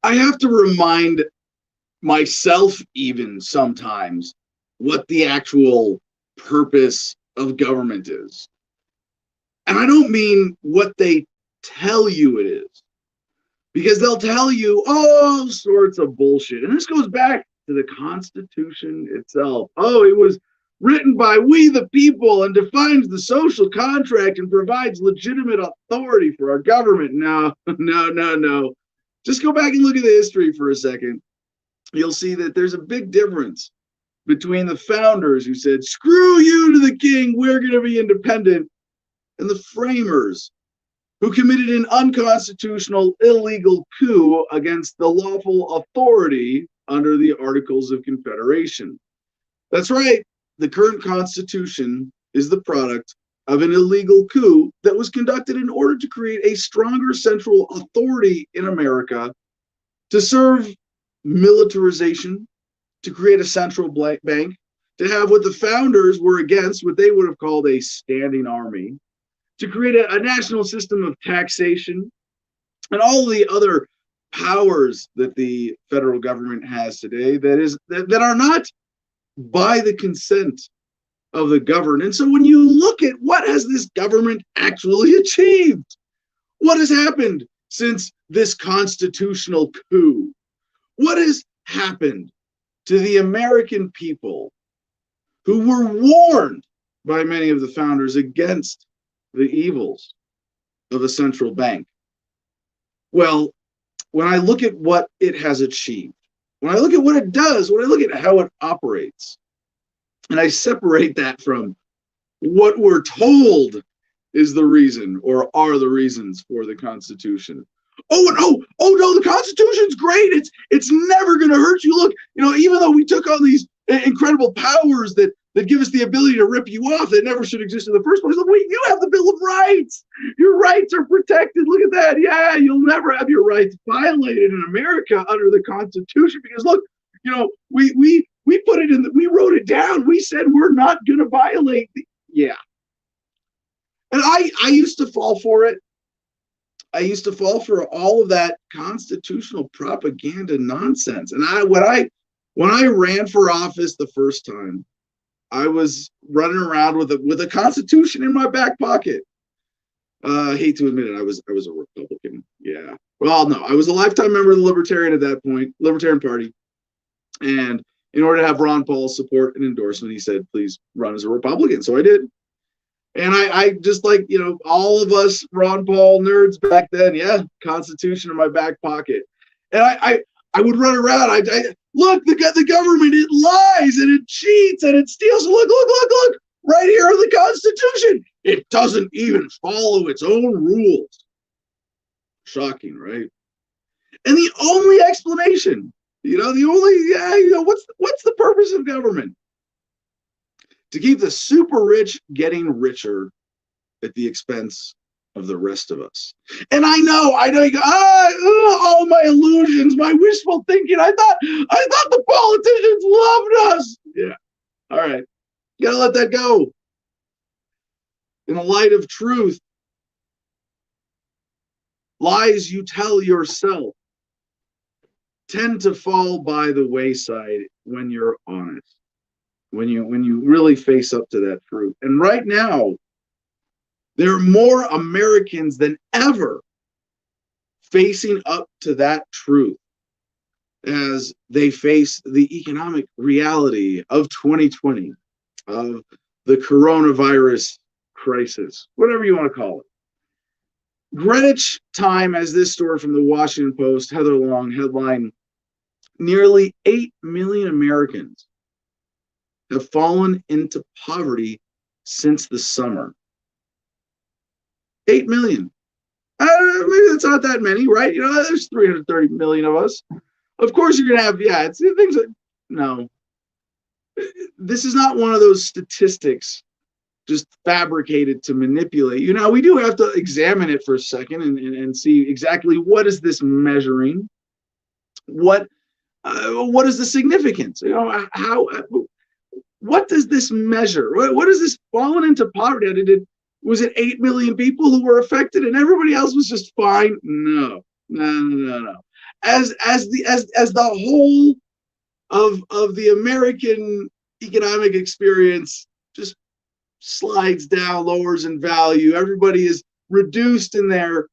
I have to remind myself even sometimes what the actual purpose of government is. And I don't mean what they tell you it is, because they'll tell you all sorts of bullshit. And this goes back to the Constitution itself. Oh, it was written by we the people and defines the social contract and provides legitimate authority for our government. No, no, no, no. Just go back and look at the history for a second. You'll see that there's a big difference between the founders who said, screw you to the king, we're going to be independent, and the framers who committed an unconstitutional, illegal coup against the lawful authority under the Articles of Confederation. That's right. The current Constitution is the product of an illegal coup that was conducted in order to create a stronger central authority in America, to serve militarization, to create a central bank, to have what the founders were against, what they would have called a standing army, to create a national system of taxation, and all the other powers that the federal government has today that are not by the consent of the governed. And so when you look at what has this government actually achieved, what has happened since this constitutional coup? What has happened to the American people who were warned by many of the founders against the evils of a central bank? Well, when I look at what it has achieved, when I look at what it does, when I look at how it operates, and I separate that from what we're told is the reason or are the reasons for the Constitution. Oh no, the Constitution's great. It's never going to hurt you. Look, even though we took on these incredible powers that give us the ability to rip you off, that never should exist in the first place. Look, you have the Bill of Rights. Your rights are protected. Look at that. Yeah, you'll never have your rights violated in America under the Constitution, because look, we put it in, we wrote it down. We said we're not going to violate. Yeah. And I used to fall for it. I used to fall for all of that constitutional propaganda nonsense. And when I ran for office the first time, I was running around with a Constitution in my back pocket. I hate to admit it, I was a Republican. Yeah. Well, no, I was a lifetime member of the Libertarian Party. And in order to have Ron Paul's support and endorsement, he said, please run as a Republican. So I did. And I just, like, all of us Ron Paul nerds back then, yeah, Constitution in my back pocket. And I would run around. Look, the government, it lies and it cheats and it steals. Look, right here in the Constitution. It doesn't even follow its own rules. Shocking, right? And the only explanation, what's the purpose of government? To keep the super rich getting richer at the expense of the rest of us. And I know you go, all my illusions, my wishful thinking. I thought the politicians loved us. Yeah. All right. You gotta let that go. In the light of truth, lies you tell yourself tend to fall by the wayside when you're honest. When you really face up to that truth. And right now, there are more Americans than ever facing up to that truth as they face the economic reality of 2020, of the coronavirus crisis, whatever you want to call it. Greenwich time has this story from the Washington Post, Heather Long, headline, nearly 8 million Americans have fallen into poverty since the summer. 8 million. Maybe that's not that many, right? There's 330 million of us. Of course you're going to have, it's things like, no. This is not one of those statistics just fabricated to manipulate you. Now, we do have to examine it for a second and see exactly what is this measuring? What is the significance? What does this measure? What is this fallen into poverty? Was it 8 million people who were affected and everybody else was just fine? No. as the whole of the American economic experience just slides down, lowers in value. Everybody is reduced in their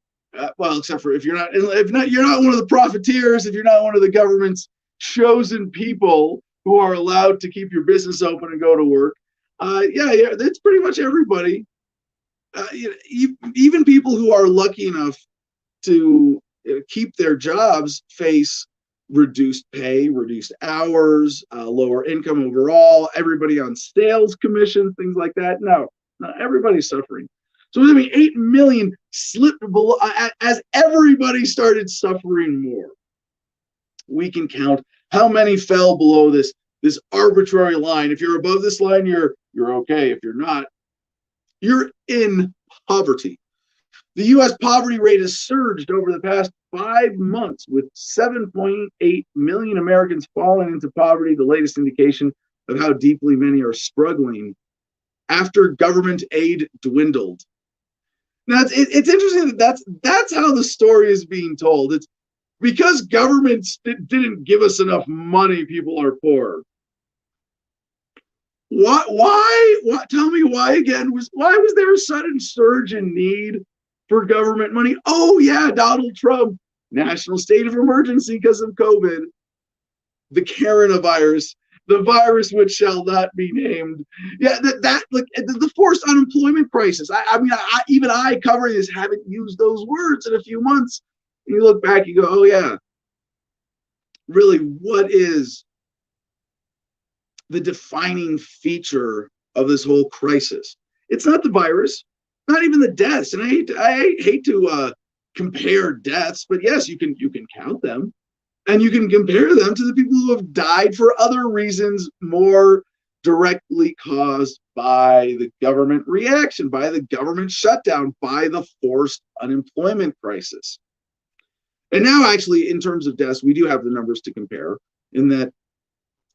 well, except for if you're not you're not one of the profiteers, if you're not one of the government's chosen people who are allowed to keep your business open and go to work. Yeah, that's pretty much everybody. Even people who are lucky enough to keep their jobs face reduced pay, reduced hours, lower income overall, everybody on sales commissions, things like that. No, everybody's suffering. So I mean, 8 million slipped below as everybody started suffering more. We can count how many fell below this arbitrary line. If you're above this line, you're okay. If you're not, you're in poverty. The U.S. poverty rate has surged over the past 5 months, with 7.8 million Americans falling into poverty, the latest indication of how deeply many are struggling after government aid dwindled. Now, it's interesting that's how the story is being told. It's because governments didn't give us enough money, people are poor. Why? Tell me why again. Why was there a sudden surge in need for government money? Oh yeah, Donald Trump, national state of emergency because of COVID, the coronavirus, the virus which shall not be named. Yeah, that like the forced unemployment crisis. I mean, even I covering this haven't used those words in a few months. And you look back, you go, oh yeah, really, what is the defining feature of this whole crisis? It's not the virus, not even the deaths. And I hate to compare deaths, but yes, you can count them, and you can compare them to the people who have died for other reasons more directly caused by the government reaction, by the government shutdown, by the forced unemployment crisis. And now, actually, in terms of deaths, we do have the numbers to compare. In that,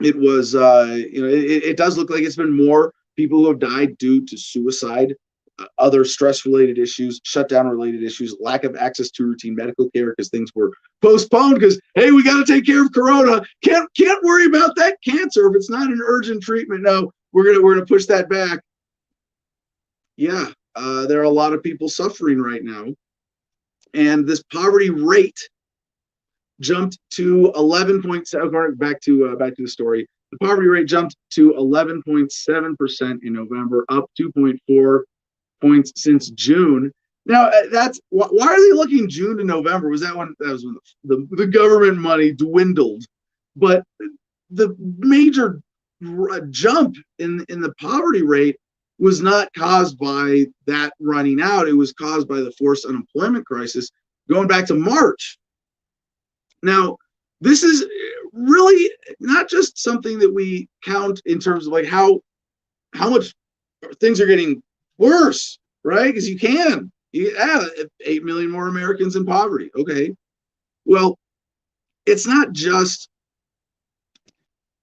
it was, it does look like it's been more people who have died due to suicide, other stress-related issues, shutdown-related issues, lack of access to routine medical care because things were postponed because, hey, we got to take care of corona. Can't worry about that cancer if it's not an urgent treatment. No, we're gonna push that back. Yeah, there are a lot of people suffering right now, and this poverty rate jumped to 11.7. Back to the story. The poverty rate jumped to 11.7% in November, up 2.4 points since June. Now, that's why are they looking June to November? Was when the government money dwindled? But the major jump in the poverty rate was not caused by that running out. It was caused by the forced unemployment crisis going back to March. Now, this is really not just something that we count in terms of like how much things are getting worse, right? Because you add 8 million more Americans in poverty. Okay. Well, it's not just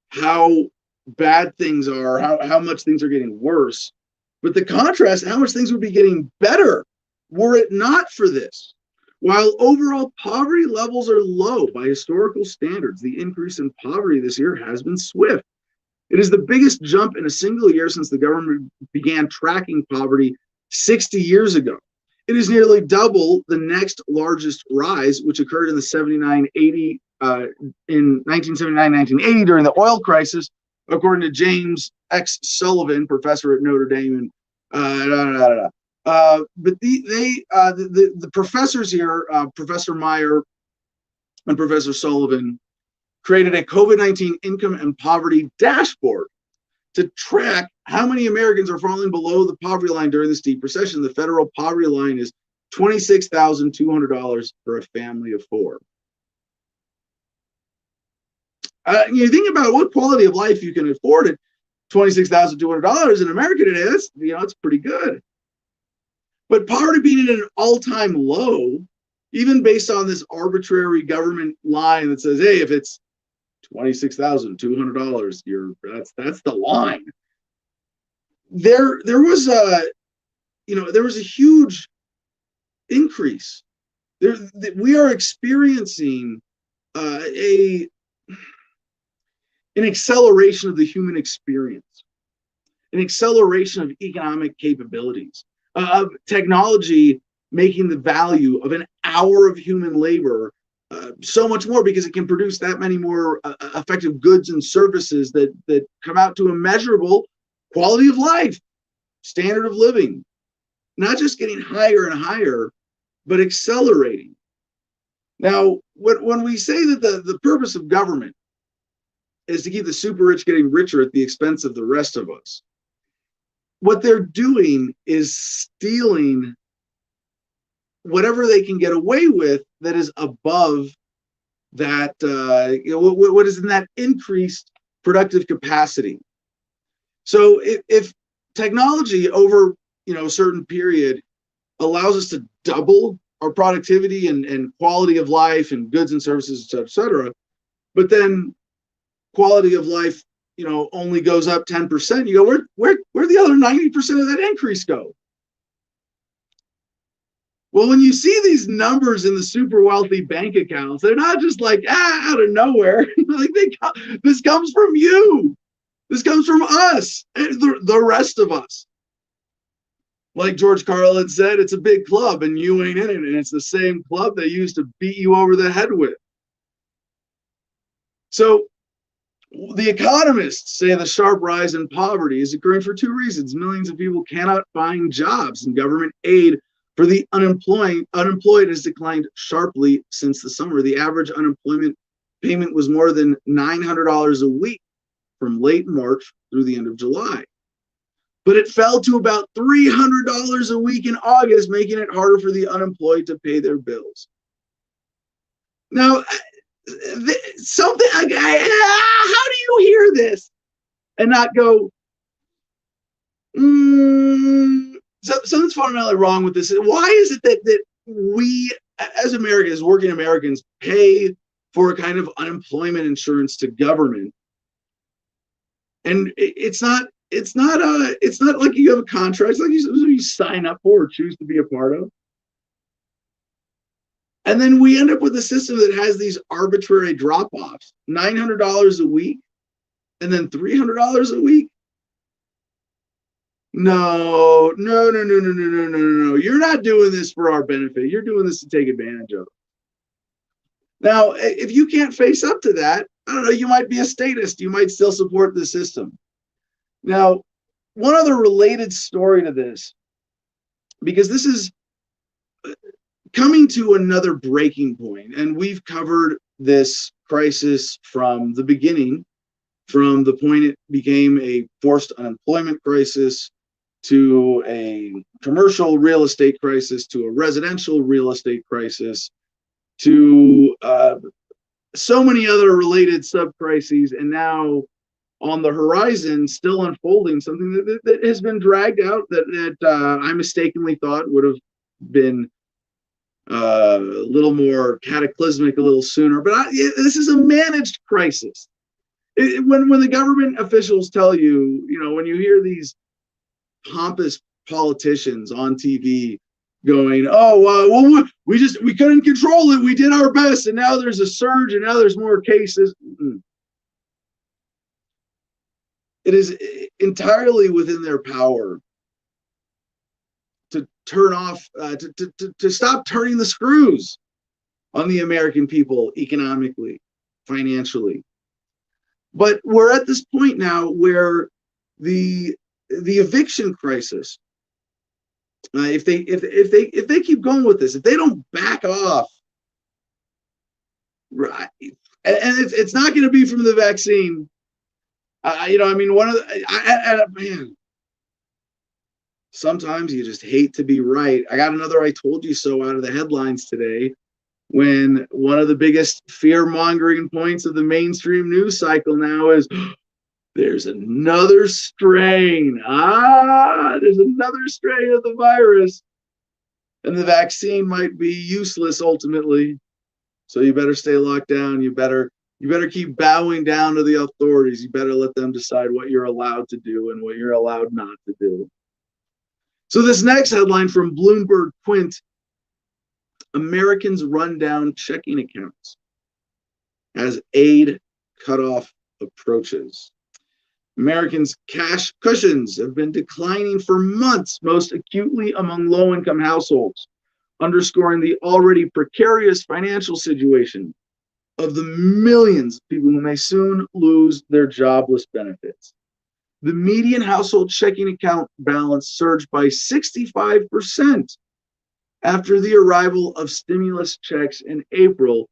how bad things are, how much things are getting worse, but the contrast, how much things would be getting better were it not for this. While overall poverty levels are low by historical standards, the increase in poverty this year has been swift. It is the biggest jump in a single year since the government began tracking poverty 60 years ago. It is nearly double the next largest rise, which occurred in the 1979-1980 during the oil crisis, according to James X. Sullivan, professor at Notre Dame. But the professors here, Professor Meyer and Professor Sullivan, created a COVID-19 income and poverty dashboard to track how many Americans are falling below the poverty line during this deep recession. The federal poverty line is $26,200 for a family of four. You think about what quality of life you can afford at $26,200 in America today. It's pretty good. But poverty being at an all-time low, even based on this arbitrary government line that says, hey, if it's $26,200, that's the line. There was a huge increase. We are experiencing a an acceleration of the human experience, an acceleration of economic capabilities, of technology making the value of an hour of human labor so much more because it can produce that many more effective goods and services that come out to a measurable quality of life, standard of living, not just getting higher and higher, but accelerating. Now, when we say that the purpose of government is to keep the super rich getting richer at the expense of the rest of us, what they're doing is stealing whatever they can get away with that is above that, what is in that increased productive capacity. So if technology over a certain period allows us to double our productivity and quality of life and goods and services, et cetera, but then quality of life, only goes up 10%. You go, where'd the other 90% of that increase go? Well, when you see these numbers in the super wealthy bank accounts, they're not just like out of nowhere. Like this comes from you. This comes from us, the rest of us. Like George Carlin said, it's a big club and you ain't in it, and it's the same club they used to beat you over the head with. So the economists say the sharp rise in poverty is occurring for two reasons. Millions of people cannot find jobs, and government aid for the unemployed has declined sharply since the summer. The average unemployment payment was more than $900 a week from late March through the end of July. But it fell to about $300 a week in August, making it harder for the unemployed to pay their bills. Now, something like, how do you hear this and not go, something's fundamentally wrong with this? Why is it that we, as Americans, working Americans, pay for a kind of unemployment insurance to government? And it's not like you have a contract. It's like you sign up for or choose to be a part of. And then we end up with a system that has these arbitrary drop-offs, $900 a week, and then $300 a week. No. You're not doing this for our benefit. You're doing this to take advantage of it. Now, if you can't face up to that, I don't know, you might be a statist. You might still support the system. Now, one other related story to this, because this is coming to another breaking point, and we've covered this crisis from the beginning, from the point it became a forced unemployment crisis to a commercial real estate crisis to a residential real estate crisis to so many other related sub-crises, and now on the horizon, still unfolding, something that has been dragged out that I mistakenly thought would have been a little more cataclysmic a little sooner. But this is a managed crisis. When the government officials tell you, when you hear these pompous politicians on TV going, well, we couldn't control it, we did our best, and now there's a surge, and now there's more cases. It is entirely within their power to turn off, to stop turning the screws on the American people economically, financially. But we're at this point now where the eviction crisis, if they keep going with this, if they don't back off, right, and it's not going to be from the vaccine. One of the man. Sometimes you just hate to be right. I got another "I told you so" out of the headlines today, when one of the biggest fear-mongering points of the mainstream news cycle now is there's another strain. There's another strain of the virus, and the vaccine might be useless ultimately. So you better stay locked down. You better keep bowing down to the authorities. You better let them decide what you're allowed to do and what you're allowed not to do. So this next headline from Bloomberg Quint: Americans run down checking accounts. as aid cutoff approaches. Americans' cash cushions have been declining for months, most acutely among low-income households, underscoring the already precarious financial situation of the millions of people who may soon lose their jobless benefits. The median household checking account balance surged by 65% after the arrival of stimulus checks in April,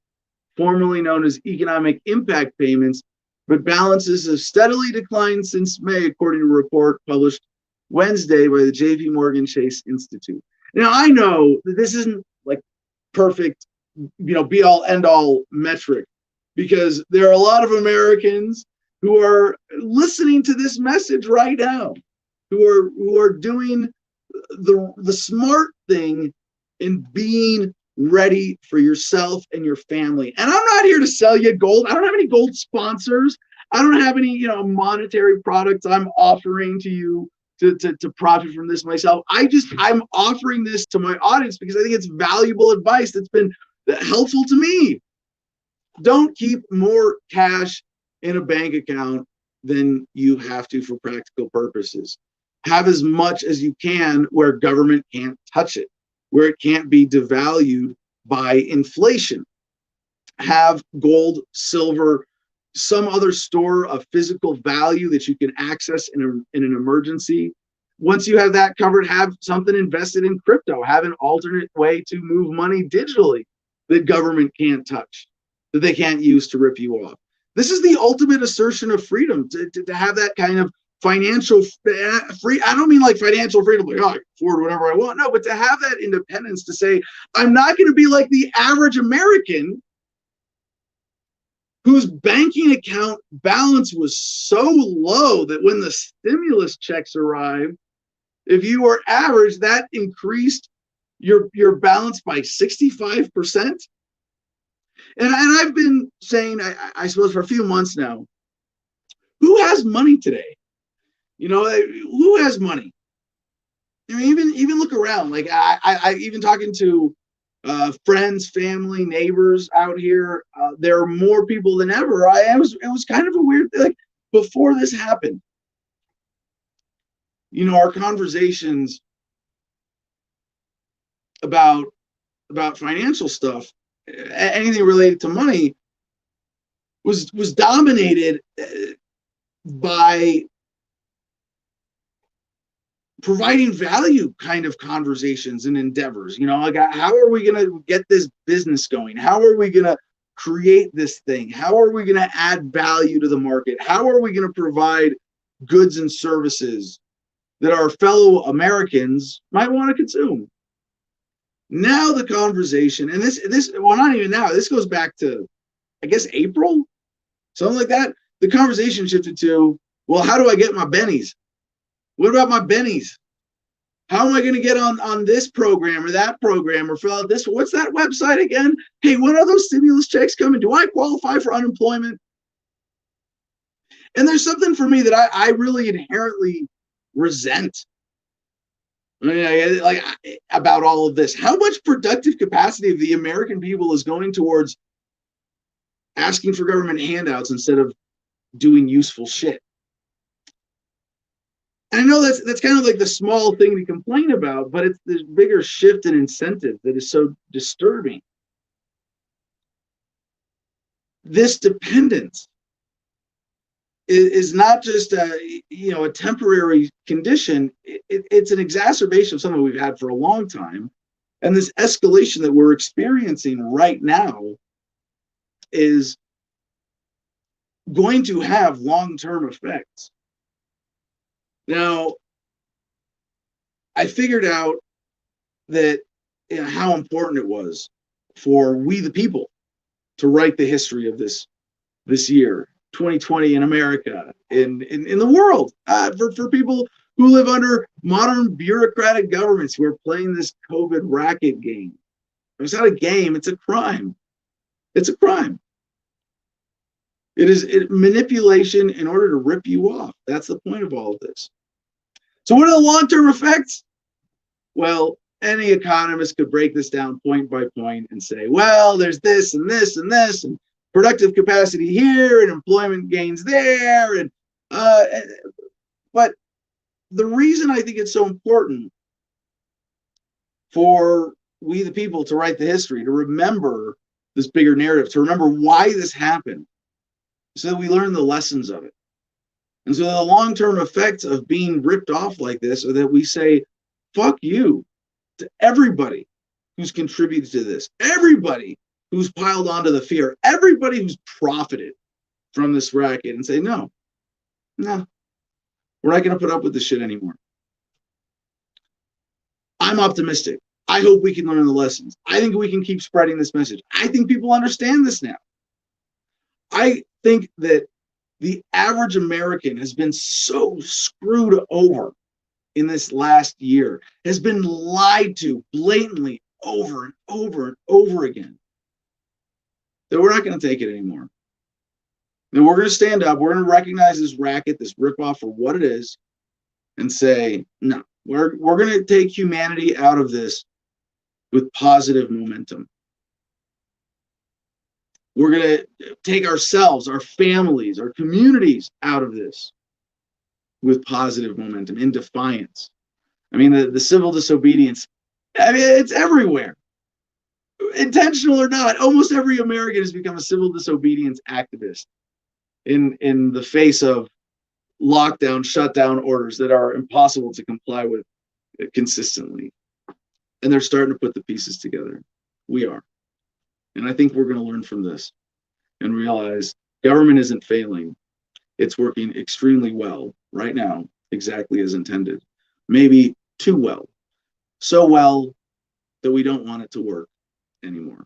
formerly known as economic impact payments, but balances have steadily declined since May, according to a report published Wednesday by the JP Morgan Chase Institute. Now, I know that this isn't like perfect, be all end all metric, because there are a lot of Americans who are listening to this message right now, who are doing the smart thing in being ready for yourself and your family. And I'm not here to sell you gold. I don't have any gold sponsors. I don't have any, monetary products I'm offering to you to profit from this myself. I'm offering this to my audience because I think it's valuable advice that's been helpful to me. Don't keep more cash in a bank account than you have to for practical purposes. Have as much as you can where government can't touch it, where it can't be devalued by inflation. Have gold, silver, some other store of physical value that you can access in an emergency. Once you have that covered, have something invested in crypto. Have an alternate way to move money digitally that government can't touch, that they can't use to rip you off. This is the ultimate assertion of freedom, to have that kind of financial free. I don't mean like financial freedom, like, I can afford whatever I want. No, but to have that independence to say, I'm not going to be like the average American whose banking account balance was so low that when the stimulus checks arrived, if you were average, that increased your balance by 65%. And I've been saying, I suppose for a few months now, who has money today? Who has money? Even look around. Like I even talking to friends, family, neighbors out here. There are more people than ever. It was kind of a weird thing. Like before this happened, our conversations about financial stuff, anything related to money, was dominated by providing value kind of conversations and endeavors. Like, how are we going to get this business going? How are we going to create this thing? How are we going to add value to the market? How are we going to provide goods and services that our fellow Americans might want to consume? Now the conversation, and this well, not even now, this goes back to, I guess, April, something like that. The conversation shifted to, well, how do I get my bennies? What about my bennies? How am I going to get on this program or that program or fill out this? What's that website again? Hey, when are those stimulus checks coming? Do I qualify for unemployment? And there's something for me that I really inherently resent. Like about all of this. How much productive capacity of the American people is going towards asking for government handouts instead of doing useful shit? And I know that's kind of like the small thing to complain about, but it's this bigger shift in incentive that is so disturbing. This dependence is not just a temporary condition. It's an exacerbation of something we've had for a long time, and this escalation that we're experiencing right now is going to have long-term effects. Now, I figured out that how important it was for we the people to write the history of this year, 2020 in America, in the world, for people who live under modern bureaucratic governments who are playing this COVID racket game. It's not a game, it's a crime. It's a crime. It is manipulation in order to rip you off. That's the point of all of this. So what are the long-term effects? Well, any economist could break this down point by point and say, well, there's this and this and this, and productive capacity here and employment gains there. And but the reason I think it's so important for we the people to write the history, to remember this bigger narrative, to remember why this happened, so that we learn the lessons of it. And so the long-term effects of being ripped off like this are that we say, fuck you to everybody who's contributed to this, everybody who's piled onto the fear, everybody who's profited from this racket, and say, no, we're not going to put up with this shit anymore. I'm optimistic. I hope we can learn the lessons. I think we can keep spreading this message. I think people understand this now. I think that the average American has been so screwed over in this last year, has been lied to blatantly over and over and over again, that we're not going to take it anymore. And we're going to stand up. We're going to recognize this racket, this ripoff for what it is, and say, no, we're going to take humanity out of this with positive momentum. We're going to take ourselves, our families, our communities out of this with positive momentum, in defiance. I mean, the civil disobedience, I mean, it's everywhere. Intentional or not, almost every American has become a civil disobedience activist in the face of lockdown, shutdown orders that are impossible to comply with consistently. And they're starting to put the pieces together. We are. And I think we're going to learn from this and realize government isn't failing. It's working extremely well right now, exactly as intended. Maybe too well. So well that we don't want it to work anymore.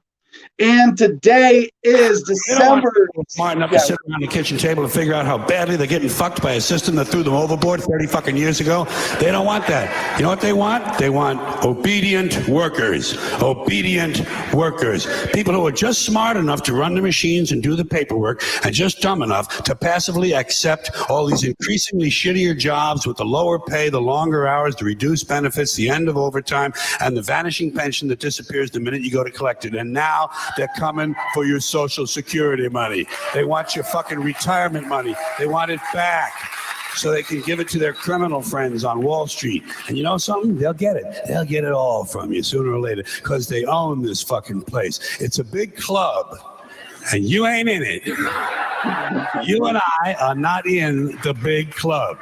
And today is December. Smart enough to sit around the kitchen table and figure out how badly they're getting fucked by a system that threw them overboard 30 fucking years ago. They don't want that. You know what they want? They want obedient workers. Obedient workers. People who are just smart enough to run the machines and do the paperwork, and just dumb enough to passively accept all these increasingly shittier jobs with the lower pay, the longer hours, the reduced benefits, the end of overtime, and the vanishing pension that disappears the minute you go to collect it. And now they're coming for your Social Security money. They want your fucking retirement money. They want it back so they can give it to their criminal friends on Wall Street. And you know something? They'll get it. They'll get it all from you sooner or later, because they own this fucking place. It's a big club, and you ain't in it. You and I are not in the big club.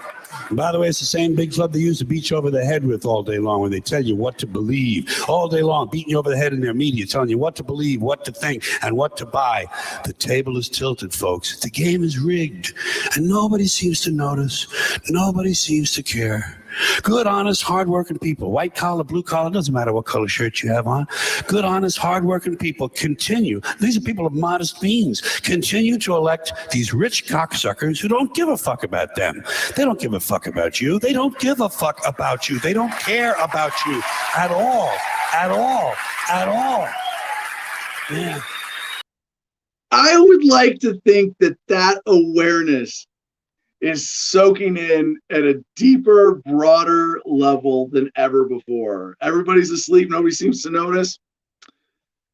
And by the way, it's the same big club they use to beat you over the head with all day long when they tell you what to believe. All day long, beating you over the head in their media, telling you what to believe, what to think, and what to buy. The table is tilted, folks. The game is rigged. And nobody seems to notice. Nobody seems to care. Good, honest, hardworking people, white collar, blue collar, doesn't matter what color shirt you have on. Good, honest, hardworking people continue. These are people of modest means. Continue to elect these rich cocksuckers who don't give a fuck about them. They don't give a fuck about you. They don't give a fuck about you. They don't care about you at all. At all. At all. Yeah. I would like to think that awareness is soaking in at a deeper, broader level than ever before. Everybody's asleep. Nobody seems to notice.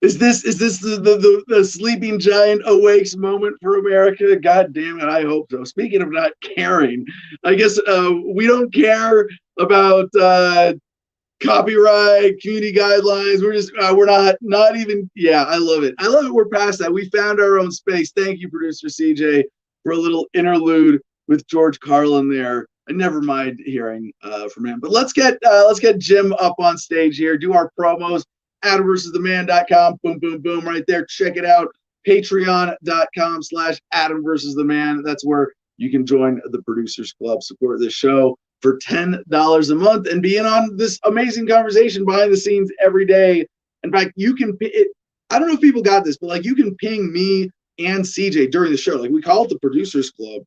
Is this the sleeping giant awakes moment for America? God damn it, I hope so. Speaking of not caring, I guess we don't care about copyright, community guidelines. We're not even. Yeah, I love it. I love it. We're past that. We found our own space. Thank you, producer CJ, for a little interlude with George Carlin there. I never mind hearing from him. But let's get Jim up on stage here. Do our promos. AdamVersusTheMan.com. Boom, boom, boom. Right there. Check it out. Patreon.com/AdamVersusTheMan. That's where you can join the Producers Club. Support this show for $10 a month and be in on this amazing conversation behind the scenes every day. In fact, you can. I don't know if people got this, but like you can ping me and CJ during the show. Like we call it the Producers Club.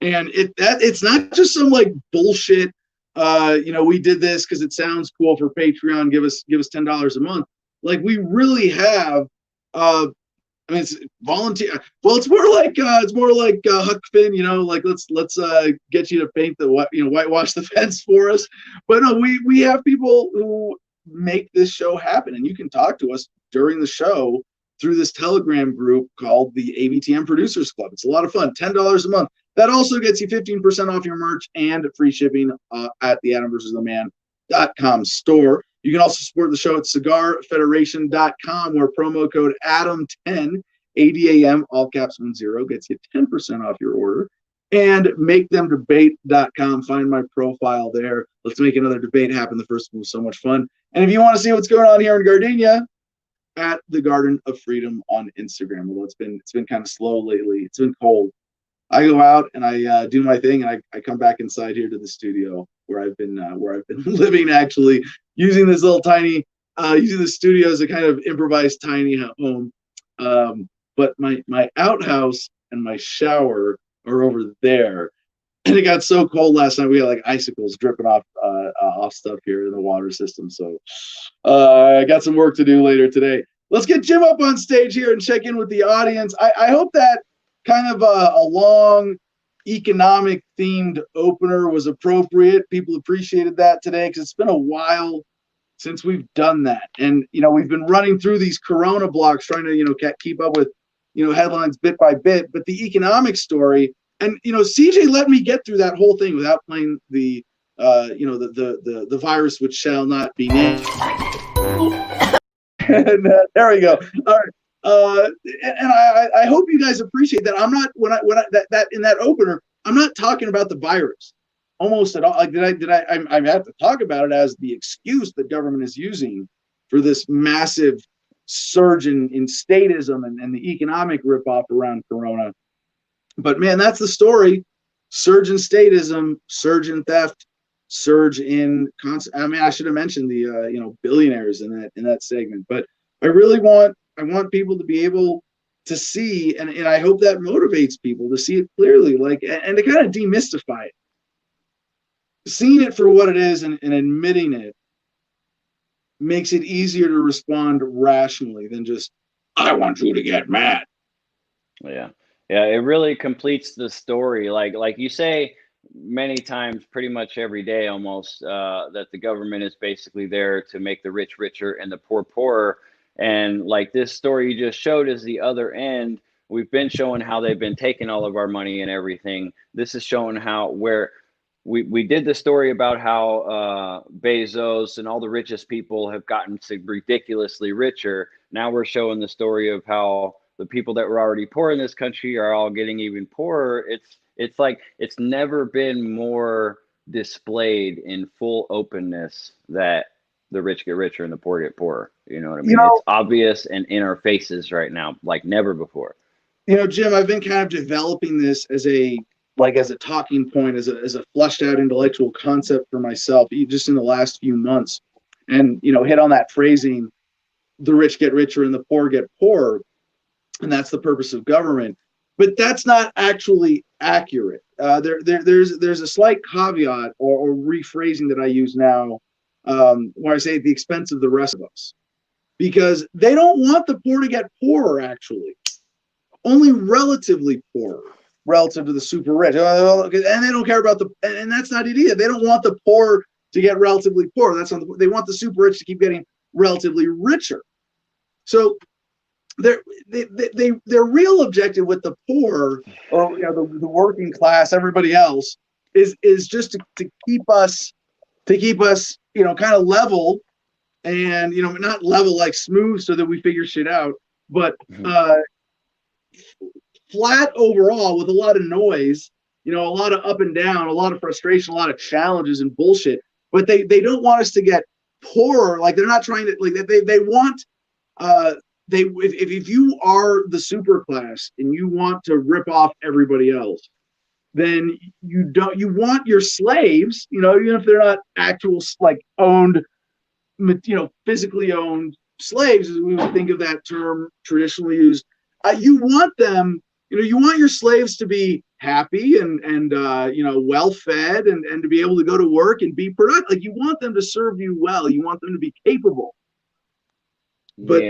And it's not just some like bullshit. We did this because it sounds cool for Patreon. Give us $10 a month. Like we really have. It's volunteer. Well, it's more like Huck Finn. Like let's get you to paint whitewash the fence for us. But no, we have people who make this show happen, and you can talk to us during the show through this Telegram group called the ABTM Producers Club. It's a lot of fun, $10 a month. That also gets you 15% off your merch and free shipping at the AdamVersusTheMan.com store. You can also support the show at CigarFederation.com, where promo code ADAM10, ADAM, all caps 10, gets you 10% off your order. And MakeThemDebate.com. Find my profile there. Let's make another debate happen. The first one was so much fun. And if you want to see what's going on here in Gardenia, at the Garden of Freedom on Instagram. Although it's been kind of slow lately. It's been cold. I go out and I do my thing, and I come back inside here to the studio where I've been living, actually using this little tiny using the studio as a kind of improvised tiny home. But my outhouse and my shower are over there. And it got so cold last night, we had like icicles dripping off stuff here in the water system. So I got some work to do later today. Let's get Jim up on stage here and check in with the audience. I hope that kind of a long economic themed opener was appropriate. People appreciated that today because it's been a while since we've done that. And, we've been running through these Corona blocks trying to, keep up with, headlines bit by bit. But the economic story, and, CJ let me get through that whole thing without playing the, the virus which shall not be named. And, there we go. All right. And I hope you guys appreciate that. I'm not that in that opener, I'm not talking about the virus almost at all. Like I have to talk about it as the excuse that government is using for this massive surge in statism and the economic ripoff around Corona. But man, that's the story. Surge in statism, surge in theft, surge in I should have mentioned the billionaires in that segment. But I want people to be able to see, and I hope that motivates people to see it clearly, and to kind of demystify it. Seeing it for what it is and admitting it makes it easier to respond rationally than just, I want you to get mad. Yeah, it really completes the story. Like you say many times, pretty much every day almost, that the government is basically there to make the rich richer and the poor poorer. And like this story you just showed is the other end. We've been showing how they've been taking all of our money and everything. This is showing where we did the story about how Bezos and all the richest people have gotten ridiculously richer. Now we're showing the story of how the people that were already poor in this country are all getting even poorer. It's like it's never been more displayed in full openness that the rich get richer and the poor get poorer. You know what I mean? It's obvious and in our faces right now, like never before. Jim, I've been kind of developing this as a talking point, as a fleshed out intellectual concept for myself, just in the last few months, and hit on that phrasing, the rich get richer and the poor get poorer, and that's the purpose of government. But that's not actually accurate. There's a slight caveat or rephrasing that I use now, where I say at the expense of the rest of us, because they don't want the poor to get poorer. Actually, only relatively poorer relative to the super rich, and they don't care about and that's not it either. They don't want the poor to get relatively poor. They want the super rich to keep getting relatively richer. So their real objective with the poor, or the working class, everybody else, is just to keep us kind of level, and not level like smooth so that we figure shit out, but flat overall with a lot of noise, a lot of up and down, a lot of frustration, a lot of challenges and bullshit. But they don't want us to get poorer. Like they're not trying to, like they want if you are the super class and you want to rip off everybody else, then you want your slaves, even if they're not actual owned, physically owned slaves, as we would think of that term traditionally used. You want them. You want your slaves to be happy and well fed and to be able to go to work and be productive. Like you want them to serve you well. You want them to be capable. But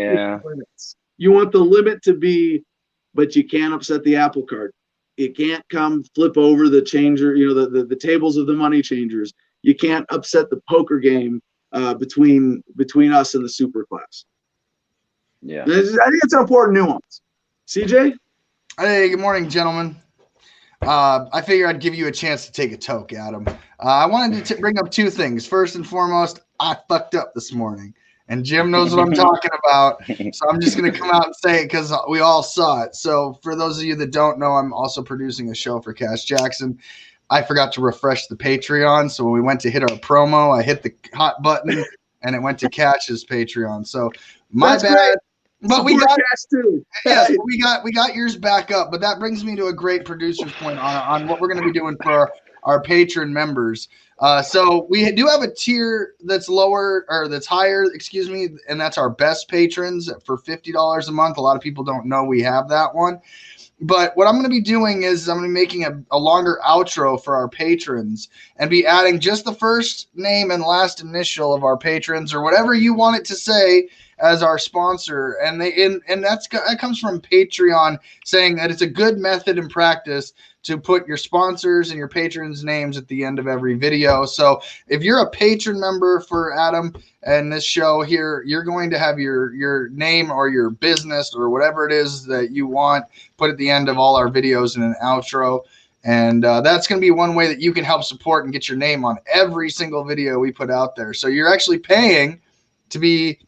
you want the limit to be, but you can't upset the apple cart. It can't come flip over the changer, the tables of the money changers. You can't upset the poker game between us and the super class. Yeah. I think it's an important nuance. CJ? Hey, good morning, gentlemen. I figured I'd give you a chance to take a toke, Adam. I wanted to bring up two things. First and foremost, I fucked up this morning, and Jim knows what I'm talking about. So I'm just going to come out and say it because we all saw it. So for those of you that don't know, I'm also producing a show for Cash Jackson. I forgot to refresh the Patreon. So when we went to hit our promo, I hit the hot button, and it went to Cash's Patreon. So my That's bad. great. But Support Cash too. yes, we got yours back up, but that brings me to a great producer's point on what we're going to be doing for our patron members. So we do have a tier that's lower or that's higher, excuse me, and that's our best patrons for $50 a month. A lot of people don't know we have that one. But what I'm going to be doing is I'm going to be making a longer outro for our patrons and be adding just the first name and last initial of our patrons or whatever you want it to say as our sponsor. And that comes from Patreon saying that it's a good method and practice to put your sponsors and your patrons' names at the end of every video. So if you're a patron member for Adam and this show here, you're going to have your name or your business or whatever it is that you want put at the end of all our videos in an outro. And that's going to be one way that you can help support and get your name on every single video we put out there. So you're actually paying to be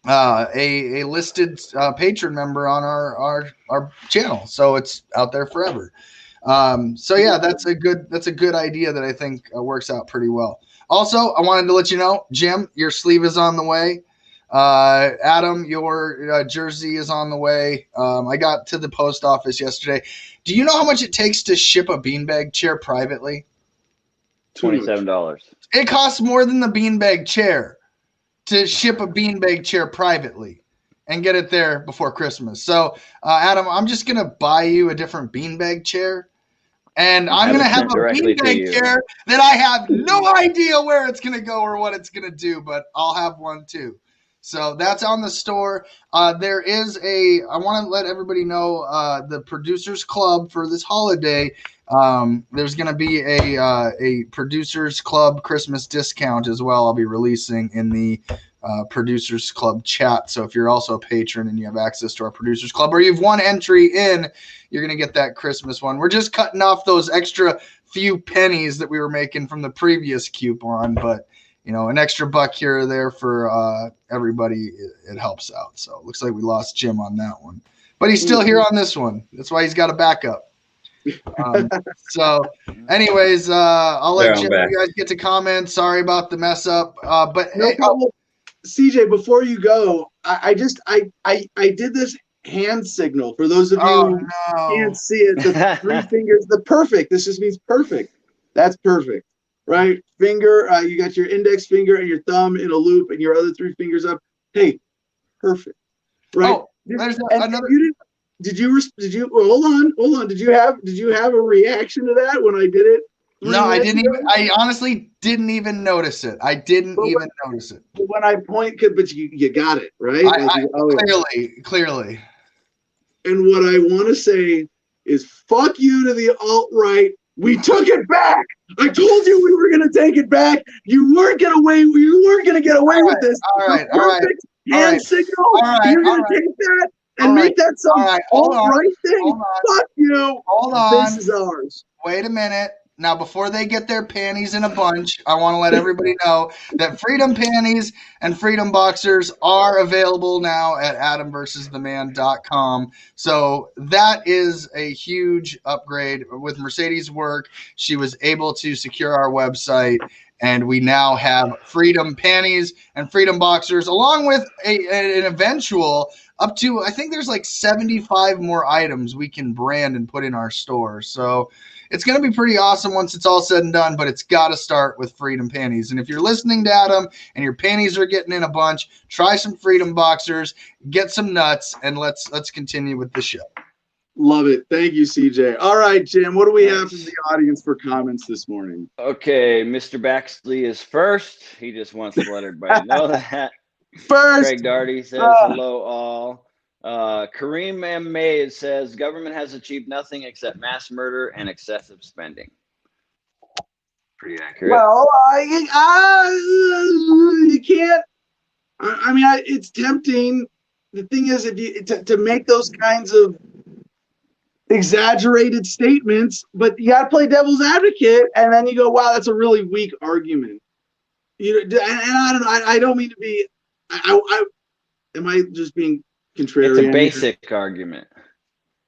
a listed patron member on our channel. So it's out there forever. So yeah, that's a good idea that I think works out pretty well. Also, I wanted to let you know, Jim, your sleeve is on the way. Adam, your jersey is on the way. I got to the post office yesterday. Do you know how much it takes to ship a beanbag chair privately? $27. It costs more than the beanbag chair to ship a beanbag chair privately and get it there before Christmas. So, Adam, I'm just going to buy you a different beanbag chair. And I'm going to have a beanbag chair that I have no idea where it's going to go or what it's going to do, but I'll have one too. So that's on the store. There is I want to let everybody know the Producers Club for this holiday. There's going to be a Producers Club Christmas discount as well. I'll be releasing in the Producers Club chat. So if you're also a patron and you have access to our Producers Club or you've won entry in, you're going to get that Christmas one. We're just cutting off those extra few pennies that we were making from the previous coupon, but you know, an extra buck here or there for everybody, it helps out. So it looks like we lost Jim on that one, but he's still here on this one. That's why he's got a backup. So anyways, I'll let Jim, you guys get to comment. Sorry about the mess up. But no problem. CJ, before you go, I did this hand signal for those of you who can't see it. The three fingers, the perfect. This just means perfect. That's perfect, right? Finger, you got your index finger and your thumb in a loop, and your other three fingers up. Hey, perfect, right? Oh, there's another. Did you hold on? Did you have a reaction to that when I did it? No, I didn't even. I honestly didn't even notice it. I didn't even notice it. When I point, but you got it right. Clearly. And what I want to say is, fuck you to the alt-right. We took it back. I told you we were going to take it back. You weren't going to get away with this. All right. Hand signal. You're going to take that and make that some alt-right thing. Fuck you. Hold on. This is ours. Wait a minute. Now, before they get their panties in a bunch, I want to let everybody know that Freedom Panties and Freedom Boxers are available now at adamversustheman.com. So that is a huge upgrade. With Mercedes' work, she was able to secure our website, and we now have Freedom Panties and Freedom Boxers, along with an eventual up to, I think there's like 75 more items we can brand and put in our store. So it's going to be pretty awesome once it's all said and done, but it's got to start with Freedom Panties. And if you're listening to Adam and your panties are getting in a bunch, try some Freedom Boxers, get some nuts, and let's continue with the show. Love it. Thank you, CJ. All right, Jim, what do we have from the audience for comments this morning? Okay, Mr. Baxley is first. He just wants to let everybody know that. First. Craig Darty says, hello, all. Kareem M. Mays says, government has achieved nothing except mass murder and excessive spending. Pretty accurate. Well, you can't. I mean, it's tempting the thing is, if you to make those kinds of exaggerated statements, but you got to play devil's advocate, and then you go, "Wow, that's a really weak argument." And I don't know. I don't mean to be. I am I just being contrarian? It's a basic argument.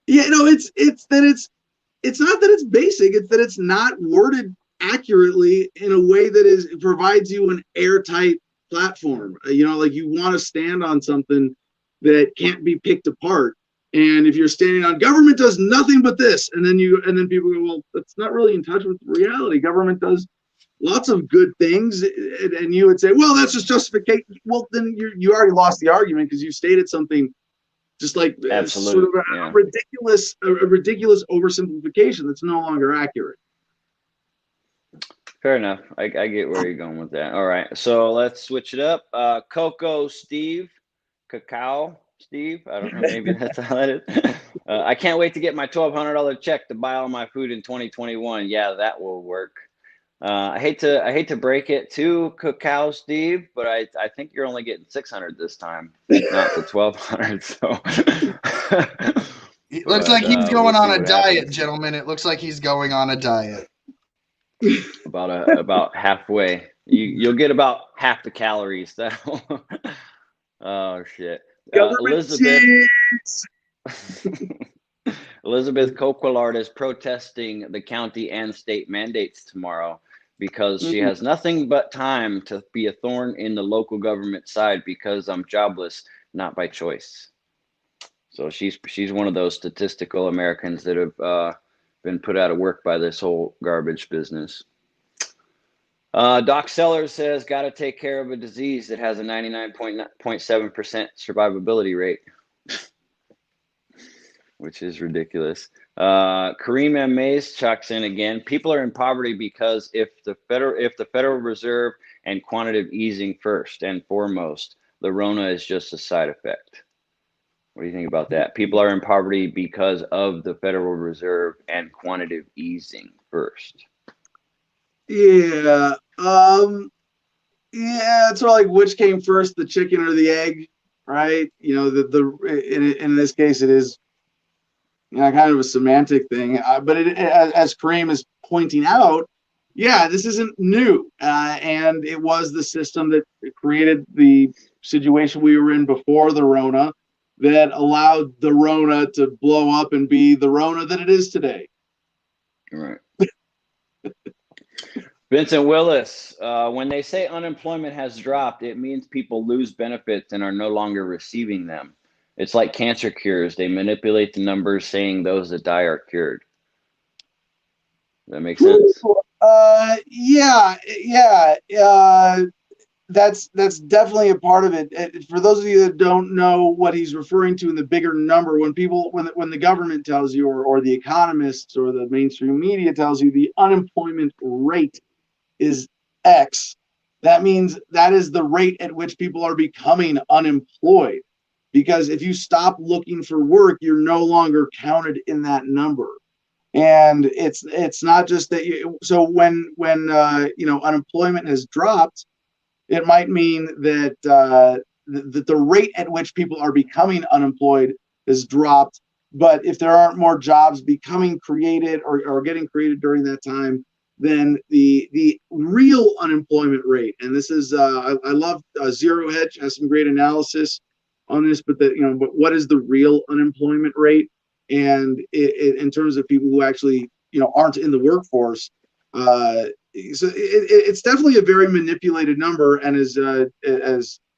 Yeah, no, it's not that it's basic. It's that it's not worded accurately in a way that provides you an airtight platform. Like you want to stand on something that can't be picked apart. And if you're standing on government does nothing but this, and then people go, well, that's not really in touch with reality. Government does lots of good things, and you would say, well, that's just justification. Well, then you already lost the argument because you stated something just like sort of a ridiculous oversimplification that's no longer accurate. Fair enough. I get where you're going with that. All right, so let's switch it up. Cacao Steve. I don't know, maybe that's how that is. I can't wait to get my $1,200 check to buy all my food in 2021. Yeah, that will work. I hate to break it to Cacao Steve, but I think you're only getting 600 this time, not the 1,200. So it looks like he's going on a diet, gentlemen. It looks like he's going on a diet. About halfway. You'll get about half the calories. Oh shit. Elizabeth Coquillard is protesting the county and state mandates tomorrow because she has nothing but time to be a thorn in the local government side because I'm jobless, not by choice. So she's one of those statistical Americans that have been put out of work by this whole garbage business. Doc Sellers says, got to take care of a disease that has a 99.7% survivability rate, which is ridiculous. Kareem M. Mays chucks in again. People are in poverty because if the Federal Reserve and quantitative easing first and foremost, the Rona is just a side effect. What do you think about that? People are in poverty because of the Federal Reserve and quantitative easing first. Yeah. It's sort of like which came first, the chicken or the egg, right? In this case, it is kind of a semantic thing. But as Kareem is pointing out, yeah, this isn't new, and it was the system that created the situation we were in before the Rona that allowed the Rona to blow up and be the Rona that it is today. Right. Vincent Willis, when they say unemployment has dropped, it means people lose benefits and are no longer receiving them. It's like cancer cures. They manipulate the numbers saying those that die are cured. Does that make sense? That's definitely a part of it. For those of you that don't know what he's referring to in the bigger number, when the government tells you, or the economists or the mainstream media tells you the unemployment rate is X, that means that is the rate at which people are becoming unemployed. Because if you stop looking for work, you're no longer counted in that number. And it's not just that so when unemployment has dropped, it might mean that the rate at which people are becoming unemployed has dropped. But if there aren't more jobs becoming created or getting created during that time, then the real unemployment rate, and this is I love Zero Hedge has some great analysis on this, but what is the real unemployment rate? And in terms of people who actually aren't in the workforce, so it's definitely a very manipulated number, and as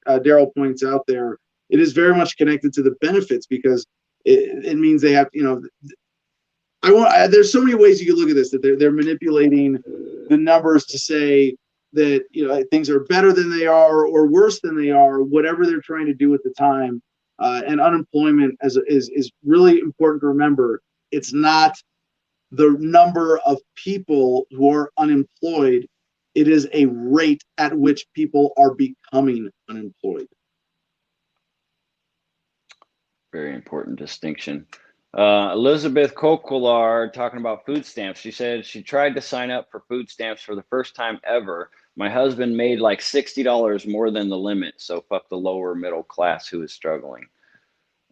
Daryl points out there, it is very much connected to the benefits because it means they have there's so many ways you can look at this, that they're manipulating the numbers to say that things are better than they are or worse than they are, whatever they're trying to do at the time. And unemployment is really important to remember. It's not the number of people who are unemployed. It is a rate at which people are becoming unemployed. Very important distinction. Elizabeth Coquillard talking about food stamps. She said she tried to sign up for food stamps for the first time ever. My husband made like $60 more than the limit. So fuck the lower middle class who is struggling.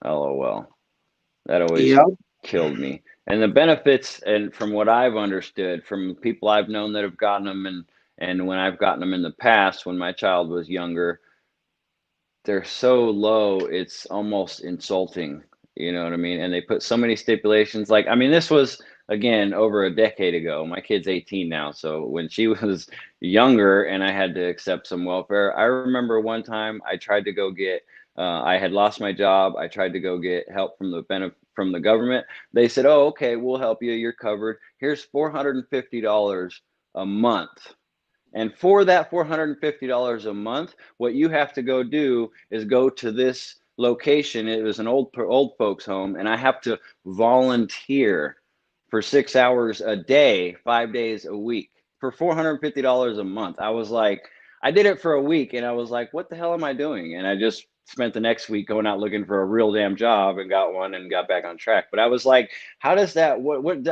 LOL. That always Yep. killed me. And the benefits, and from what I've understood from people I've known that have gotten them, and when I've gotten them in the past when my child was younger, they're so low, it's almost insulting. You know what I mean? And they put so many stipulations. Like, I mean, this was again over a decade ago. My kid's 18 now, so when she was younger and I had to accept some welfare, I remember one time I tried to go get. I had lost my job. I tried to go get help from from the government. They said, "Oh, okay, we'll help you. You're covered. Here's $450 a month." And for that $450 a month, what you have to go do is go to this location. It was an old folks home, and I have to volunteer for 6 hours a day, 5 days a week for $450 a month. I was like, I did it for a week, and I was like, what the hell am I doing? And I just spent the next week going out looking for a real damn job and got one and got back on track. But I was like, how does that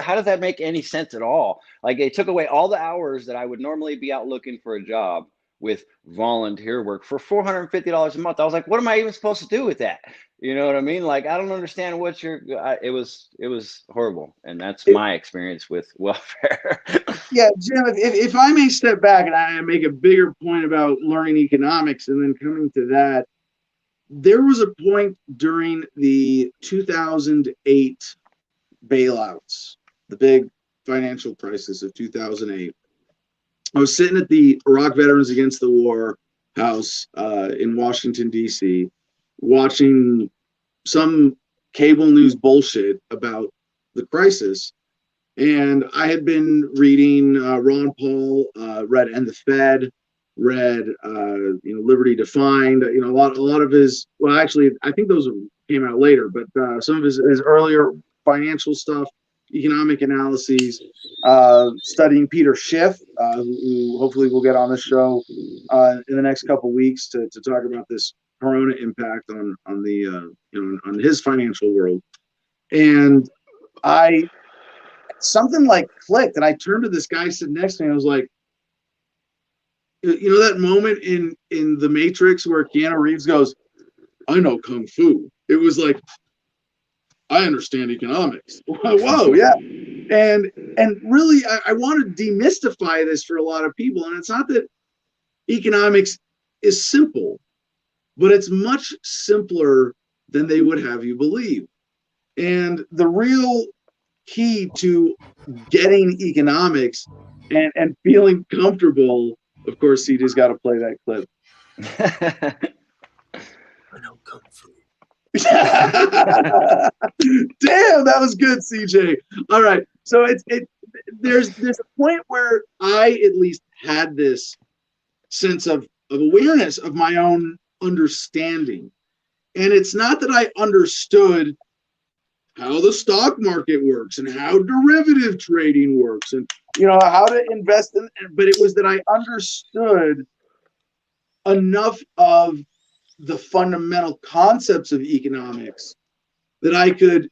how does that make any sense at all? Like, they took away all the hours that I would normally be out looking for a job with volunteer work for $450 a month. I was like, what am I even supposed to do with that? You know what I mean? Like, I don't understand what it was horrible. And that's my experience with welfare. Yeah, Jim, if I may step back and I make a bigger point about learning economics and then coming to that, there was a point during the 2008 bailouts, the big financial crisis of 2008. I was sitting at the Iraq Veterans Against the War house in Washington, D.C., watching some cable news bullshit about the crisis. And I had been reading Ron Paul, read End the Fed, read Liberty Defined, a lot of his, well, actually, I think those came out later, but some of his earlier financial stuff, economic analyses, studying Peter Schiff, who hopefully we'll get on the show in the next couple of weeks to talk about this Corona impact on the on his financial world. And something like clicked, and I turned to this guy sitting next to me. I was like, that moment in The Matrix where Keanu Reeves goes, "I know Kung Fu." It was like, I understand economics. Whoa, yeah. And really, I want to demystify this for a lot of people. And it's not that economics is simple, but it's much simpler than they would have you believe. And the real key to getting economics and feeling comfortable, of course, CJ's got to play that clip. I know Kung Fu. Damn, that was good, CJ. All right, so there's a point where I at least had this sense of awareness of my own understanding, and it's not that I understood how the stock market works and how derivative trading works and how to invest in, but it was that I understood enough of the fundamental concepts of economics that I could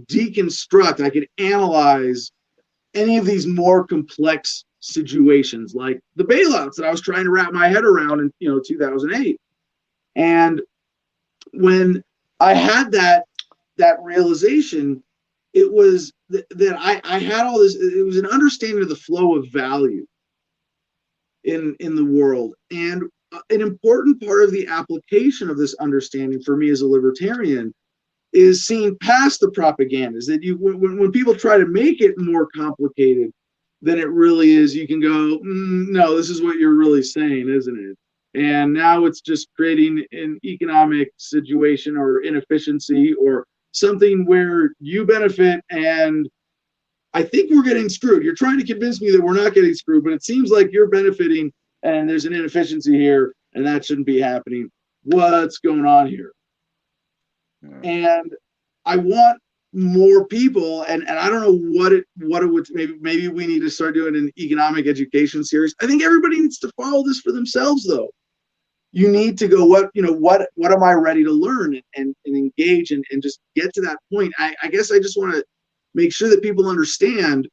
deconstruct, I could analyze any of these more complex situations, like the bailouts that I was trying to wrap my head around in 2008. And when I had that realization, it was that I had all this. It was an understanding of the flow of value in the world, and an important part of the application of this understanding for me as a libertarian is seeing past the propaganda. Is that when people try to make it more complicated than it really is, you can go, no, this is what you're really saying, isn't it? And now it's just creating an economic situation or inefficiency or something where you benefit, and I think we're getting screwed. You're trying to convince me that we're not getting screwed, but it seems like you're benefiting and there's an inefficiency here, and that shouldn't be happening. What's going on here? And I want more people, and I don't know what it would, maybe we need to start doing an economic education series. I think everybody needs to follow this for themselves, though. You need to go, what am I ready to learn and engage and just get to that point. I guess I just want to make sure that people understand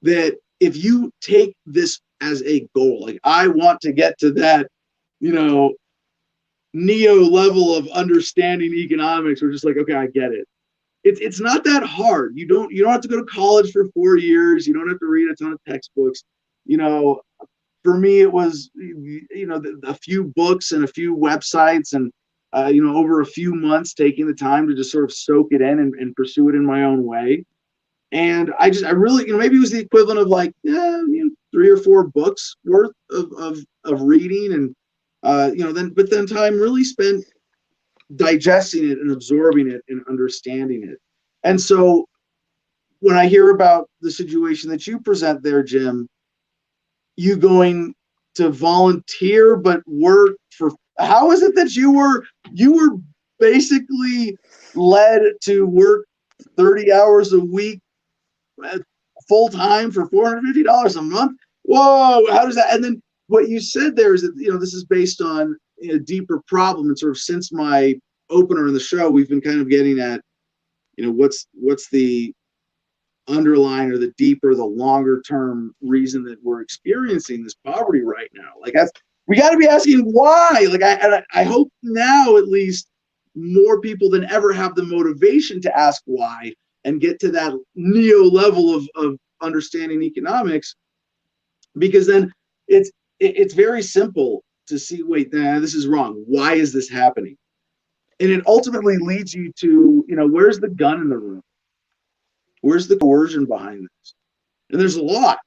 that if you take this as a goal, like I want to get to that, neo level of understanding economics, we're just like, okay, I get it. It's not that hard. You don't have to go to college for 4 years. You don't have to read a ton of textbooks. You know, for me, it was, a few books and a few websites, and over a few months, taking the time to just sort of soak it in and pursue it in my own way. And I really, maybe it was the equivalent of like 3 or 4 books worth of reading, and then time really spent digesting it and absorbing it and understanding it. And so when I hear about the situation that you present there, Jim, you going to volunteer but work for, how is it that you were basically led to work 30 hours a week full time for $450 a month? Whoa, how does that? And then what you said there is that this is based on a deeper problem, and sort of since my opener in the show, we've been kind of getting at what's the underlying or the deeper, the longer term reason that we're experiencing this poverty right now. Like, we got to be asking why. Like, I hope now at least more people than ever have the motivation to ask why and get to that neo level of understanding economics, because then it's very simple to see, wait, this is wrong. Why is this happening? And it ultimately leads you to, where's the gun in the room? Where's the coercion behind this? And there's a lot.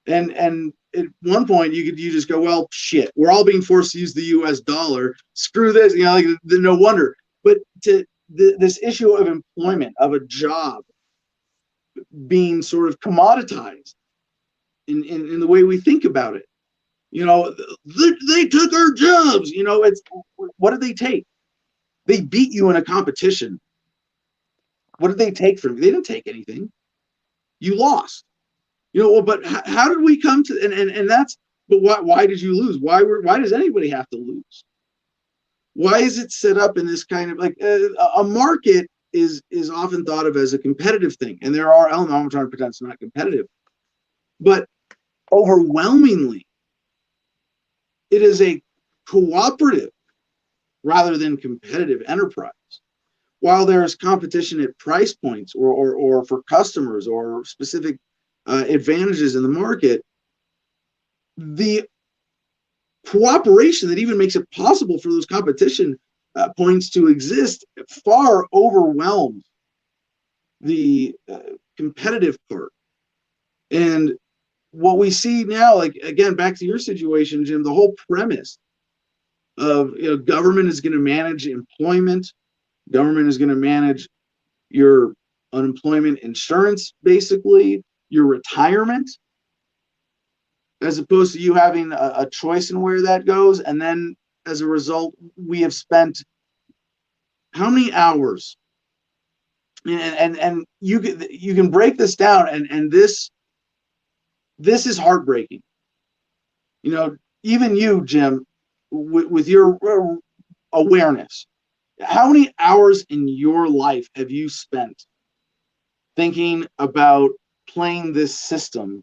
And at one point you just go, well, shit, we're all being forced to use the US dollar. Screw this, no wonder. But this issue of employment, of a job being sort of commoditized in the way we think about it. They took our jobs. It's, what did they take? They beat you in a competition. What did they take from you? They didn't take anything. You lost. But how did we come to, and that's, but why did you lose? Why does anybody have to lose? Why is it set up in this kind of, like, a market is often thought of as a competitive thing, and there are elements. I'm trying to pretend it's not competitive, but overwhelmingly it is a cooperative rather than competitive enterprise. While there is competition at price points or for customers or specific advantages in the market, the cooperation that even makes it possible for those competition points to exist far overwhelms the competitive part. And what we see now, like, again, back to your situation, Jim, the whole premise of government is going to manage employment, government is going to manage your unemployment insurance, basically your retirement, as opposed to you having a choice in where that goes. And then as a result, we have spent how many hours, and you can break this down, and this is heartbreaking. Even you, Jim, with your awareness, how many hours in your life have you spent thinking about playing this system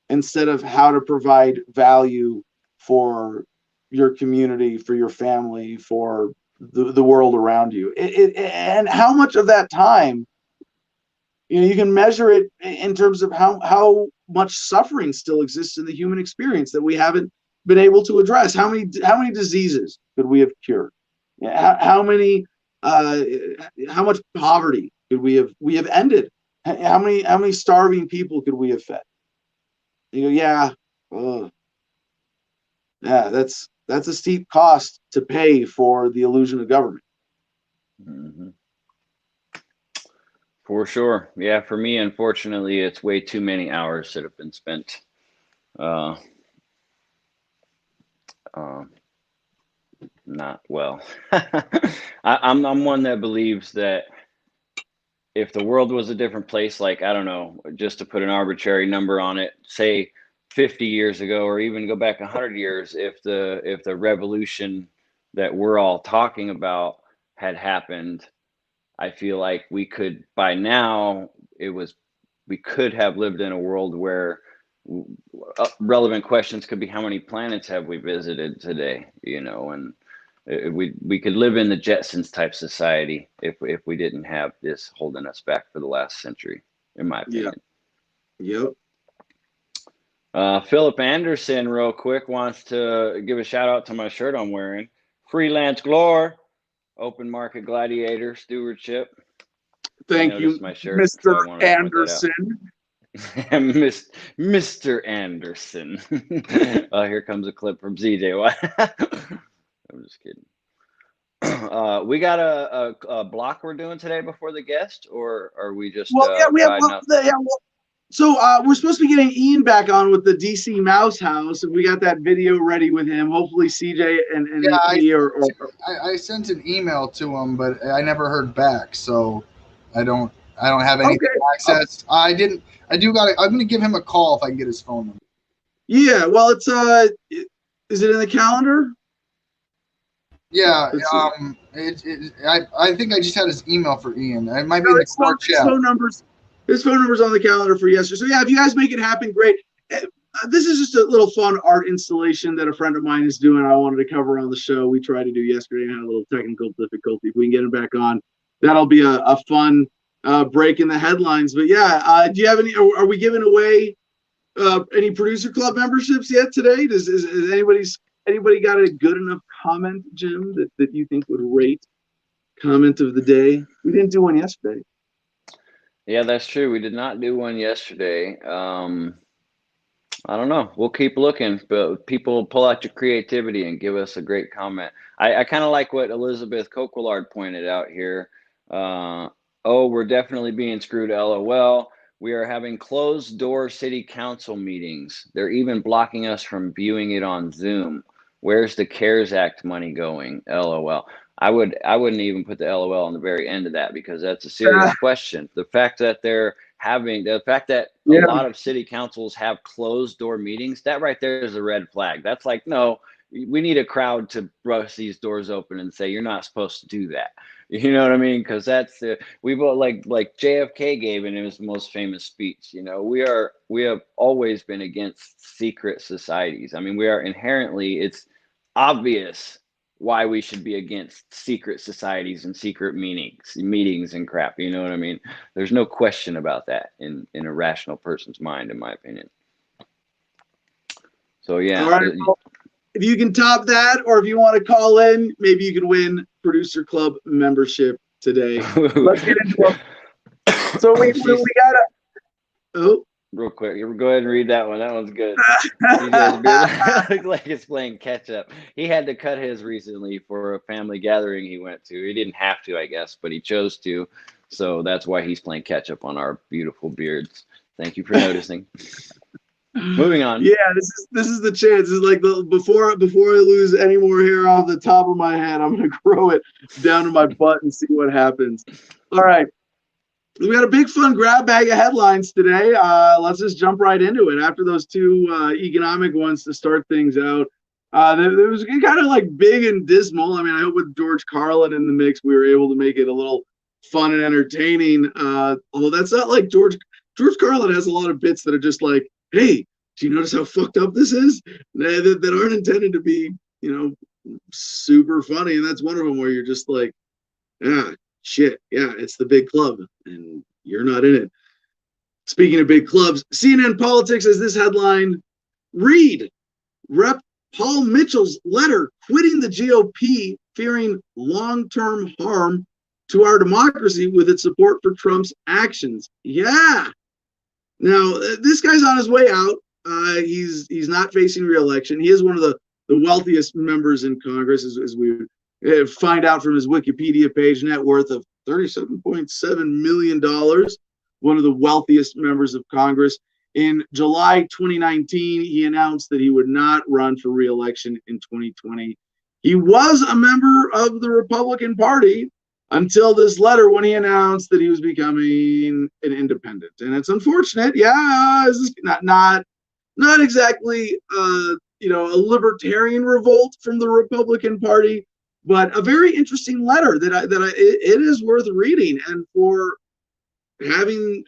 instead of how to provide value for your community, for your family, for the world around you? And how much of that time, you can measure it in terms of how much suffering still exists in the human experience that we haven't been able to address. How many diseases could we have cured? How much poverty could we have ended? How many starving people could we have fed? You go, that's a steep cost to pay for the illusion of government. Mm-hmm. For sure. Yeah, for me, unfortunately, it's way too many hours that have been spent not well. I'm one that believes that if the world was a different place, like, I don't know, just to put an arbitrary number on it, say 50 years ago, or even go back 100 years, if the revolution that we're all talking about had happened, I feel like we could, by now, we could have lived in a world where relevant questions could be, how many planets have we visited today? And We could live in the Jetsons type society if we didn't have this holding us back for the last century, in my opinion. Yep. Philip Anderson, real quick, wants to give a shout out to my shirt I'm wearing. Freelance Glore, Open Market Gladiator Stewardship. Thank you, My shirt, so Mr. Anderson. Mr. Anderson. Here comes a clip from ZJ. I'm just kidding. We got a block we're doing today before the guest, or are we just so we're supposed to be getting Ian back on with the DC Mouse House, and we got that video ready with him. Hopefully CJ and me I sent an email to him, but I never heard back, so I don't have any access. I'm gonna give him a call if I can get his phone number. Yeah, well, it's is it in the calendar? Yeah, I think I just had his email for Ian. It might be in the Discord chat. His phone number's on the calendar for yesterday. So yeah, if you guys make it happen, great. This is just a little fun art installation that a friend of mine is doing. I wanted to cover on the show. We tried to do yesterday and had a little technical difficulty. If we can get him back on, that'll be a fun break in the headlines. But yeah, do you have any? Are we giving away any producer club memberships yet today? Is anybody got a good enough comment, Jim, that you think would rate comment of the day? We didn't do one yesterday. Yeah, that's true. We did not do one yesterday. I don't know. We'll keep looking, but people pull out your creativity and give us a great comment. I kind of like what Elizabeth Coquillard pointed out here. We're definitely being screwed, LOL. We are having closed door city council meetings. They're even blocking us from viewing it on Zoom. Where's the CARES Act money going? LOL. I wouldn't even put the LOL on the very end of that, because that's a serious question. The fact that a lot of city councils have closed door meetings, that right there is a red flag. That's like, no, we need a crowd to brush these doors open and say, you're not supposed to do that. You know what I mean? Because that's we both like JFK gave in his most famous speech. We have always been against secret societies. I mean, we are inherently, it's obvious why we should be against secret societies and secret meetings and crap. You know what I mean? There's no question about that in a rational person's mind, in my opinion. So yeah. All right, well, if you can top that, or if you want to call in, maybe you can win producer club membership today. Let's get into it. So we gotta real quick, you go ahead and read that one. That one's good. Looks like it's playing catch up. He had to cut his recently for a family gathering he went to. He didn't have to, I guess, but he chose to. So that's why he's playing catch up on our beautiful beards. Thank you for noticing. Moving on. Yeah, this is the chance. This is like before I lose any more hair off the top of my head, I'm gonna grow it down to my butt and see what happens. All right. We got a big fun grab bag of headlines today. Let's just jump right into it. After those two economic ones to start things out, there was kind of like big and dismal. I mean, I hope with George Carlin in the mix, we were able to make it a little fun and entertaining. Although that's not like George Carlin has a lot of bits that are just like, hey, do you notice how fucked up this is? That aren't intended to be, super funny. And that's one of them where you're just like, yeah. Shit, yeah, it's the big club, and you're not in it. Speaking of big clubs, CNN Politics has this headline: read Rep. Paul Mitchell's letter quitting the GOP, fearing long-term harm to our democracy with its support for Trump's actions. Yeah. Now, this guy's on his way out. He's not facing re-election. He is one of the wealthiest members in Congress, as we find out from his Wikipedia page. Net worth of $37.7 million, one of the wealthiest members of Congress. In July 2019, he announced that he would not run for re-election in 2020. He was a member of the Republican Party until this letter, when he announced that he was becoming an independent. And it's unfortunate. Yeah, it's not exactly a libertarian revolt from the Republican Party, but a very interesting letter it is worth reading. And for having,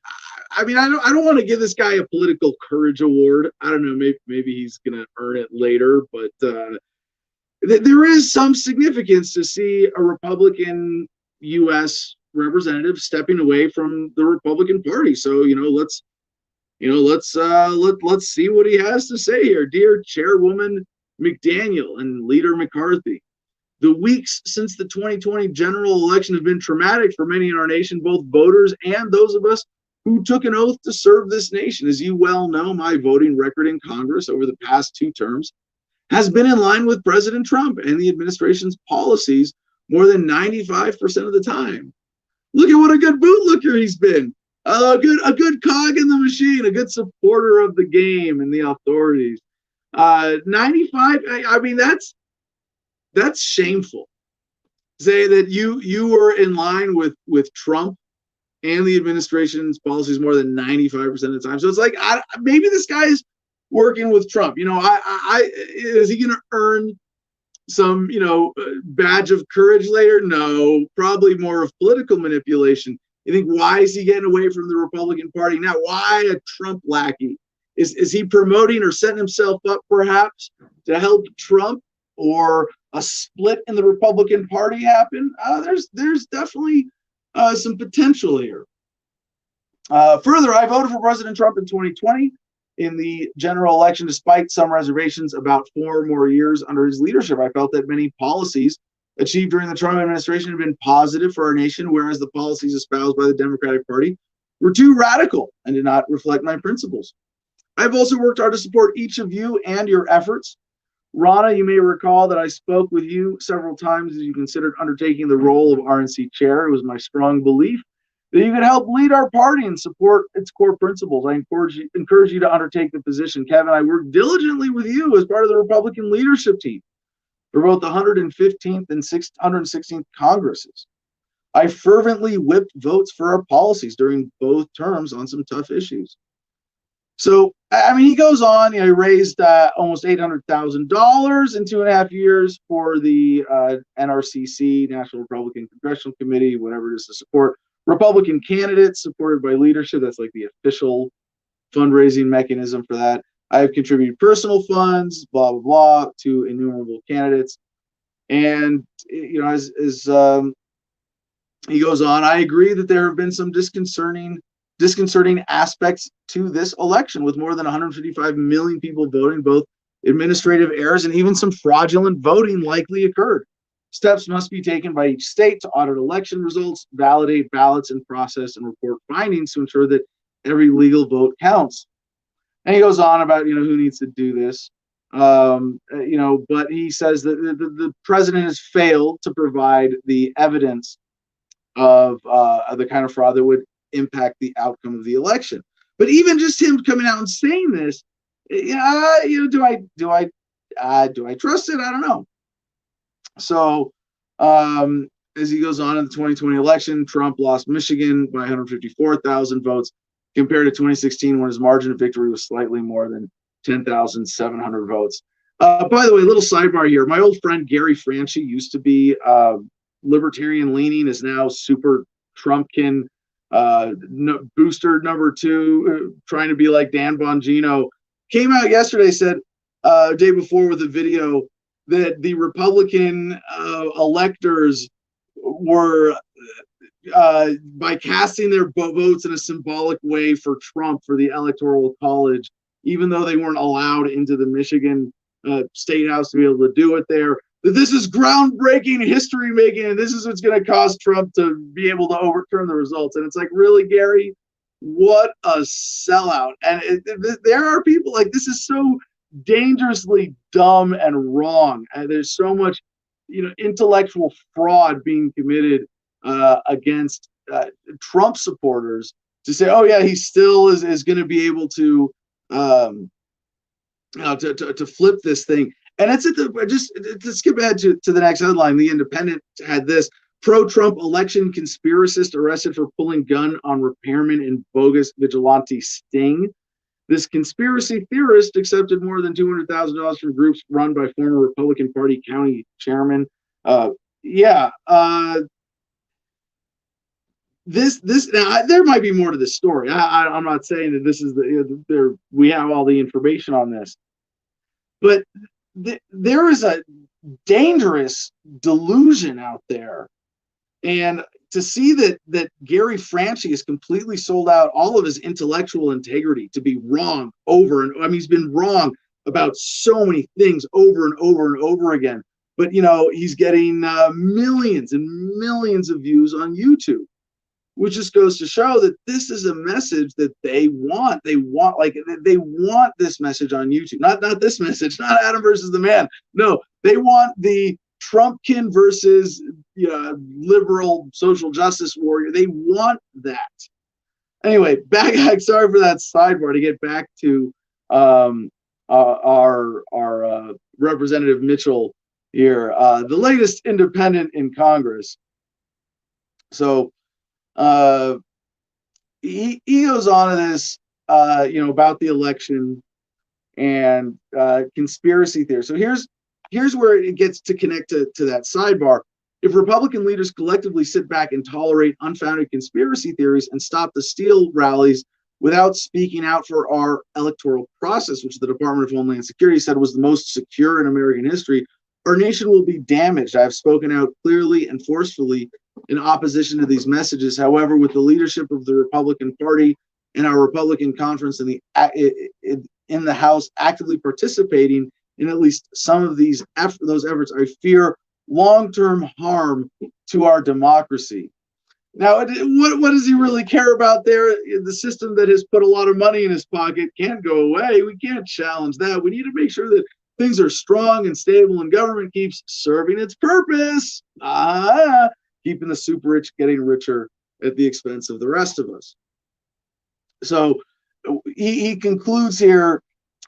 I don't want to give this guy a political courage award. I don't know, maybe he's gonna earn it later, but there is some significance to see a Republican U.S. representative stepping away from the Republican Party. So let's see what he has to say here, dear Chairwoman McDaniel and Leader McCarthy. The weeks since the 2020 general election have been traumatic for many in our nation, both voters and those of us who took an oath to serve this nation. As you well know, my voting record in Congress over the past 2 terms has been in line with President Trump and the administration's policies more than 95% of the time. Look at what a good bootlooker he's been. A good cog in the machine, a good supporter of the game and the authorities. 95, I mean, that's shameful. Say that you were in line with Trump and the administration's policies more than 95% of the time. So it's like, maybe this guy's working with Trump. Is he going to earn some, badge of courage later? No, probably more of political manipulation. You think, why is he getting away from the Republican Party now? Why a Trump lackey? Is he promoting or setting himself up perhaps to help Trump or a split in the Republican Party happen? There's definitely some potential here. Further, I voted for President Trump in 2020 in the general election, despite some reservations about 4 more years under his leadership. I felt that many policies achieved during the Trump administration have been positive for our nation, whereas the policies espoused by the Democratic Party were too radical and did not reflect my principles. I've also worked hard to support each of you and your efforts. Ronna, you may recall that I spoke with you several times as you considered undertaking the role of RNC chair. It was my strong belief that you could help lead our party and support its core principles. I encourage you to undertake the position. Kevin, I worked diligently with you as part of the Republican leadership team for both the 115th and 116th Congresses. I fervently whipped votes for our policies during both terms on some tough issues. So, I mean, he goes on, he raised almost $800,000 in 2.5 years for the NRCC, National Republican Congressional Committee, whatever it is, to support Republican candidates supported by leadership. That's like the official fundraising mechanism for that. I have contributed personal funds, blah, blah, blah, to innumerable candidates. And, as he goes on, I agree that there have been some disconcerting aspects to this election, with more than 155 million people voting. Both administrative errors and even some fraudulent voting likely occurred. Steps must be taken by each state to audit election results, validate ballots and process and report findings to ensure that every legal vote counts. And he goes on about, who needs to do this. But he says that the president has failed to provide the evidence of the kind of fraud that would impact the outcome of the election. But even just him coming out and saying this, do I trust it? I don't know. So as he goes on in the 2020 election, Trump lost Michigan by 154,000 votes compared to 2016, when his margin of victory was slightly more than 10,700 votes. By the way, a little sidebar here. My old friend Gary Franchi used to be libertarian leaning, is now super Trumpkin, booster number 2, trying to be like Dan Bongino. Came out yesterday, said day before with a video that the Republican electors were, by casting their votes in a symbolic way for Trump for the Electoral College, even though they weren't allowed into the Michigan State House to be able to do it there, that this is groundbreaking, history making, and this is what's going to cause Trump to be able to overturn the results. And it's like, really, Gary, what a sellout. And there are people like, this is so dangerously dumb and wrong. And there's so much, intellectual fraud being committed against Trump supporters to say, oh yeah, he still is going to be able to flip this thing. And it's to skip ahead to the next headline. The Independent had this: pro-Trump election conspiracist arrested for pulling gun on repairman in bogus vigilante sting. This conspiracy theorist accepted more than $200,000 from groups run by former Republican Party county chairman. This now, there might be more to this story. I'm not saying that this is we have all the information on this, but there is dangerous delusion out there. And to see that Gary Franchi has completely sold out all of his intellectual integrity to be wrong over and I mean, he's been wrong about so many things over and over and over again. But, you know, he's getting millions and millions of views on YouTube, which just goes to show that this is a message that they want. They want this message on YouTube. Not this message, not Adam versus the man. No, they want the Trumpkin versus liberal social justice warrior. They want that. Anyway, sorry for that sidebar. To get back to our Representative Mitchell here, the latest independent in Congress. So he goes on to this, about the election and conspiracy theory. So here's where it gets to connect to that sidebar. If Republican leaders collectively sit back and tolerate unfounded conspiracy theories and stop the steal rallies without speaking out for our electoral process, which the Department of Homeland Security said was the most secure in American history, our nation will be damaged. I have spoken out clearly and forcefully in opposition to these messages. However, with the leadership of the Republican Party and our Republican conference in the House actively participating in at least some of those efforts, I fear long-term harm to our democracy. Now, what does he really care about there? The system that has put a lot of money in his pocket can't go away. We can't challenge that. We need to make sure that things are strong and stable and government keeps serving its purpose. Keeping the super rich getting richer at the expense of the rest of us. So he concludes here,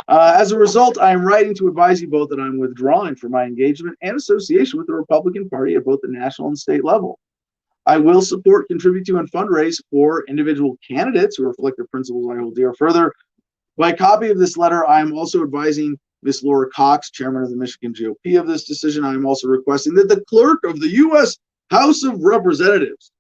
as a result, I am writing to advise you both that I'm withdrawing from my engagement and association with the Republican Party at both the national and state level. I will support, contribute to, and fundraise for individual candidates who reflect the principles I hold dear. Further, by copy of this letter, I am also advising Ms. Laura Cox, chairman of the Michigan GOP, of this decision. I am also requesting that the clerk of the U.S. House of Representatives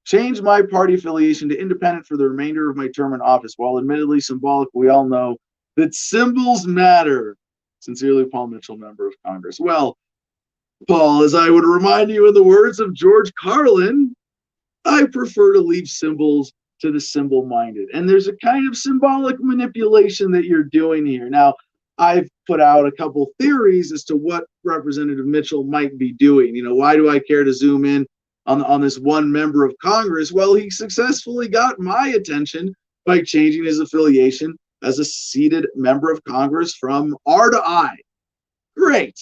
change my party affiliation to independent for the remainder of my term in office. While admittedly symbolic, we all know that symbols matter. Sincerely, Paul Mitchell, member of Congress. Well, Paul, as I would remind you in the words of George Carlin, I prefer to leave symbols to the symbol-minded. And there's a kind of symbolic manipulation that you're doing here. Now, I've put out a couple theories as to what Representative Mitchell might be doing. Why do I care to zoom in on this one member of Congress? Well, he successfully got my attention by changing his affiliation as a seated member of Congress from R to I. Great.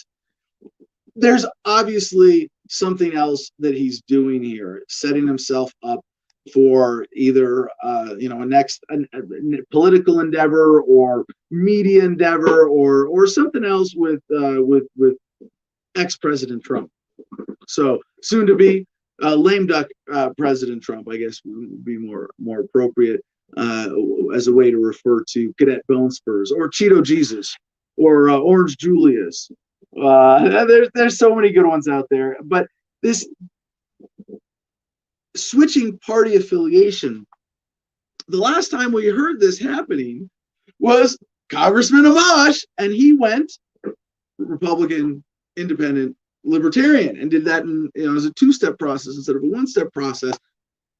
There's obviously something else that he's doing here, setting himself up for either a next political endeavor or media endeavor or something else with ex-President Trump. So soon to be lame duck President Trump, I guess, would be more appropriate as a way to refer to Cadet Bone Spurs or Cheeto Jesus or Orange Julius. There's so many good ones out there, but this switching party affiliation, the last time we heard this happening was Congressman Amash, and he went Republican, Independent, Libertarian, and did that in as a two-step process instead of a one-step process,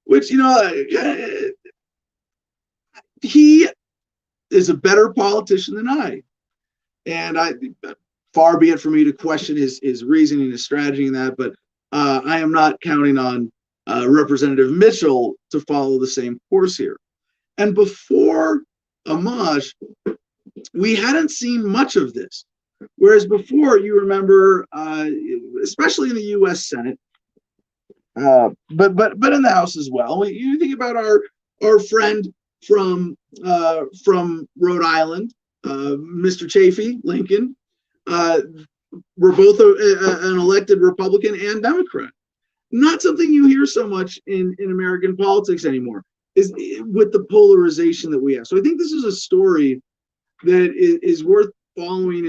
which he is a better politician than I, and far be it for me to question his reasoning, his strategy in that, but I am not counting on Representative Mitchell to follow the same course here. And before Amash, we hadn't seen much of this. Whereas before, you remember, especially in the U.S. Senate, but in the House as well. You think about our friend from Rhode Island, Mr. Chafee, Lincoln. We're both an elected Republican and Democrat. Not something you hear so much in American politics anymore, is with the polarization that we have. So I think this is a story that is worth following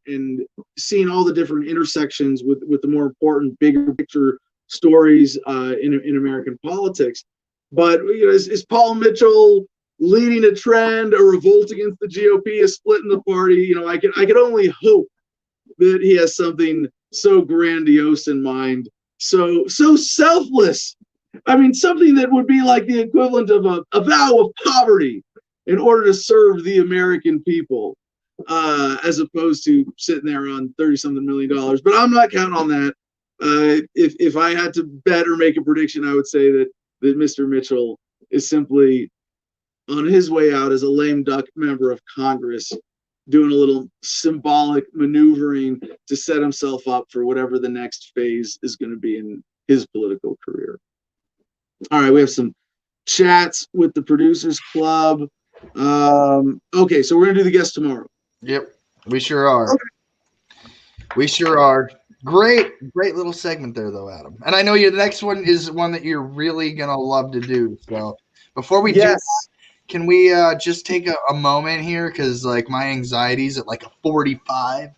and seeing all the different intersections with the more important, bigger picture stories in American politics. But is Paul Mitchell leading a trend, a revolt against the GOP, a split in the party? I could only hope that he has something so grandiose in mind, so selfless. I mean, something that would be like the equivalent of a vow of poverty in order to serve the American people, as opposed to sitting there on $30-something million. But I'm not counting on that. If I had to bet or make a prediction, I would say that Mr. Mitchell is simply on his way out as a lame duck member of Congress, doing a little symbolic maneuvering to set himself up for whatever the next phase is going to be in his political career. All right, we have some chats with the Producers Club. Okay, so we're going to do the guest tomorrow. Yep, we sure are. Okay. We sure are. Great little segment there, though, Adam. And I know the next one is one that you're really going to love to do. So before we do that, can we just take a moment here? Because, like, my anxiety's at, like, a 45.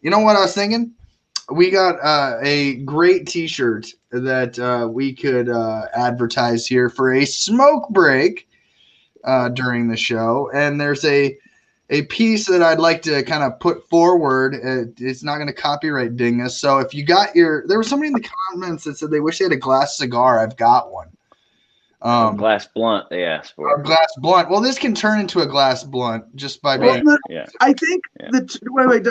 You know what I was thinking? We got a great T-shirt that we could advertise here for a smoke break during the show. And there's a piece that I'd like to kind of put forward. It's not going to copyright ding us. So if you got there was somebody in the comments that said they wish they had a glass cigar. I've got one. Glass blunt, they asked for. A glass blunt. Well, this can turn into a glass blunt just by being. Yeah. I think wait.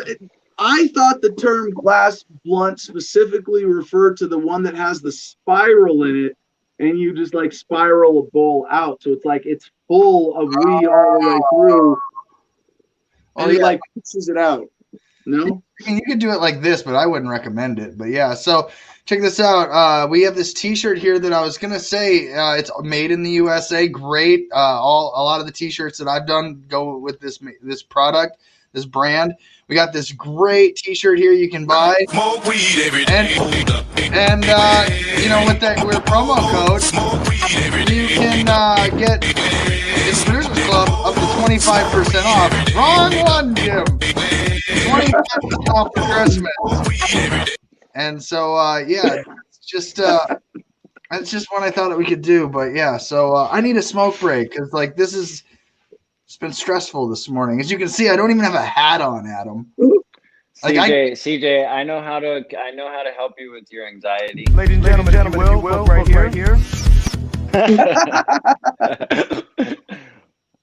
I thought the term glass blunt specifically referred to the one that has the spiral in it, and you just like spiral a bowl out. So it's like it's full of weed all the way through. And it like pushes it out. No? I mean, you could do it like this, but I wouldn't recommend it. But yeah, so check this out. We have this T-shirt here that I was gonna say it's made in the USA. Great. A lot of the T-shirts that I've done go with this product, this brand. We got this great T-shirt here you can buy. Smoke weed every day. And you know, with that promo code, you can get the Producers Club up to 25% off. Wrong one, Jim. 25% off for Christmas. And so yeah, it's just that's just one I thought that we could do. But yeah, so I need a smoke break because like it's been stressful this morning. As you can see, I don't even have a hat on, Adam. Like CJ, I know how to help you with your anxiety. Ladies and gentlemen, if you will, right here.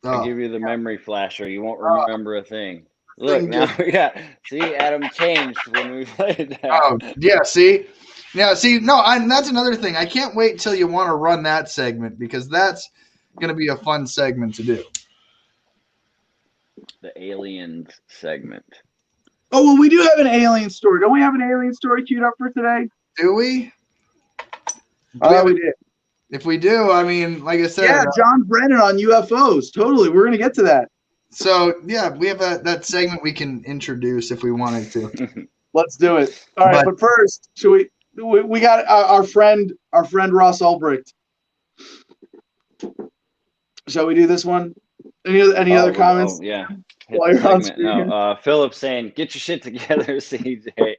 I'll give you the memory flasher. You won't remember a thing. Look, now we got. See, Adam changed when we played that. Oh, yeah, see? Yeah, see, no, that's another thing. I can't wait until you want to run that segment because that's going to be a fun segment to do. The aliens segment. Oh, well, we do have an alien story. Don't we have an alien story queued up for today? Do we? We did. If we do, I mean, like I said. Yeah, John Brennan on UFOs. Totally. We're going to get to that. So, yeah, we have that segment we can introduce if we wanted to. Let's do it. All right, but first, should we got our friend Ross Ulbricht. Shall we do this one? Any other comments? Oh, yeah. No, Philip saying, "Get your shit together, CJ."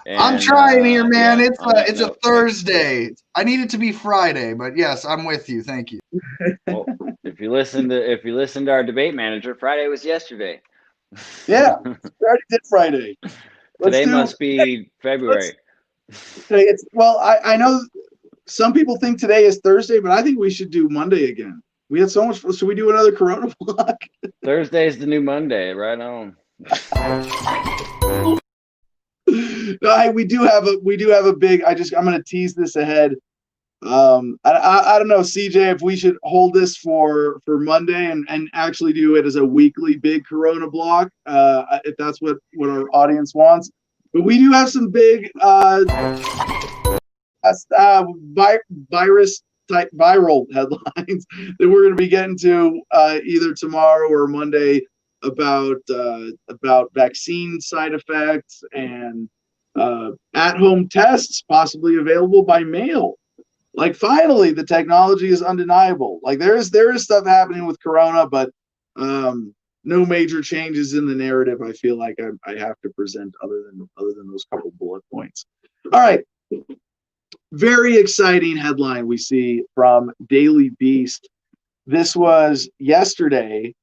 And, I'm trying here, man. Yeah, it's a Thursday. I need it to be Friday, but yes, I'm with you. Thank you. Well, if you listen to our debate manager, Friday was yesterday. Yeah, we already did Friday. Today must be February. I know some people think today is Thursday, but I think we should do Monday again. We had so much fun. Should we do another Corona vlog? Thursday's the new Monday, right on. No, we do have a big. I'm going to tease this ahead. I don't know, CJ, if we should hold this for Monday and actually do it as a weekly big Corona block, if that's what our audience wants. But we do have some big virus type viral headlines that we're going to be getting to either tomorrow or Monday about vaccine side effects and at-home tests possibly available by mail. Like, finally, the technology is undeniable. Like, there is stuff happening with Corona, but no major changes in the narrative. I feel like I have to present other than those couple bullet points. All right. Very exciting headline we see from Daily Beast. This was yesterday.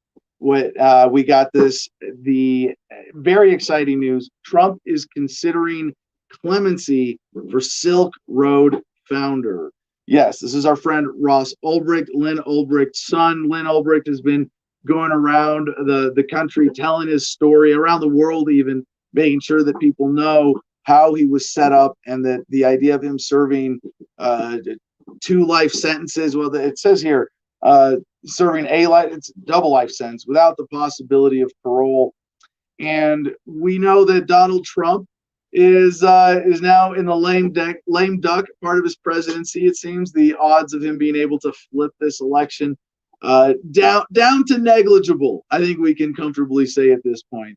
we got the very exciting news. Trump is considering clemency for Silk Road founder. Yes, this is our friend Ross Ulbricht, Lynn Ulbricht's son. Lynn Ulbricht has been going around the country telling his story, around the world even, making sure that people know how he was set up, and that the idea of him serving 2 life sentences, well, it says here, serving it's double life sentence without the possibility of parole. And we know that Donald Trump is now in the lame duck part of his presidency. It seems the odds of him being able to flip this election down to negligible, I think we can comfortably say at this point.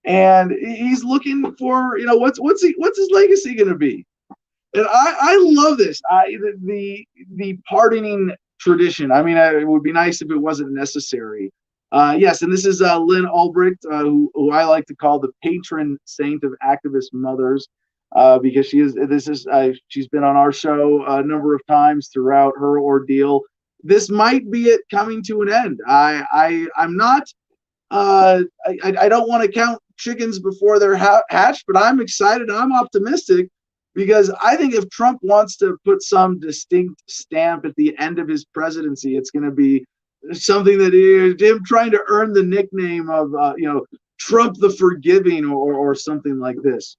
And he's looking for, what's his legacy going to be? And I love this. The pardoning tradition. I mean, it would be nice if it wasn't necessary. Yes, and this is Lynn Ulbricht, who I like to call the patron saint of activist mothers, because she's been on our show a number of times throughout her ordeal. This might be it coming to an end. I'm not. I don't want to count chickens before they're hatched, but I'm excited. I'm optimistic, because I think if Trump wants to put some distinct stamp at the end of his presidency, it's going to be something that is him trying to earn the nickname of, Trump the Forgiving, or something like this.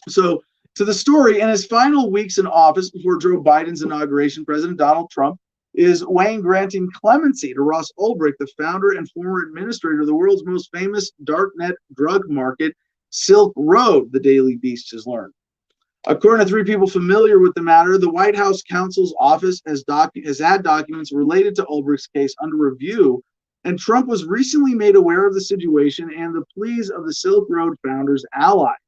So, to the story, in his final weeks in office before Joe Biden's inauguration, President Donald Trump is weighing granting clemency to Ross Ulbricht, the founder and former administrator of the world's most famous darknet drug market, Silk Road, the Daily Beast has learned. According to 3 people familiar with the matter, the White House counsel's office has had documents related to Ulbricht's case under review, and Trump was recently made aware of the situation and the pleas of the Silk Road founders' allies.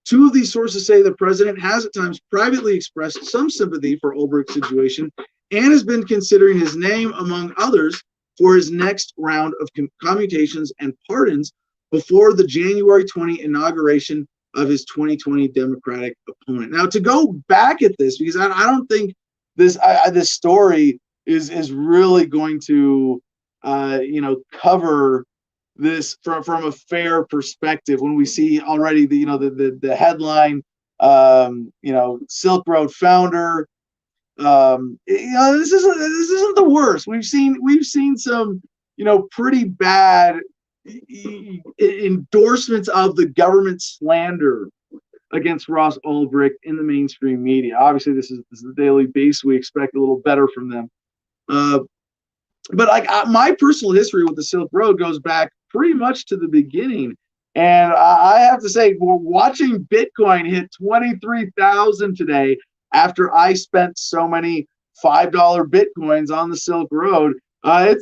2 of these sources say the president has at times privately expressed some sympathy for Ulbricht's situation and has been considering his name, among others, for his next round of commutations and pardons before the January 20 inauguration of his 2020 Democratic opponent. Now, to go back at this, because I don't think this story is really going to cover this from a fair perspective. When we see already the headline, Silk Road founder. This isn't the worst. We've seen some pretty bad endorsements of the government slander against Ross Ulbricht in the mainstream media. Obviously, this is the Daily Beast. We expect a little better from them. But my personal history with the Silk Road goes back pretty much to the beginning. And I have to say, we're watching Bitcoin hit 23,000 today after I spent so many $5 Bitcoins on the Silk Road. That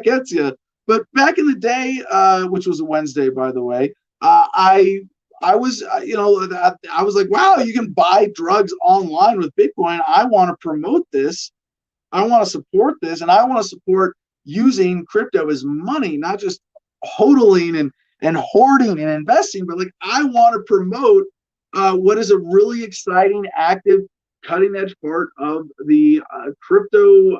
gets you. But back in the day, which was a Wednesday, by the way, I was like, wow, you can buy drugs online with Bitcoin. I want to promote this. I want to support this, and I want to support using crypto as money, not just hodling and hoarding and investing, but I want to promote what is a really exciting, active, cutting-edge part of the crypto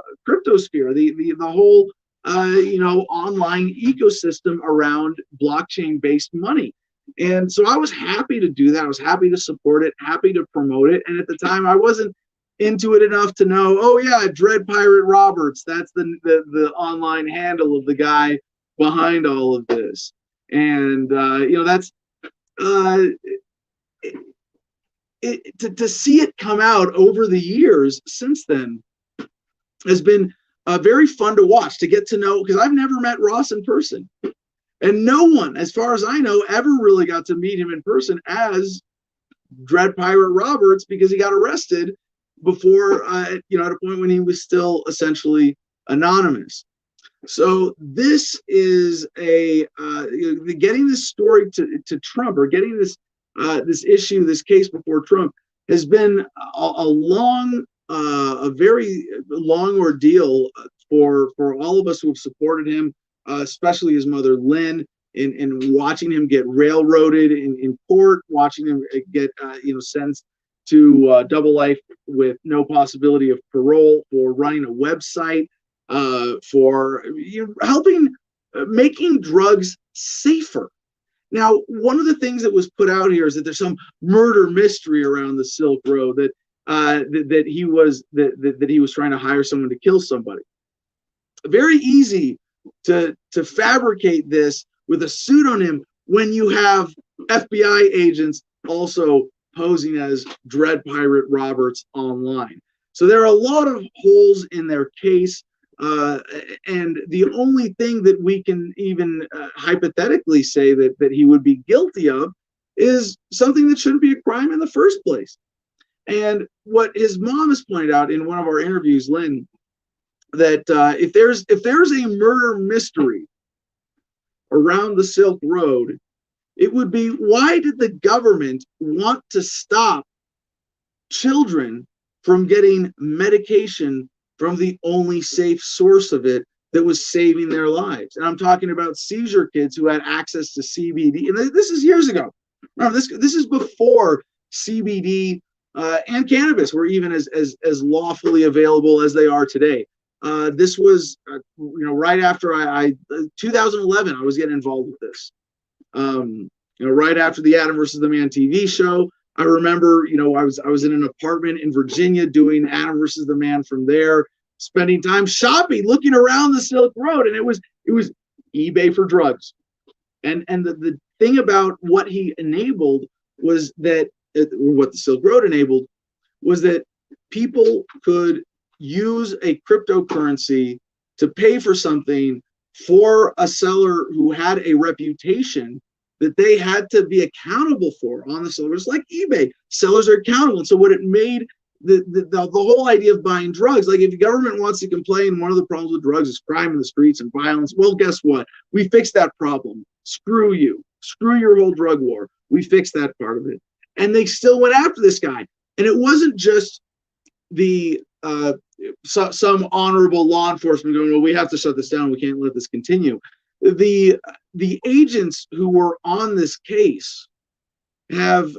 sphere, the whole online ecosystem around blockchain-based money. And so I was happy to do that. I was happy to support it, happy to promote it. And at the time, I wasn't into it enough to know, oh yeah, Dread Pirate Roberts, that's the online handle of the guy behind all of this. And that's to see it come out over the years since then has been very fun to watch, to get to know, because I've never met Ross in person. And no one, as far as I know, ever really got to meet him in person as Dread Pirate Roberts, because he got arrested before, at a point when he was still essentially anonymous. So this is getting this story to Trump, or getting this this case before Trump, has been a very long ordeal for all of us who have supported him, especially his mother Lynn, in watching him get railroaded in court, watching him get sentenced to double life with no possibility of parole for running a website for helping making drugs safer. Now, one of the things that was put out here is that there's some murder mystery around the Silk Road, that he was trying to hire someone to kill somebody. Very easy to fabricate this with a pseudonym when you have FBI agents also posing as Dread Pirate Roberts online. So there are a lot of holes in their case. And the only thing that we can even hypothetically say that he would be guilty of is something that shouldn't be a crime in the first place. And what his mom has pointed out in one of our interviews, Lynn, that if there's a murder mystery around the Silk Road, it would be, why did the government want to stop children from getting medication from the only safe source of it that was saving their lives? And I'm talking about seizure kids who had access to CBD. And this is years ago. Remember, this is before CBD and cannabis were even as lawfully available as they are today. This was, right after 2011, I was getting involved with this. Right after the Adam versus the Man TV show. I remember, I was in an apartment in Virginia doing Adam versus the Man from there, spending time shopping, looking around the Silk Road, and it was eBay for drugs. And the thing about what he enabled was that what the Silk Road enabled was that people could use a cryptocurrency to pay for something for a seller who had a reputation that they had to be accountable for on the sellers, like eBay. Sellers are accountable. And so what it made the whole idea of buying drugs, like if the government wants to complain, one of the problems with drugs is crime in the streets and violence. Well, guess what? We fixed that problem. Screw you. Screw your whole drug war. We fixed that part of it. And they still went after this guy. And it wasn't just some honorable law enforcement going, well, we have to shut this down. We can't let this continue. The agents who were on this case have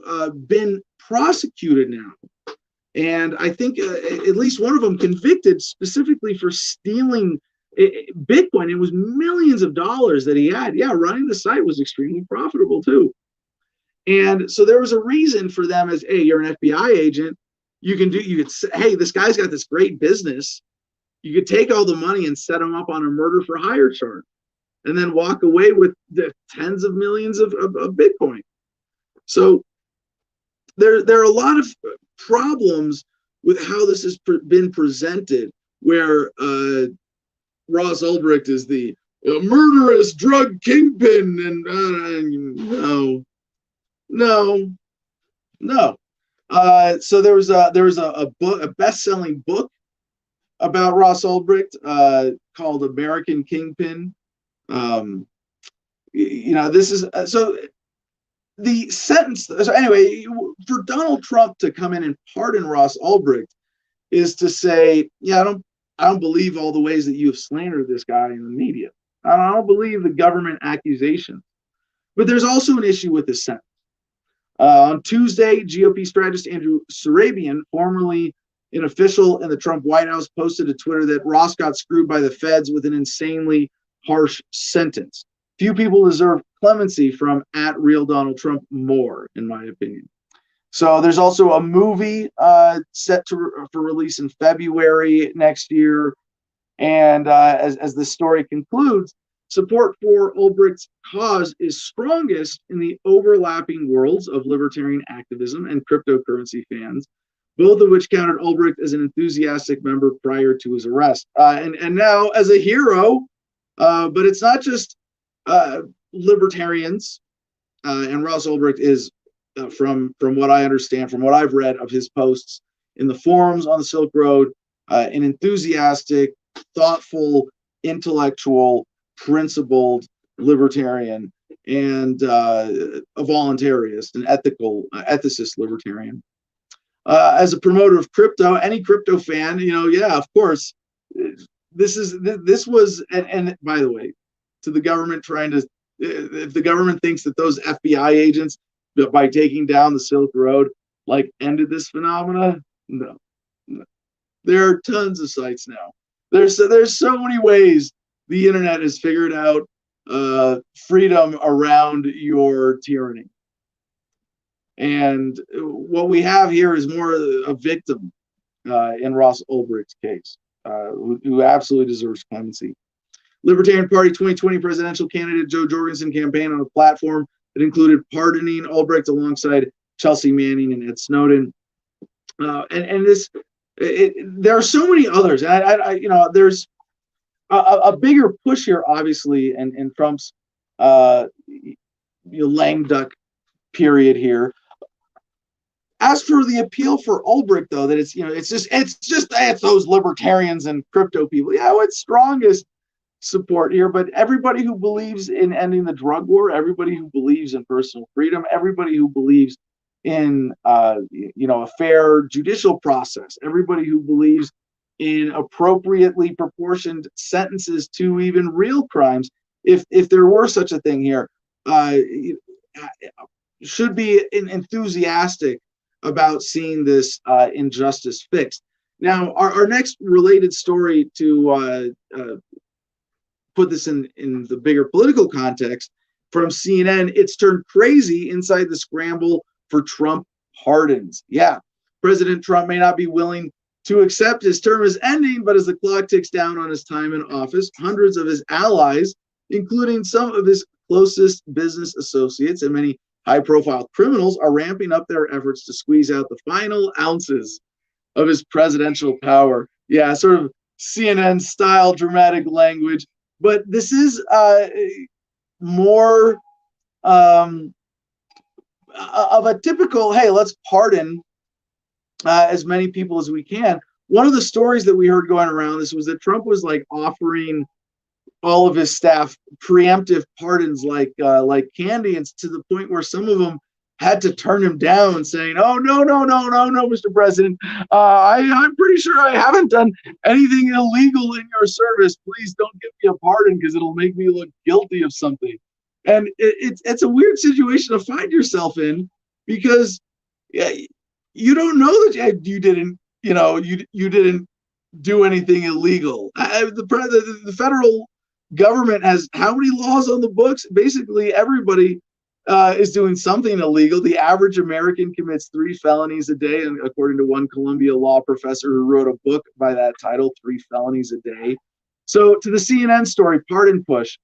been prosecuted now. And I think at least one of them convicted specifically for stealing Bitcoin. It was millions of dollars that he had. Yeah, running the site was extremely profitable too. And so there was a reason for them as, hey, you're an FBI agent. You could say, hey, this guy's got this great business. You could take all the money and set him up on a murder for hire charge and then walk away with the tens of millions of Bitcoin. So there are a lot of problems with how this has been presented, where Ross Ulbricht is the murderous drug kingpin, and no. So there was a book, a best-selling book about Ross Ulbricht called American Kingpin. This is so the sentence. So anyway, for Donald Trump to come in and pardon Ross Ulbricht is to say, yeah, I don't believe all the ways that you have slandered this guy in the media. I don't believe the government accusations. But there's also an issue with this sentence. On Tuesday, GOP strategist Andrew Surabian, formerly an official in the Trump White House, posted to Twitter that Ross got screwed by the feds with an insanely harsh sentence. Few people deserve clemency from @RealDonaldTrump more, in my opinion. So there's also a movie set for release in February next year. And as the story concludes, support for Ulbricht's cause is strongest in the overlapping worlds of libertarian activism and cryptocurrency fans, both of which counted Ulbricht as an enthusiastic member prior to his arrest. And now as a hero, but it's not just libertarians. And Ross Ulbricht is, from what I understand, from what I've read of his posts in the forums on the Silk Road, an enthusiastic, thoughtful, intellectual, principled libertarian, and a voluntarist, an ethicist libertarian. As a promoter of crypto, any crypto fan, yeah, of course, this was, and by the way, to the government if the government thinks that those FBI agents, by taking down the Silk Road, ended this phenomena, no. There are tons of sites now There's so many ways the internet has figured out freedom around your tyranny. And what we have here is more a victim in Ross Ulbricht's case, who absolutely deserves clemency. Libertarian Party 2020 presidential candidate Jo Jorgensen campaigned on a platform that included pardoning Ulbricht alongside Chelsea Manning and Ed Snowden. And this, there are so many others. There's a bigger push here, obviously, in Trump's lame duck period here. As for the appeal for Ulbricht, though, that it's those libertarians and crypto people. Yeah, it's strongest support here, but everybody who believes in ending the drug war, everybody who believes in personal freedom, everybody who believes in a fair judicial process, everybody who believes in appropriately proportioned sentences to even real crimes, if there were such a thing here, should be enthusiastic about seeing this injustice fixed. Now, our next related story to put this in the bigger political context, from CNN, it's turned crazy inside the scramble for Trump pardons. Yeah, President Trump may not be willing to accept his term is ending, but as the clock ticks down on his time in office, hundreds of his allies, including some of his closest business associates and many high-profile criminals, are ramping up their efforts to squeeze out the final ounces of his presidential power. Yeah, sort of CNN-style dramatic language. But this is more of a typical, hey, let's pardon as many people as we can. One of the stories that we heard going around this was that Trump was like offering all of his staff preemptive pardons like candy, and to the point where some of them had to turn him down, saying, "Oh no, Mr. President, I'm pretty sure I haven't done anything illegal in your service. Please don't give me a pardon because it'll make me look guilty of something." And it's a weird situation to find yourself in, because you don't know that you didn't you didn't do anything illegal. The federal government has how many laws on the books? Basically, everybody is doing something illegal. The average American commits 3 felonies a day, and according to one Columbia law professor who wrote a book by that title, 3 felonies a day. So to the CNN story, pardon push.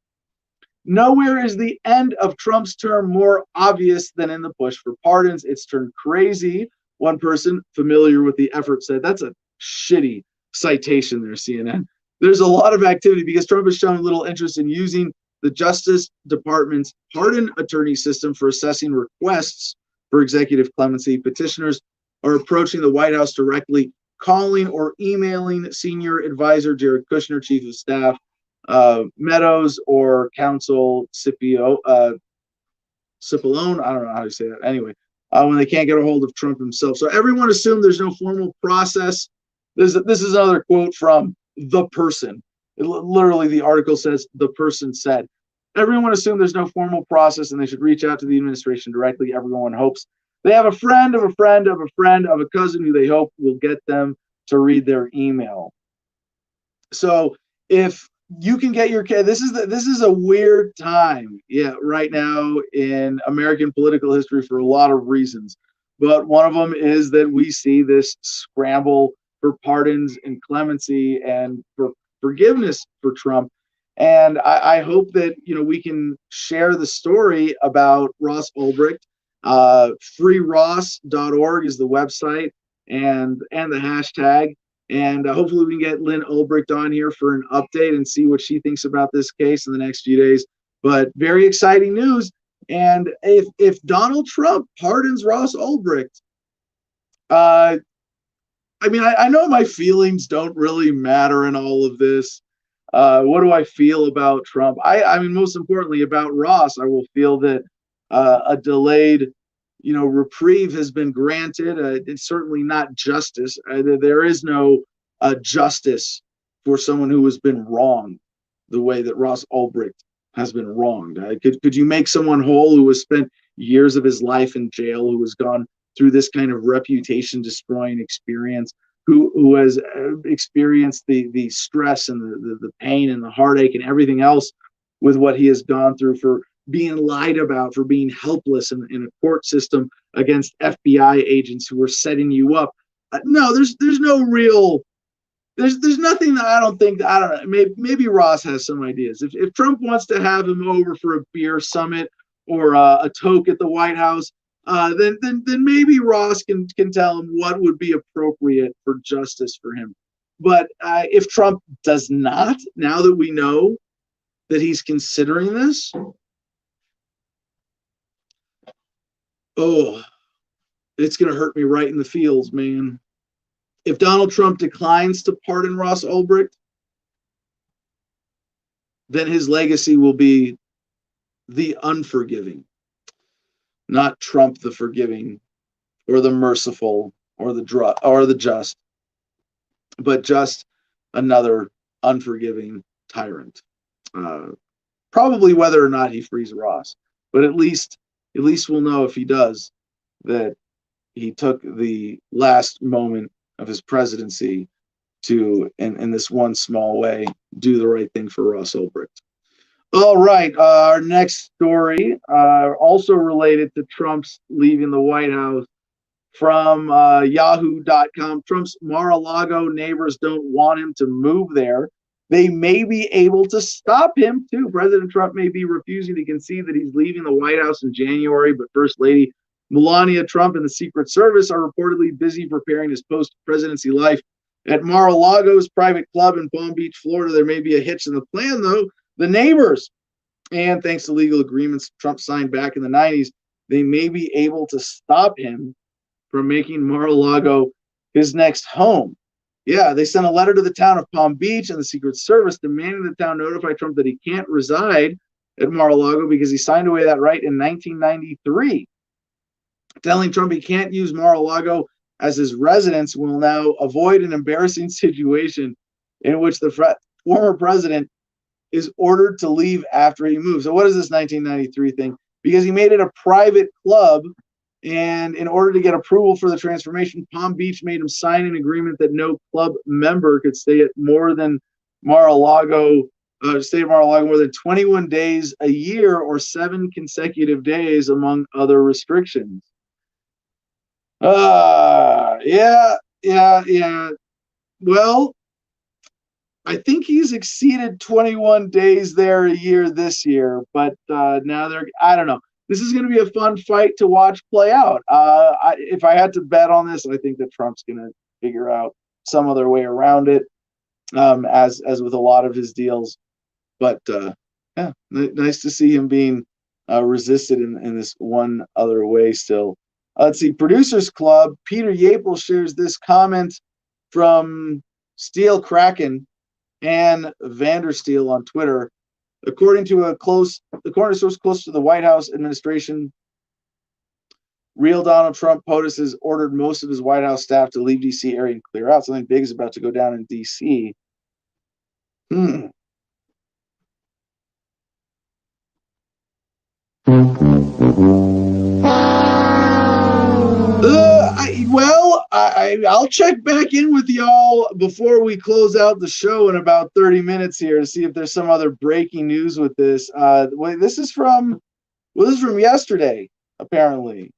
Nowhere is the end of Trump's term more obvious than in the push for pardons. It's turned crazy. One person familiar with the effort said, that's a shitty citation there, CNN. There's a lot of activity because Trump has shown little interest in using the Justice Department's pardon attorney system for assessing requests for executive clemency. Petitioners are approaching the White House directly, calling or emailing senior advisor Jared Kushner, chief of staff Meadows, or counsel Cipollone. I don't know how to say that. Anyway, when they can't get a hold of Trump himself. So everyone assumed there's no formal process. This is another quote from the person. Literally, the article says, the person said. Everyone assumed there's no formal process and they should reach out to the administration directly. Everyone hopes they have a friend of a friend of a friend of a cousin who they hope will get them to read their email. So if you can get your kid, this is a weird time, right now in American political history for a lot of reasons. But one of them is that we see this scramble for pardons and clemency and for forgiveness for Trump. And I hope that we can share the story about Ross Ulbricht. FreeRoss.org is the website and the hashtag. And hopefully we can get Lynn Ulbricht on here for an update and see what she thinks about this case in the next few days. But very exciting news. And if Donald Trump pardons Ross Ulbricht, I know my feelings don't really matter in all of this. What do I feel about Trump? I mean, most importantly about Ross, I will feel that a delayed, reprieve has been granted. It's certainly not justice. There is no justice for someone who has been wronged the way that Ross Ulbricht has been wronged. Could you make someone whole who has spent years of his life in jail, who has gone through this kind of reputation destroying experience, who has experienced the stress and the pain and the heartache and everything else with what he has gone through, for being lied about, for being helpless in a court system against FBI agents who were setting you up. No, there's no real, there's nothing that I don't know. Maybe Ross has some ideas. If Trump wants to have him over for a beer summit or a toke at the White House, then maybe Ross can tell him what would be appropriate for justice for him. But if Trump does not, now that we know that he's considering this, oh, it's going to hurt me right in the feels, man. If Donald Trump declines to pardon Ross Ulbricht, then his legacy will be the unforgiving, not Trump the forgiving, or the merciful, or the just, but just another unforgiving tyrant. Probably whether or not he frees Ross, but at least we'll know, if he does, that he took the last moment of his presidency to, in this one small way, do the right thing for Ross Ulbricht. All right, our next story, also related to Trump's leaving the White House, from Yahoo.com. Trump's Mar-a-Lago neighbors don't want him to move there. They may be able to stop him too. President Trump may be refusing to concede that he's leaving the White House in January, but First Lady Melania Trump and the Secret Service are reportedly busy preparing his post-presidency life. At Mar-a-Lago's private club in Palm Beach, Florida, there may be a hitch in the plan, though. The neighbors, and thanks to legal agreements Trump signed back in the 90s, they may be able to stop him from making Mar-a-Lago his next home. Yeah, they sent a letter to the town of Palm Beach and the Secret Service demanding the town notify Trump that he can't reside at Mar-a-Lago because he signed away that right in 1993. Telling Trump he can't use Mar-a-Lago as his residence will now avoid an embarrassing situation in which the former president is ordered to leave after he moves. So what is this 1993 thing? Because he made it a private club, and in order to get approval for the transformation, Palm Beach made him sign an agreement that no club member could stay at Mar-a-Lago more than 21 days a year or 7 consecutive days, among other restrictions. Yeah. Well, I think he's exceeded 21 days there a year this year, but now I don't know. This is going to be a fun fight to watch play out. If I had to bet on this, I think that Trump's going to figure out some other way around it, as with a lot of his deals. But yeah, nice to see him being resisted in this one other way still. Let's see, Producers Club, Peter Yapel shares this comment from Steel Kraken and Vandersteel on Twitter. According to a source close to the White House administration, real Donald Trump POTUS has ordered most of his White House staff to leave D.C. area and clear out. Something big is about to go down in D.C. I'll check back in with y'all before we close out the show in about 30 minutes here to see if there's some other breaking news with this. This is from yesterday, apparently.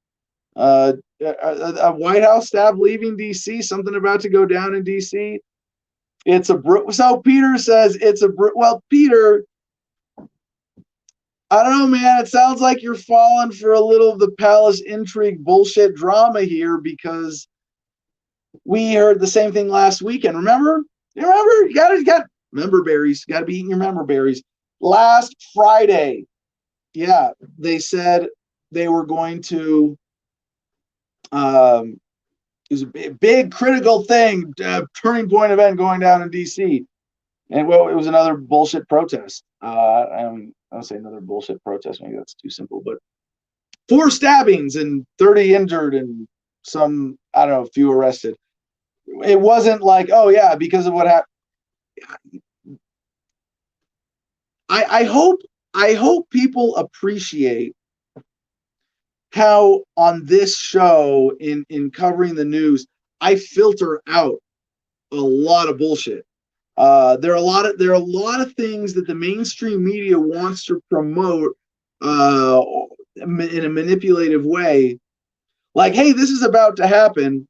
A White House staff leaving D.C., something about to go down in D.C. So Peter says well, Peter, I don't know, man. It sounds like you're falling for a little of the palace intrigue bullshit drama here, because we heard the same thing last weekend. Remember? You got member berries. You got to be eating your member berries. Last Friday, yeah, they said they were going to. It was a big critical thing, turning point event going down in D.C. And well, it was another bullshit protest. I don't say another bullshit protest. Maybe that's too simple, but 4 stabbings and 30 injured and some, I don't know, few arrested. It wasn't like, oh yeah, because of what happened. I hope people appreciate how on this show, in covering the news, I filter out a lot of bullshit. There are a lot of things that the mainstream media wants to promote in a manipulative way. Like, hey, this is about to happen.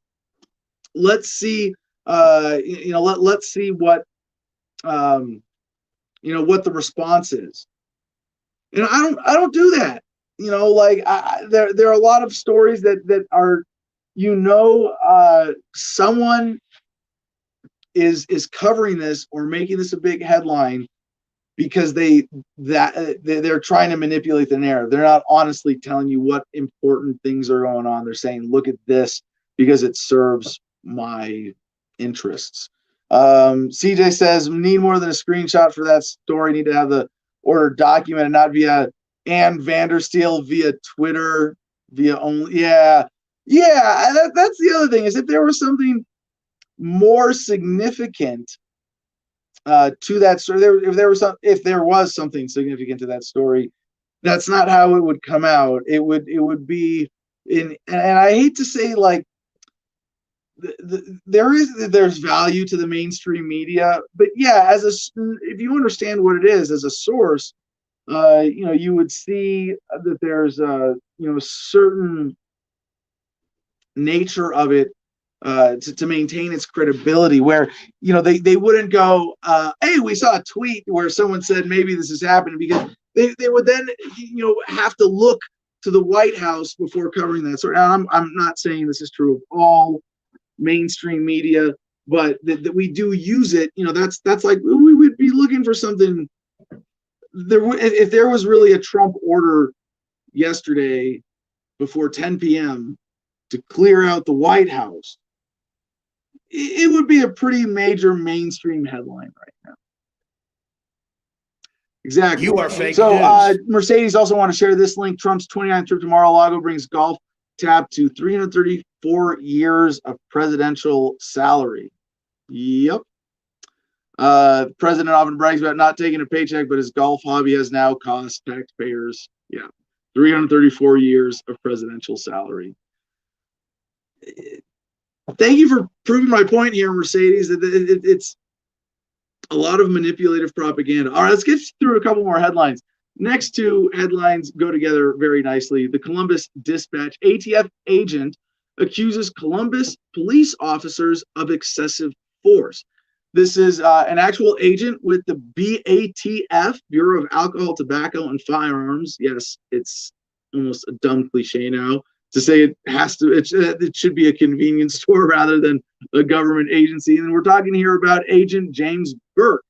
Let's see. Let's see what what the response is. And I don't do that. There are a lot of stories that are, someone is covering this or making this a big headline because they're trying to manipulate the narrative. They're not honestly telling you what important things are going on. They're saying, look at this because it serves my interests. CJ says, need more than a screenshot for that story. Need to have the order documented, not via Ann Vandersteel via Twitter, via only. Yeah. That's the other thing, is if there was something more significant to that story, if there was something significant to that story, that's not how it would come out. It would be in, and I hate to say, like, there's value to the mainstream media, but yeah, if you understand what it is as a source, you would see that there's a certain nature of it to maintain its credibility, where they wouldn't go, hey, we saw a tweet where someone said maybe this is happening, because they would then have to look to the White House before covering that story. I'm not saying this is true of all mainstream media, but that we do use it. That's like, we would be looking for something. If there was really a Trump order yesterday before 10 p.m. to clear out the White House, it would be a pretty major mainstream headline right now. Exactly. You are fake so, news. Mercedes also want to share this link. Trump's 29th trip to Mar-a-Lago brings golf tab to 334 years of presidential salary. Yep. President often brags about not taking a paycheck, but his golf hobby has now cost taxpayers, 334 years of presidential salary. Thank you for proving my point here, Mercedes. It's a lot of manipulative propaganda. All right, let's get through a couple more headlines. Next two headlines go together very nicely. The Columbus Dispatch: ATF agent accuses Columbus police officers of excessive force. This is an actual agent with the BATF, Bureau of Alcohol, Tobacco, and Firearms. Yes, it's almost a dumb cliche now to say it should be a convenience store rather than a government agency. And we're talking here about Agent James Burke,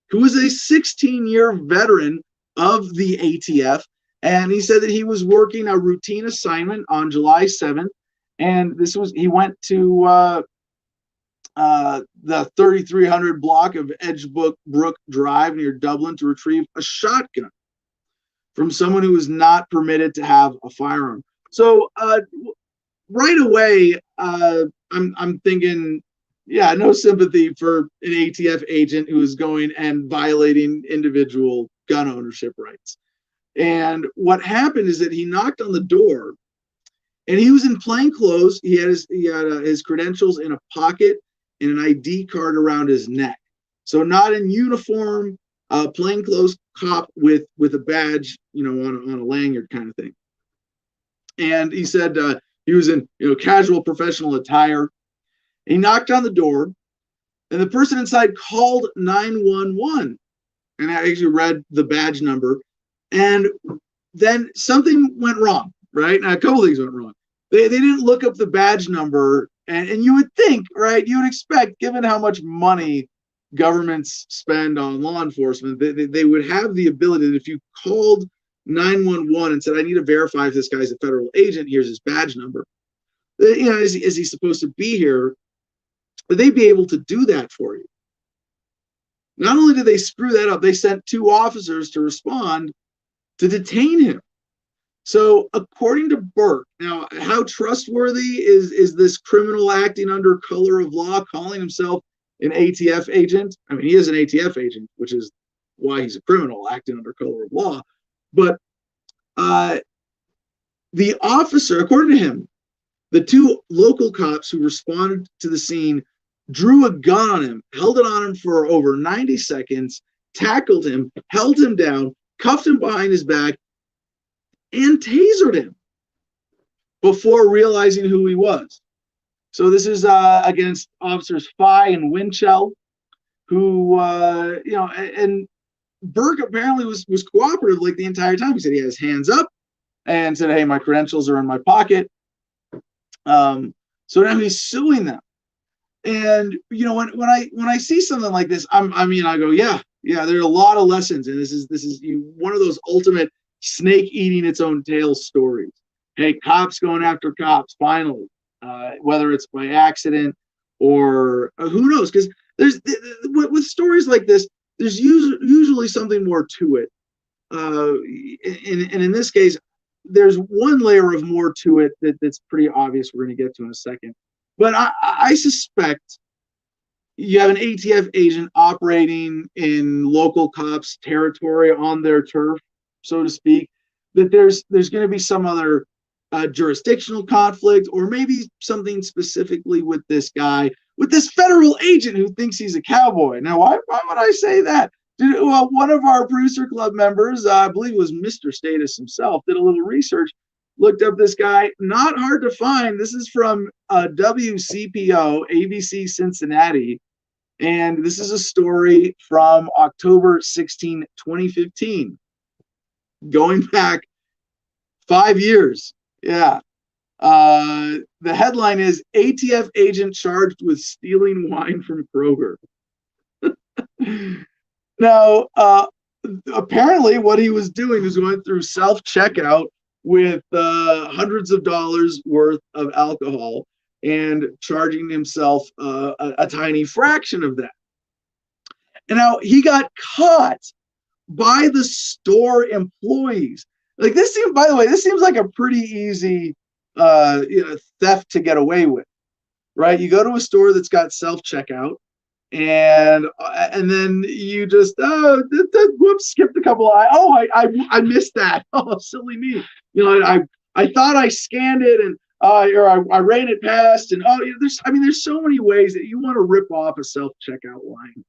who is a 16-year veteran of the ATF. And he said that he was working a routine assignment on July 7th. And he went to the 3300 block of Edgebrook Drive near Dublin to retrieve a shotgun from someone who was not permitted to have a firearm. So right away, I'm thinking, no sympathy for an ATF agent who is going and violating individual gun ownership rights. And what happened is that he knocked on the door, and he was in plain clothes. He had his credentials in a pocket and an ID card around his neck. So not in uniform, plainclothes cop with a badge, on a lanyard kind of thing. And he said he was in casual professional attire. He knocked on the door, and the person inside called 911. And I actually read the badge number. And then something went wrong, right? Now, a couple things went wrong. They didn't look up the badge number. And you would think, right, you would expect, given how much money governments spend on law enforcement, they would have the ability that if you called 911 and said, I need to verify if this guy's a federal agent, here's his badge number. Is he supposed to be here? But they'd be able to do that for you. Not only did they screw that up, they sent 2 officers to respond to detain him. So according to Burke, now how trustworthy is this criminal acting under color of law, calling himself an ATF agent? I mean, he is an ATF agent, which is why he's a criminal acting under color of law. But the officer, according to him, the 2 local cops who responded to the scene drew a gun on him, held it on him for over 90 seconds, tackled him, held him down, cuffed him behind his back, and tasered him before realizing who he was. So this is against officers Fye and Winchell, who, and Burke apparently was cooperative like the entire time. He said he had his hands up and said, hey, my credentials are in my pocket. So now he's suing them. And, when I see something like this, I go, yeah, there are a lot of lessons. And this is one of those ultimate snake eating its own tail stories. Hey, cops going after cops, finally, whether it's by accident or who knows, because there's with stories like this, there's usually something more to it. And in this case, there's one layer of more to it that's pretty obvious. We're going to get to in a second. But I suspect you have an ATF agent operating in local cops' territory on their turf, so to speak, that there's going to be some other jurisdictional conflict, or maybe something specifically with this guy, with this federal agent who thinks he's a cowboy. Now, why would I say that? Well, one of our producer club members, I believe it was Mr. Status himself, did a little research, looked up this guy. Not hard to find. This is from WCPO, ABC Cincinnati. And this is a story from October 16, 2015. Going back 5 years. Yeah. The headline is ATF agent charged with stealing wine from Kroger. Now, apparently what he was doing was going through self-checkout with hundreds of dollars worth of alcohol and charging himself a tiny fraction of that. And now he got caught by the store employees. Like this seems, by the way, this seems like a pretty easy theft to get away with, right? You go to a store that's got self-checkout, and then you just whoops, skipped a couple. I missed that. Oh, silly me. I thought I scanned it and or I ran it past, and there's so many ways that you want to rip off a self-checkout line.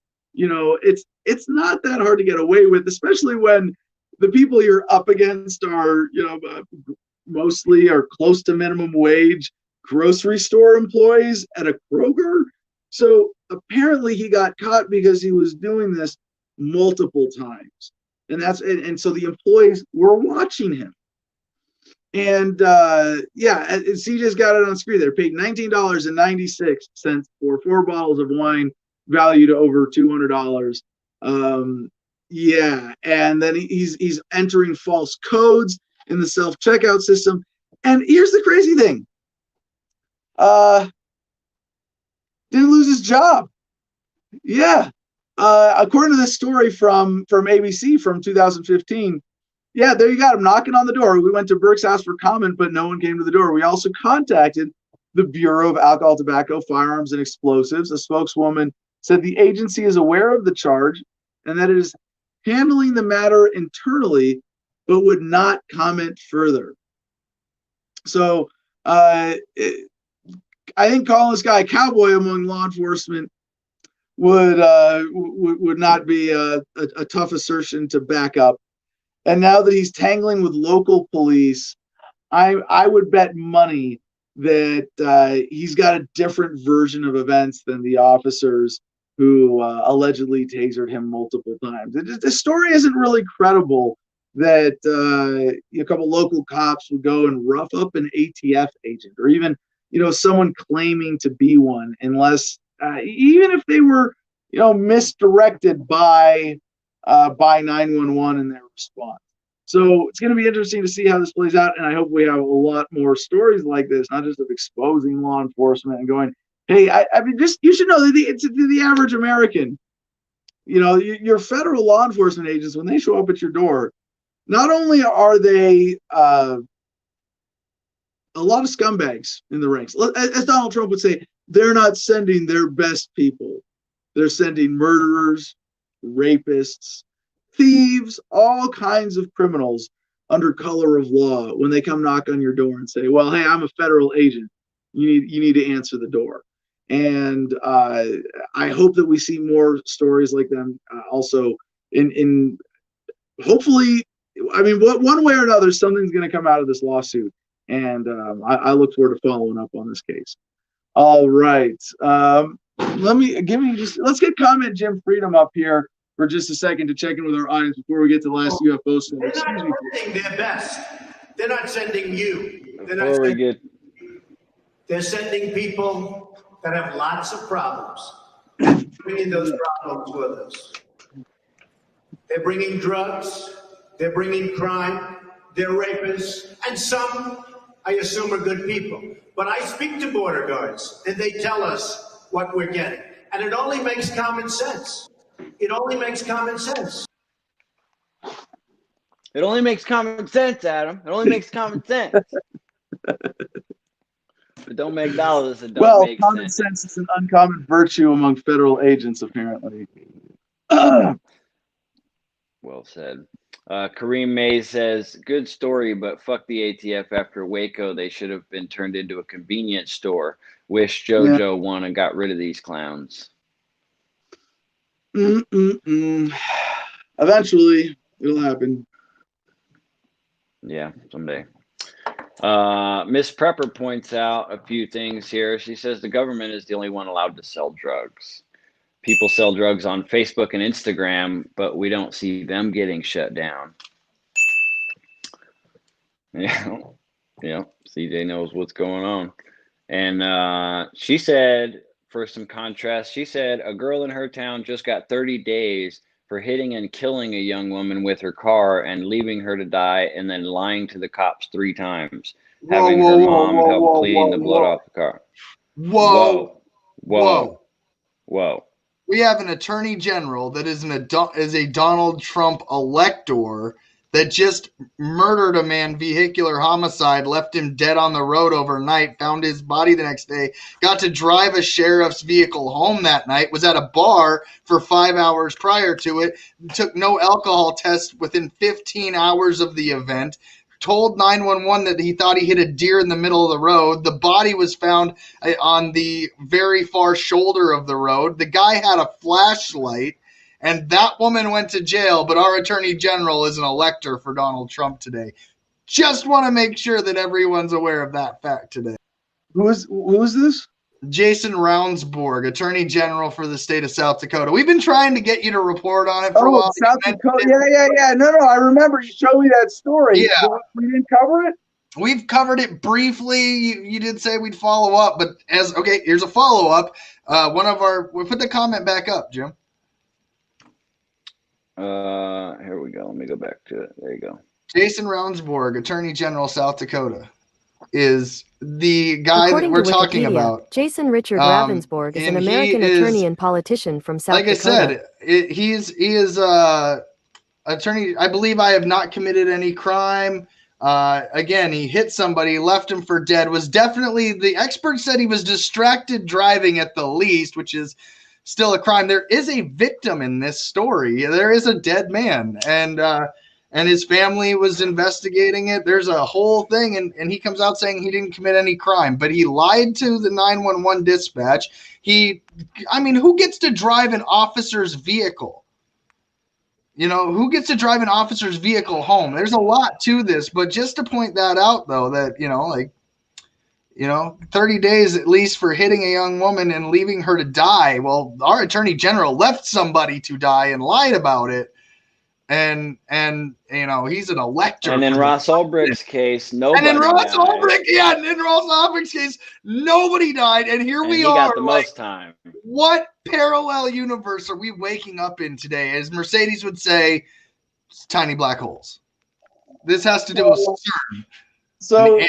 It's not that hard to get away with, especially when the people you're up against are mostly are close to minimum wage grocery store employees at a Kroger. So apparently he got caught because he was doing this multiple times. And so the employees were watching him. And CJ's got it on screen there. Paid $19.96 for 4 bottles of wine valued over $200. And then he's entering false codes in the self-checkout system. And here's the crazy thing. Didn't lose his job. Yeah. According to this story from ABC from 2015, yeah, there you got him knocking on the door. We went to Burke's house for comment, but no one came to the door. We also contacted the Bureau of Alcohol, Tobacco, Firearms, and Explosives. A spokeswoman said the agency is aware of the charge and that it is handling the matter internally, but would not comment further. So I think calling this guy a cowboy among law enforcement would not be a tough assertion to back up. And now that he's tangling with local police, I would bet money that he's got a different version of events than the officers who allegedly tasered him multiple times. The story isn't really credible that a couple local cops would go and rough up an ATF agent or even someone claiming to be one, unless even if they were misdirected by 911 in their response. So it's going to be interesting to see how this plays out, and I hope we have a lot more stories like this, not just of exposing law enforcement and going, hey, you should know that the average American, your federal law enforcement agents, when they show up at your door, not only are they a lot of scumbags in the ranks, as Donald Trump would say, they're not sending their best people. They're sending murderers, rapists, thieves, all kinds of criminals under color of law when they come knock on your door and say, well, hey, I'm a federal agent. You need to answer the door. And I hope that we see more stories like them. Also, in hopefully, I mean, one way or another, something's going to come out of this lawsuit, and I look forward to following up on this case. All right, let's get comment Jim Freedom up here for just a second to check in with our audience before we get to the last UFO story. They're not sending their best. They're not sending you. They're sending people that have lots of problems. Bringing those problems with us. They're bringing drugs. They're bringing crime. They're rapists, and some, I assume, are good people. But I speak to border guards, and they tell us what we're getting, and it only makes common sense. It only makes common sense. It only makes common sense, Adam. It only makes common sense. But don't make dollars. It don't make common sense is an uncommon virtue among federal agents, apparently. Well said. Kareem Mays says, good story, but fuck the ATF after Waco. They should have been turned into a convenience store. Wish JoJo won and got rid of these clowns. Eventually, it'll happen. Yeah, someday. Miss Prepper points out a few things here. She says the government is the only one allowed to sell drugs. People sell drugs on Facebook and Instagram, but we don't see them getting shut down. Yeah, CJ knows what's going on. And she said, for some contrast, she said a girl in her town just got 30 days for hitting and killing a young woman with her car and leaving her to die and then lying to the cops 3 times, having her mom help clean the blood off the car. Whoa. We have an attorney general that is a Donald Trump elector that just murdered a man, vehicular homicide, left him dead on the road overnight, found his body the next day, got to drive a sheriff's vehicle home that night, was at a bar for 5 hours prior to it, took no alcohol test within 15 hours of the event, told 911 that he thought he hit a deer in the middle of the road. The body was found on the very far shoulder of the road. The guy had a flashlight, and that woman went to jail, but our attorney general is an elector for Donald Trump today. Just want to make sure that everyone's aware of that fact today. Who is this? Jason Ravnsborg, Attorney General for the state of South Dakota. We've been trying to get you to report on it for a while. South Dakota. Yeah. No, I remember you showed me that story. Yeah. We didn't cover it? We've covered it briefly. You did say we'd follow up, but here's a follow-up. We'll put the comment back up, Jim. Here we go. Let me go back to it. There you go. Jason Ravnsborg, Attorney General, South Dakota, is the guy According that we're to talking Wikipedia, about. Jason Richard Ravnsborg is an American attorney and politician from South Dakota. Like I said, he is attorney. I believe I have not committed any crime. Again, he hit somebody, left him for dead. Was definitely, the expert said he was distracted driving at the least, which is still a crime. There is a victim in this story. There is a dead man, and his family was investigating it. There's a whole thing, and he comes out saying he didn't commit any crime, but he lied to the 911 dispatch. Who gets to drive an officer's vehicle? Who gets to drive an officer's vehicle home? There's a lot to this, but just to point that out, though, that, 30 days at least for hitting a young woman and leaving her to die. Well, our attorney general left somebody to die and lied about it. And he's an elector. And in Ross Ulbricht's case, nobody died. And in Ross died. Ulbricht's case, nobody died. And here we he are. Got the most time. What parallel universe are we waking up in today? As Mercedes would say, tiny black holes. This has to do with CERN. So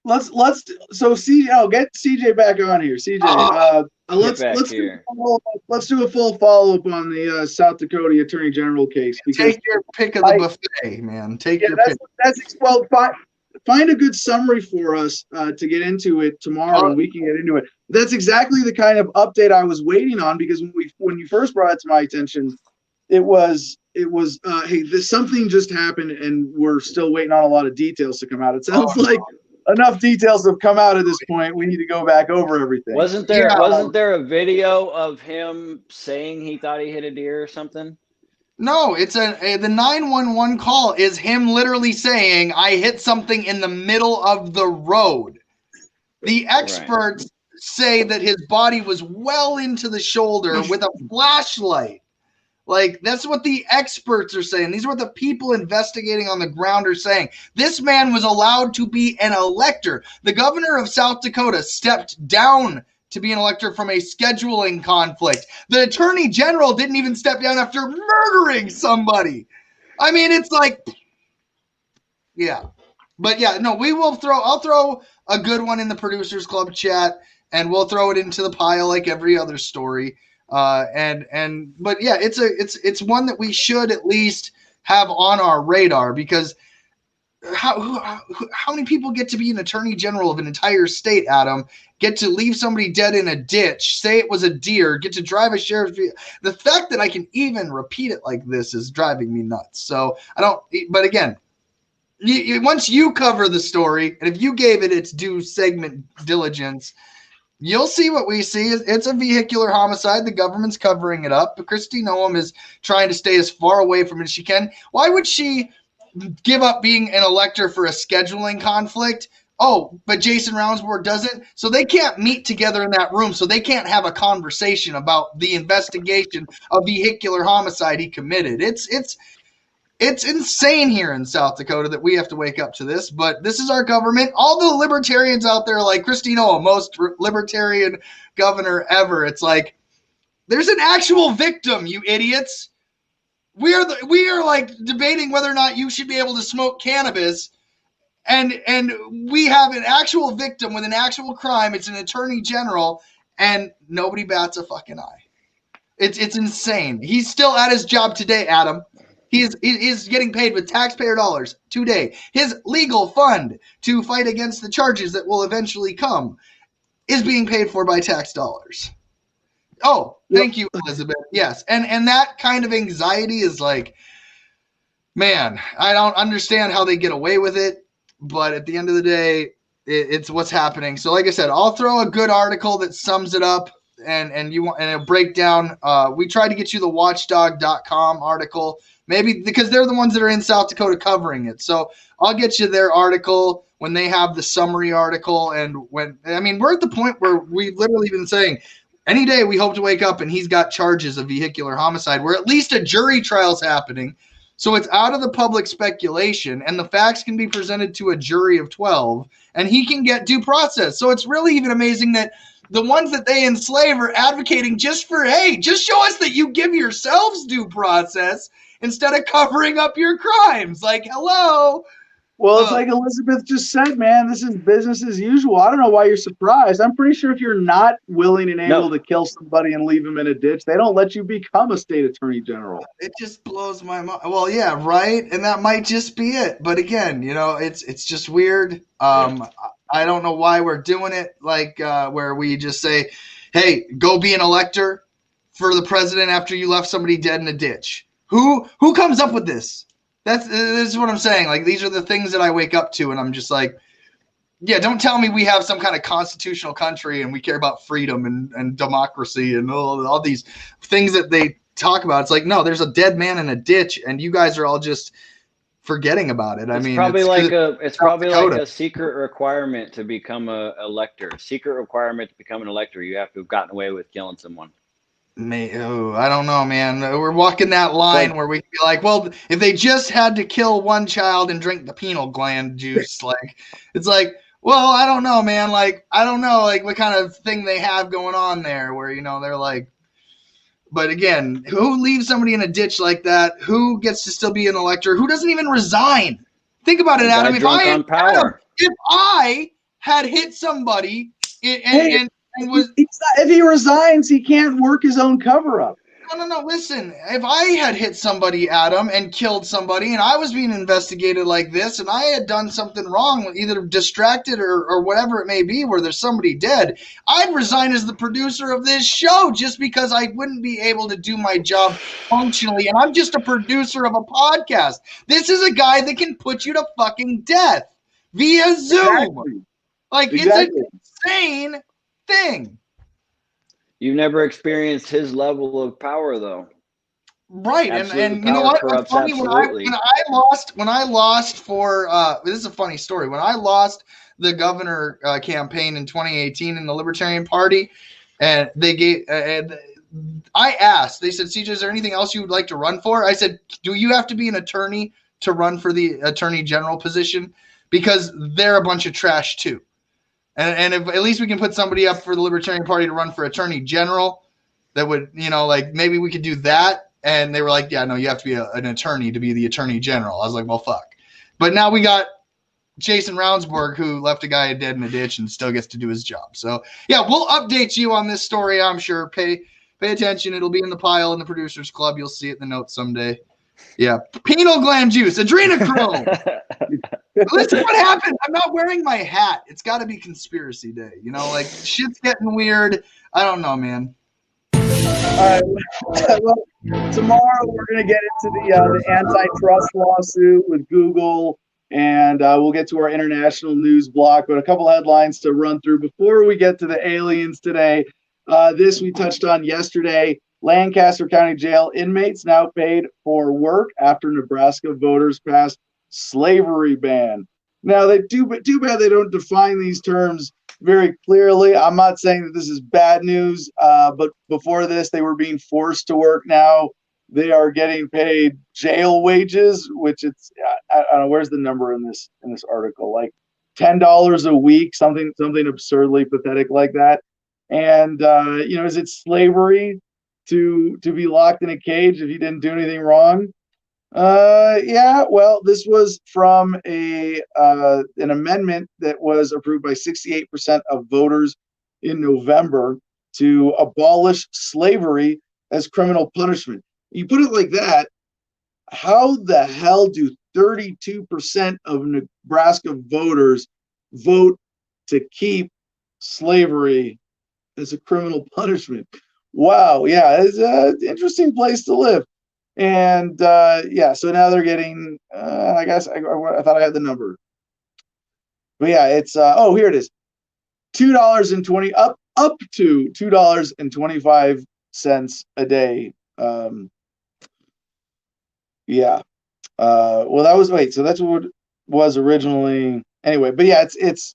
let's get CJ back on here. CJ, let's do a full follow-up on the South Dakota Attorney General case. Take your pick of the buffet, man. Take your pick. Find a good summary for us to get into it tomorrow, and we can get into it. That's exactly the kind of update I was waiting on, because when you first brought it to my attention, it was hey, something just happened, and we're still waiting on a lot of details to come out. It sounds like enough details have come out at this point. We need to go back over everything. Wasn't there a video of him saying he thought he hit a deer or something? No, it's the 911 call is him literally saying, I hit something in the middle of the road. The experts say that his body was well into the shoulder with a flashlight. Like, that's what the experts are saying. These are what the people investigating on the ground are saying. This man was allowed to be an elector. The governor of South Dakota stepped down to be an elector from a scheduling conflict. The attorney general didn't even step down after murdering somebody. I mean, it's like, yeah. But yeah, no, I'll throw a good one in the Producers Club chat, and we'll throw it into the pile like every other story. But yeah, it's one that we should at least have on our radar, because how many people get to be an attorney general of an entire state, Adam, get to leave somebody dead in a ditch, say it was a deer, get to drive a sheriff's vehicle. The fact that I can even repeat it like this is driving me nuts. So but again, once you cover the story, and if you gave it its due segment diligence, you'll see what we see. It's a vehicular homicide. The government's covering it up. But Kristi Noem is trying to stay as far away from it as she can. Why would she give up being an elector for a scheduling conflict? Oh, but Jason Ravnsborg doesn't. So they can't meet together in that room. So they can't have a conversation about the investigation of vehicular homicide he committed. It's insane here in South Dakota that we have to wake up to this, but this is our government. All the libertarians out there, like Kristi Noem, most libertarian governor ever. It's like, there's an actual victim, you idiots. We are like debating whether or not you should be able to smoke cannabis, and we have an actual victim with an actual crime. It's an attorney general, and nobody bats a fucking eye. It's insane. He's still at his job today, Adam. He is getting paid with taxpayer dollars today. His legal fund to fight against the charges that will eventually come is being paid for by tax dollars. Oh, thank you, Elizabeth. Yes. And that kind of anxiety is like, man, I don't understand how they get away with it. But at the end of the day, it's what's happening. So like I said, I'll throw a good article that sums it up and a breakdown. We tried to get you the watchdog.com article. Maybe because they're the ones that are in South Dakota covering it. So I'll get you their article when they have the summary article. And we're at the point where we've literally been saying any day we hope to wake up and he's got charges of vehicular homicide, where at least a jury trial's happening. So it's out of the public speculation, and the facts can be presented to a jury of 12, and he can get due process. So it's really even amazing that the ones that they enslave are advocating just for, hey, just show us that you give yourselves due process instead of covering up your crimes. Like, hello. Well, it's like Elizabeth just said, man, this is business as usual. I don't know why you're surprised. I'm pretty sure if you're not willing and able to kill somebody and leave them in a ditch, they don't let you become a state attorney general. It just blows my mind. Well, yeah, right. And that might just be it. But again, it's just weird. I don't know why we're doing it like where we just say, hey, go be an elector for the president after you left somebody dead in a ditch. Who comes up with this? This is what I'm saying. Like, these are the things that I wake up to, and I'm just like, yeah, don't tell me we have some kind of constitutional country and we care about freedom and democracy and all these things that they talk about. It's like, no, there's a dead man in a ditch, and you guys are all just forgetting about it. It's probably like a secret requirement to become an elector. Secret requirement to become an elector. You have to have gotten away with killing someone. I don't know, man. We're walking that line where we can be like, well, if they just had to kill one child and drink the pineal gland juice, like, it's like, well, I don't know, man. Like, I don't know, like, what kind of thing they have going on there where, they're like, but again, who leaves somebody in a ditch like that? Who gets to still be an elector? Who doesn't even resign? Think about it, Adam. If I had hit somebody if he resigns, he can't work his own cover up. No. Listen, if I had hit somebody, Adam, and killed somebody, and I was being investigated like this, and I had done something wrong, either distracted or whatever it may be, where there's somebody dead, I'd resign as the producer of this show just because I wouldn't be able to do my job functionally. And I'm just a producer of a podcast. This is a guy that can put you to fucking death. via Zoom. Exactly. Like Exactly. it's an insane thing. You've never experienced his level of power, though. Right, Absolute and you know power what? What's corrupts funny absolutely. when I lost for this is a funny story. When I lost the governor campaign in 2018 in the Libertarian Party, and they gave and I asked, they said, CJ, is there anything else you would like to run for? I said, do you have to be an attorney to run for the attorney general position? Because they're a bunch of trash too. And if at least we can put somebody up for the Libertarian Party to run for attorney general, that would, you know, like maybe we could do that. And they were like, yeah, no, you have to be an attorney to be the attorney general. I was like, well, fuck. But now we got Jason Ravnsborg, who left a guy dead in a ditch and still gets to do his job. So, yeah, we'll update you on this story, I'm sure. Pay attention. It'll be in the pile in the Producers Club. You'll see it in the notes someday. Yeah. Pineal gland juice, adrenochrome. Listen what happened. I'm not wearing my hat. It's got to be conspiracy day. You know, like shit's getting weird. I don't know, man. All right. Well, tomorrow we're going to get into the antitrust lawsuit with Google, and we'll get to our international news block. But a couple headlines to run through before we get to the aliens today. This we touched on yesterday. Lancaster County Jail inmates now paid for work after Nebraska voters passed slavery ban. Now they do, but too bad they don't define these terms very clearly. I'm not saying that this is bad news, but before this, they were being forced to work. Now they are getting paid jail wages, which it's I don't know, where's the number in this article? Like $10 a week, something absurdly pathetic like that. And you know, is it slavery to be locked in a cage if you didn't do anything wrong? Yeah, well, this was from an amendment that was approved by 68% of voters in November to abolish slavery as criminal punishment. You put it like that, how the hell do 32% of Nebraska voters vote to keep slavery as a criminal punishment? Wow, yeah, it's an interesting place to live. And yeah, so now they're getting, I guess I thought I had the number, but yeah, it's oh, here it is, $2.20 up to $2.25 a day. Yeah, well, that was so that's what it was originally anyway. But yeah, it's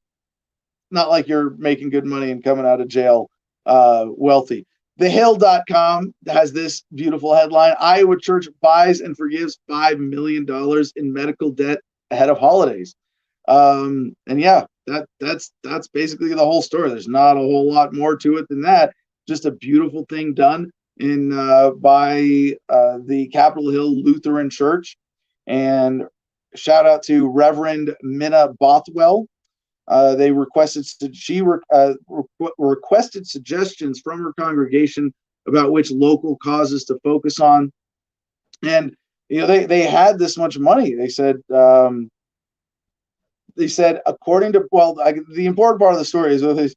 not like you're making good money and coming out of jail wealthy. TheHill.com has this beautiful headline: Iowa church buys and forgives $5 million in medical debt ahead of holidays. And yeah, that's basically the whole story. There's not a whole lot more to it than that. Just a beautiful thing done by the Capitol Hill Lutheran Church. And shout out to Reverend Minna Bothwell. They requested requested suggestions from her congregation about which local causes to focus on, and you know they had this much money. They said according to the important part of the story is the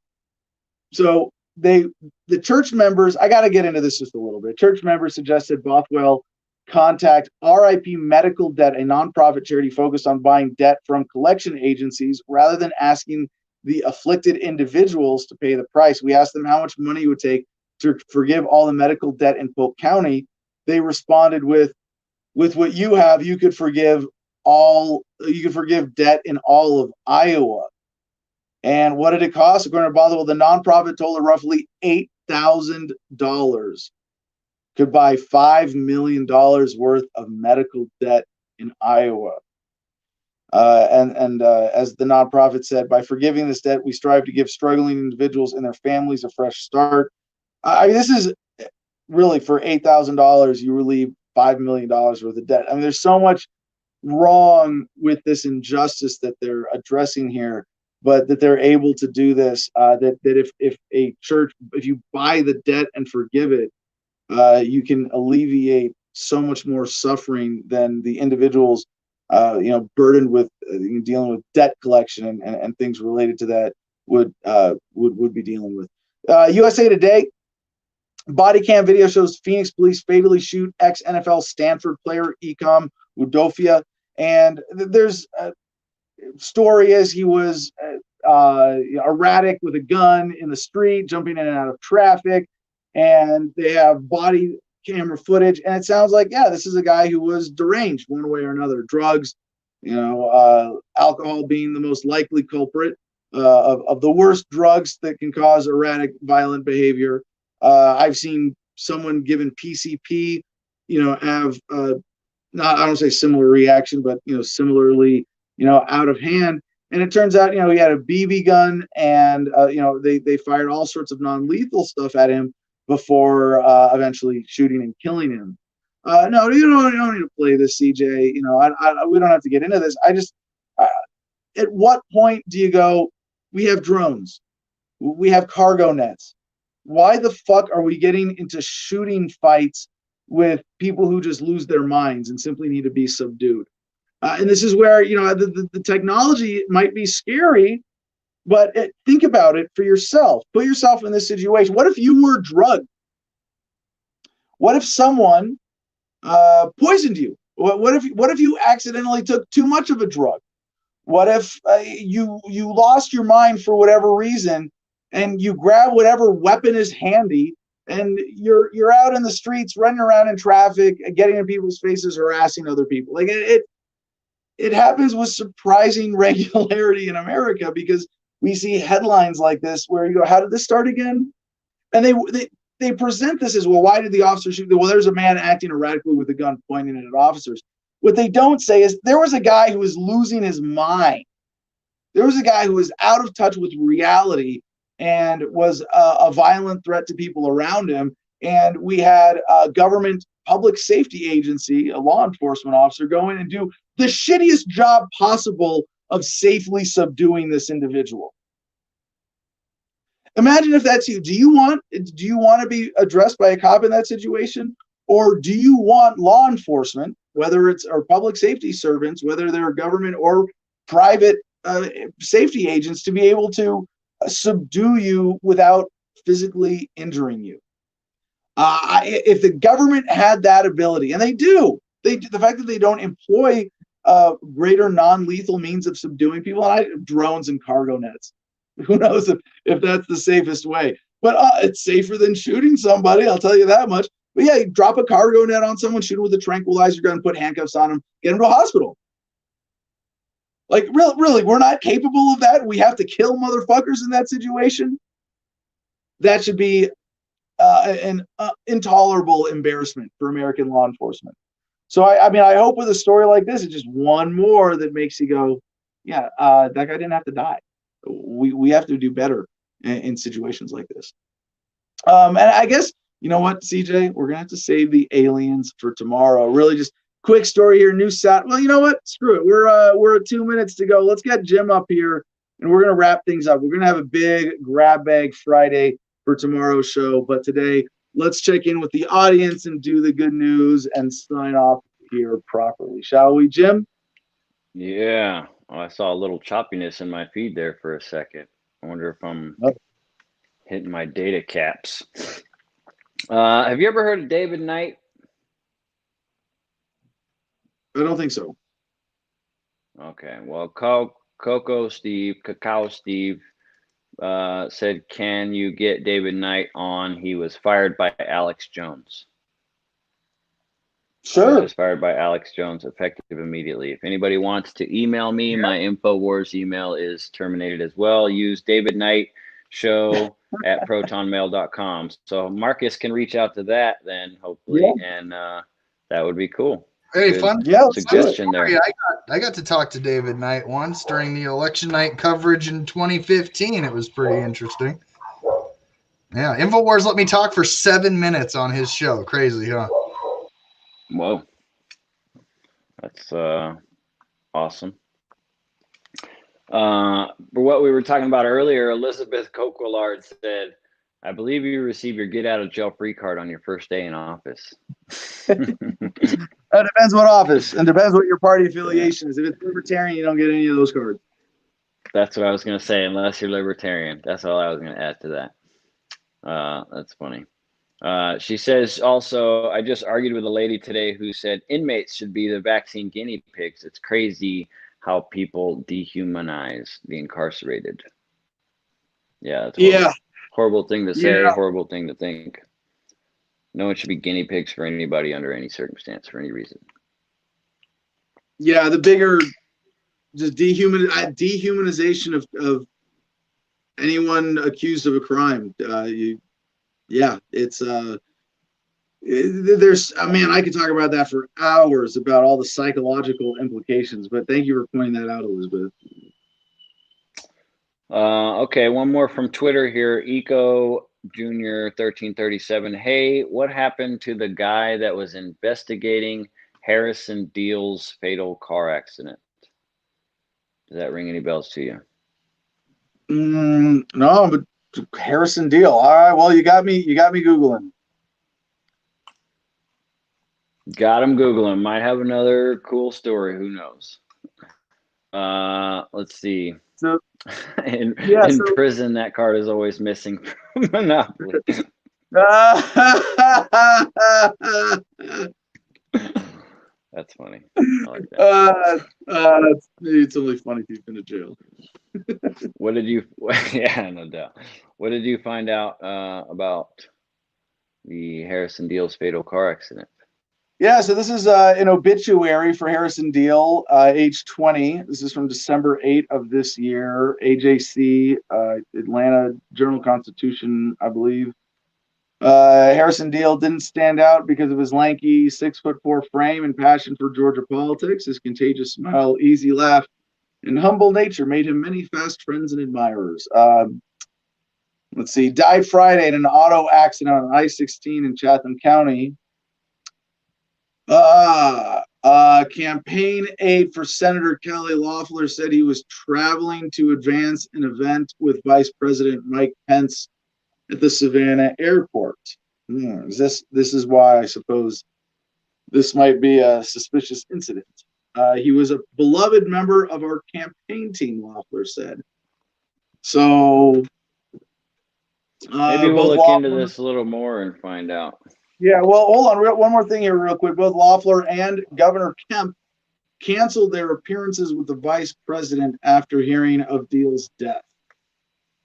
church members. I got to get into this just a little bit. Church members suggested Bothwell contact RIP Medical Debt, a nonprofit charity focused on buying debt from collection agencies rather than asking the afflicted individuals to pay the price. We asked them how much money it would take to forgive all the medical debt in Polk County. They responded with what you have, you could forgive debt in all of Iowa. And what did it cost? According to Bothwell, the nonprofit told her roughly $8,000 could buy $5 million worth of medical debt in Iowa. And as the nonprofit said, by forgiving this debt, we strive to give struggling individuals and their families a fresh start. I mean, this is really for $8,000, you relieve $5 million worth of debt. I mean, there's so much wrong with this injustice that they're addressing here, but that they're able to do this. That if a church, if you buy the debt and forgive it, you can alleviate so much more suffering than the individuals, burdened with dealing with debt collection and things related to that would be dealing with. USA Today, body cam video shows Phoenix police fatally shoot ex-NFL Stanford player Ecom Udofia, and there's story is he was erratic with a gun in the street, jumping in and out of traffic, and they have body camera footage, and it sounds like, yeah, this is a guy who was deranged one way or another. Drugs, alcohol being the most likely culprit of the worst drugs that can cause erratic, violent behavior. I've seen someone given PCP, have not, I don't say similar reaction, but similarly, out of hand. And it turns out, he had a BB gun, and they fired all sorts of non-lethal stuff at him before eventually shooting and killing him. No, you don't need to play this, CJ. We don't have to get into this. I just, at what point do you go, we have drones, we have cargo nets. Why the fuck are we getting into shooting fights with people who just lose their minds and simply need to be subdued? And this is where, the technology might be scary, but think about it for yourself. Put yourself in this situation. What if you were drugged? What if someone poisoned you? What if you accidentally took too much of a drug? What if you lost your mind for whatever reason, and you grab whatever weapon is handy, and you're out in the streets, running around in traffic, getting in people's faces, harassing other people? Like it happens with surprising regularity in America, because we see headlines like this where you go, how did this start again? And they present this as, well, why did the officer shoot? Well, there's a man acting erratically with a gun pointing it at officers. What they don't say is there was a guy who was losing his mind. There was a guy who was out of touch with reality and was a violent threat to people around him. And we had a government public safety agency, a law enforcement officer, go in and do the shittiest job possible of safely subduing this individual. Imagine if that's you. Do you want to be addressed by a cop in that situation? Or do you want law enforcement, whether it's or public safety servants, whether they're government or private safety agents, to be able to subdue you without physically injuring you? If the government had that ability, and they do, the fact that they don't employ greater non-lethal means of subduing people, drones and cargo nets. Who knows if that's the safest way? But it's safer than shooting somebody, I'll tell you that much. But yeah, you drop a cargo net on someone, shoot them with a tranquilizer gun, put handcuffs on them, get them to a hospital. Like, really, we're not capable of that? We have to kill motherfuckers in that situation? That should be an intolerable embarrassment for American law enforcement. So, I hope with a story like this, it's just one more that makes you go, yeah, that guy didn't have to die. We have to do better in situations like this. And I guess, you know what, CJ, we're going to have to save the aliens for tomorrow. Really just quick story here. New Sat. Well, you know what? Screw it. We're at 2 minutes to go. Let's get Jim up here, and we're going to wrap things up. We're going to have a big grab bag Friday for tomorrow's show. But today, let's check in with the audience and do the good news and sign off here properly. Shall we, Jim? Yeah. I saw a little choppiness in my feed there for a second. I wonder if I'm hitting my data caps. Have you ever heard of David Knight? I don't think so. Okay. Well, Cacao Steve said, can you get David Knight on? He was fired by Alex Jones. Sure. He was fired by Alex Jones, effective immediately. If anybody wants to email me, my InfoWars email is terminated as well. Use David Knight Show at protonmail.com. So Marcus can reach out to that then, hopefully, and that would be cool. Hey, Good fun suggestion there. I got to talk to David Knight once during the election night coverage in 2015. It was pretty interesting. Yeah, InfoWars let me talk for 7 minutes on his show. Crazy, huh? Whoa. That's awesome. For what we were talking about earlier, Elizabeth Coquillard said, I believe you receive your get out of jail free card on your first day in office. It depends what office, and depends what your party affiliation is. If it's libertarian, you don't get any of those cards. That's what I was going to say, unless you're libertarian. That's all I was going to add to that. That's funny. She says also, I just argued with a lady today who said inmates should be the vaccine guinea pigs. It's crazy how people dehumanize the incarcerated. Yeah, that's horrible. Yeah. Horrible thing to say, Yeah. horrible thing to think. No one should be guinea pigs for anybody under any circumstance for any reason. Yeah, the bigger just dehumanization of anyone accused of a crime. There's man, I could talk about that for hours about all the psychological implications, but thank you for pointing that out, Elizabeth. Okay, one more from Twitter here. Eco Junior 1337. Hey, what happened to the guy that was investigating Harrison Deal's fatal car accident? Does that ring any bells to you? No, but Harrison Deal. All right, well, you got me Googling. Got him Googling. Might have another cool story. Who knows? Let's see. So, in so, prison, that card is always missing from Monopoly. That's funny. I like that. It's only funny if you've been to jail. What did you? Yeah, no doubt. What did you find out about the Harrison Deal's fatal car accident? Yeah, so this is an obituary for Harrison Deal, age 20. This is from December 8 of this year. AJC, Atlanta Journal-Constitution, I believe. Harrison Deal didn't stand out because of his lanky 6'4" frame and passion for Georgia politics. His contagious smile, easy laugh, and humble nature made him many fast friends and admirers. Let's see, died Friday in an auto accident on I-16 in Chatham County. Campaign aide for Senator Kelly Loeffler said he was traveling to advance an event with Vice President Mike Pence at the Savannah airport. This is why I suppose this might be a suspicious incident. He was a beloved member of our campaign team, Loeffler said. So maybe we'll look into this a little more and find out. Yeah, well, hold on. One more thing here real quick. Both Loeffler and Governor Kemp canceled their appearances with the vice president after hearing of Deal's death.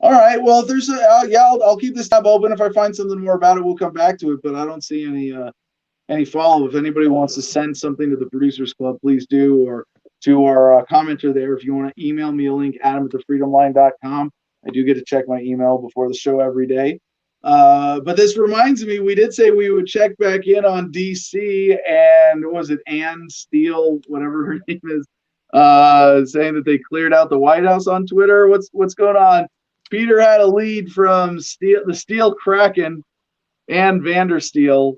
All right, well, if there's I'll keep this tab open. If I find something more about it, we'll come back to it, but I don't see any follow. If anybody wants to send something to the Producers Club, please do, or to our commenter there. If you want to email me a link, adam@thefreedomline.com. I do get to check my email before the show every day. But this reminds me, we did say we would check back in on DC, and what was it, Ann Steele, whatever her name is, saying that they cleared out the White House on Twitter. What's going on? Peter had a lead from the Steel Kraken and Vandersteel.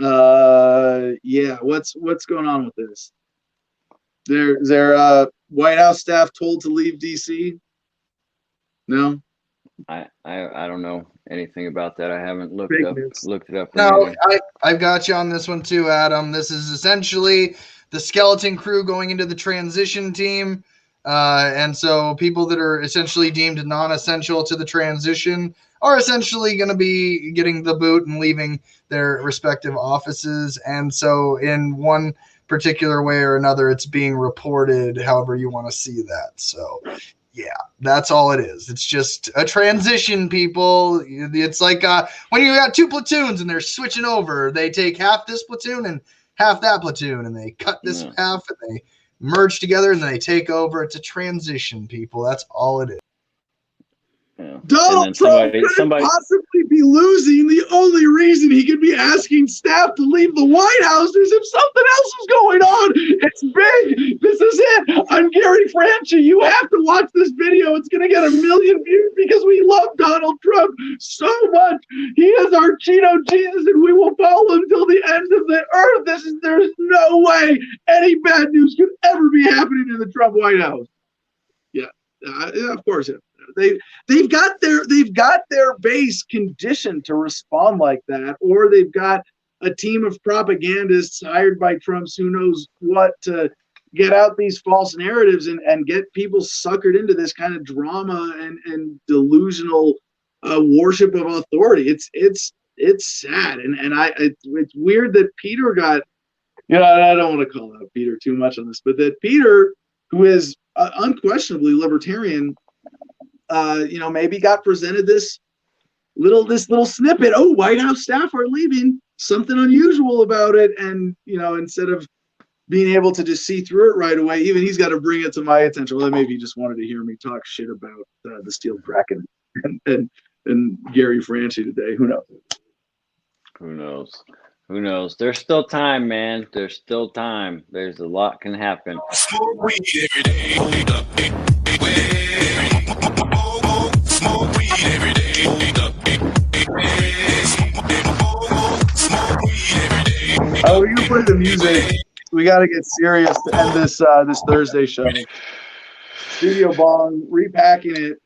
Yeah, what's going on with this? Their White House staff told to leave DC? No. I don't know anything about that. I haven't looked it up. No, I've got you on this one too, Adam. This is essentially the skeleton crew going into the transition team. And so people that are essentially deemed non-essential to the transition are essentially going to be getting the boot and leaving their respective offices. And so in one particular way or another, it's being reported however you want to see that. So yeah, that's all it is. It's just a transition, people. It's like when you got two platoons and they're switching over, they take half this platoon and half that platoon, and they cut this half and they merge together and then they take over. It's a transition, people. That's all it is. Yeah. Donald Trump couldn't possibly be losing. The only reason he could be asking staff to leave the White House is if something else is going on. It's big. This is it. I'm Gary Franchi. You have to watch this video. It's going to get 1 million views because we love Donald Trump so much. He is our Cheeto Jesus, and we will follow him till the end of the earth. There's no way any bad news could ever be happening in the Trump White House. Yeah, of course. They've got their base conditioned to respond like that, or they've got a team of propagandists hired by Trump's who knows what to get out these false narratives and get people suckered into this kind of drama and delusional worship of authority. It's sad, and it's weird that Peter got, I don't want to call out Peter too much on this, but that Peter who is unquestionably libertarian, maybe got presented this little snippet. Oh, White House staff are leaving. Something unusual about it, and instead of being able to just see through it right away, even he's got to bring it to my attention. Well, maybe he just wanted to hear me talk shit about the Steel Kraken and Gary Franchi today. Who knows? Who knows? Who knows? There's still time, man. There's still time. There's a lot can happen. Smoke weed every day. Smoke weed every day. Oh, we're gonna play the music. We got to get serious to end this Thursday show. Studio Bong, repacking it.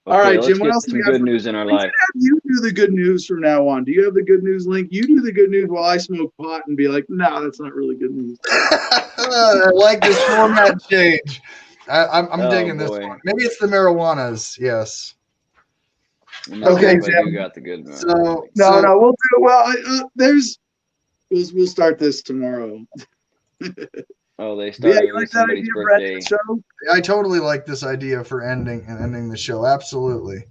Okay, all right, let's Jim. What get else do some we got? good news in our life? You do the good news from now on. Do you have the good news link? You do the good news while I smoke pot and be like, no, that's not really good news. I like this format change. I'm digging this boy. one. Maybe it's the marijuanas. Yes. Okay, Jim. You got the good news. No, we'll do it. Well, we'll start this tomorrow. Oh, they started you like with that somebody's idea for ending birthday. the show? I totally like this idea for ending the show. Absolutely.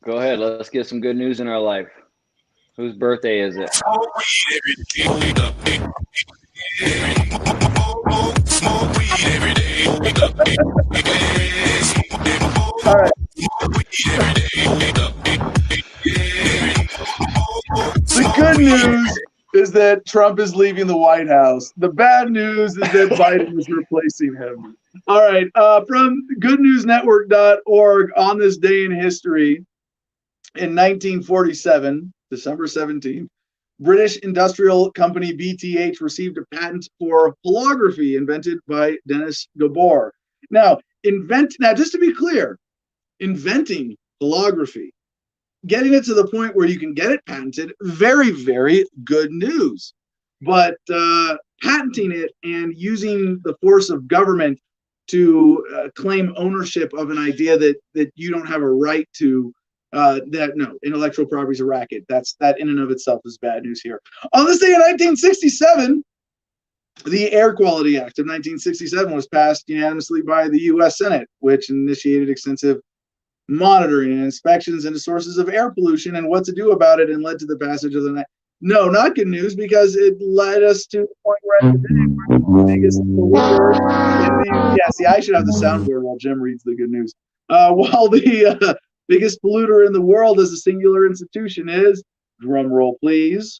Go ahead. Let's get some good news in our life. Whose birthday is it? Smoke weed every day. All right. The good news is that Trump is leaving the White House. The bad news is that Biden is replacing him. All right. From goodnewsnetwork.org, on this day in history, in 1947, December 17th, British industrial company BTH received a patent for holography invented by Dennis Gabor. Now, just to be clear, inventing holography, getting it to the point where you can get it patented, very, very good news. But patenting it and using the force of government to claim ownership of an idea that you don't have a right to, intellectual property is a racket. That in and of itself is bad news here. On this day in 1967, the Air Quality Act of 1967 was passed unanimously by the U.S. Senate, which initiated extensive monitoring and inspections into sources of air pollution and what to do about it, and led to the passage of the No, not good news, because it led us to the point we're at today. We're the biggest polluter in the I should have the soundboard while Jim reads the good news. While the biggest polluter in the world as a singular institution is, drum roll please.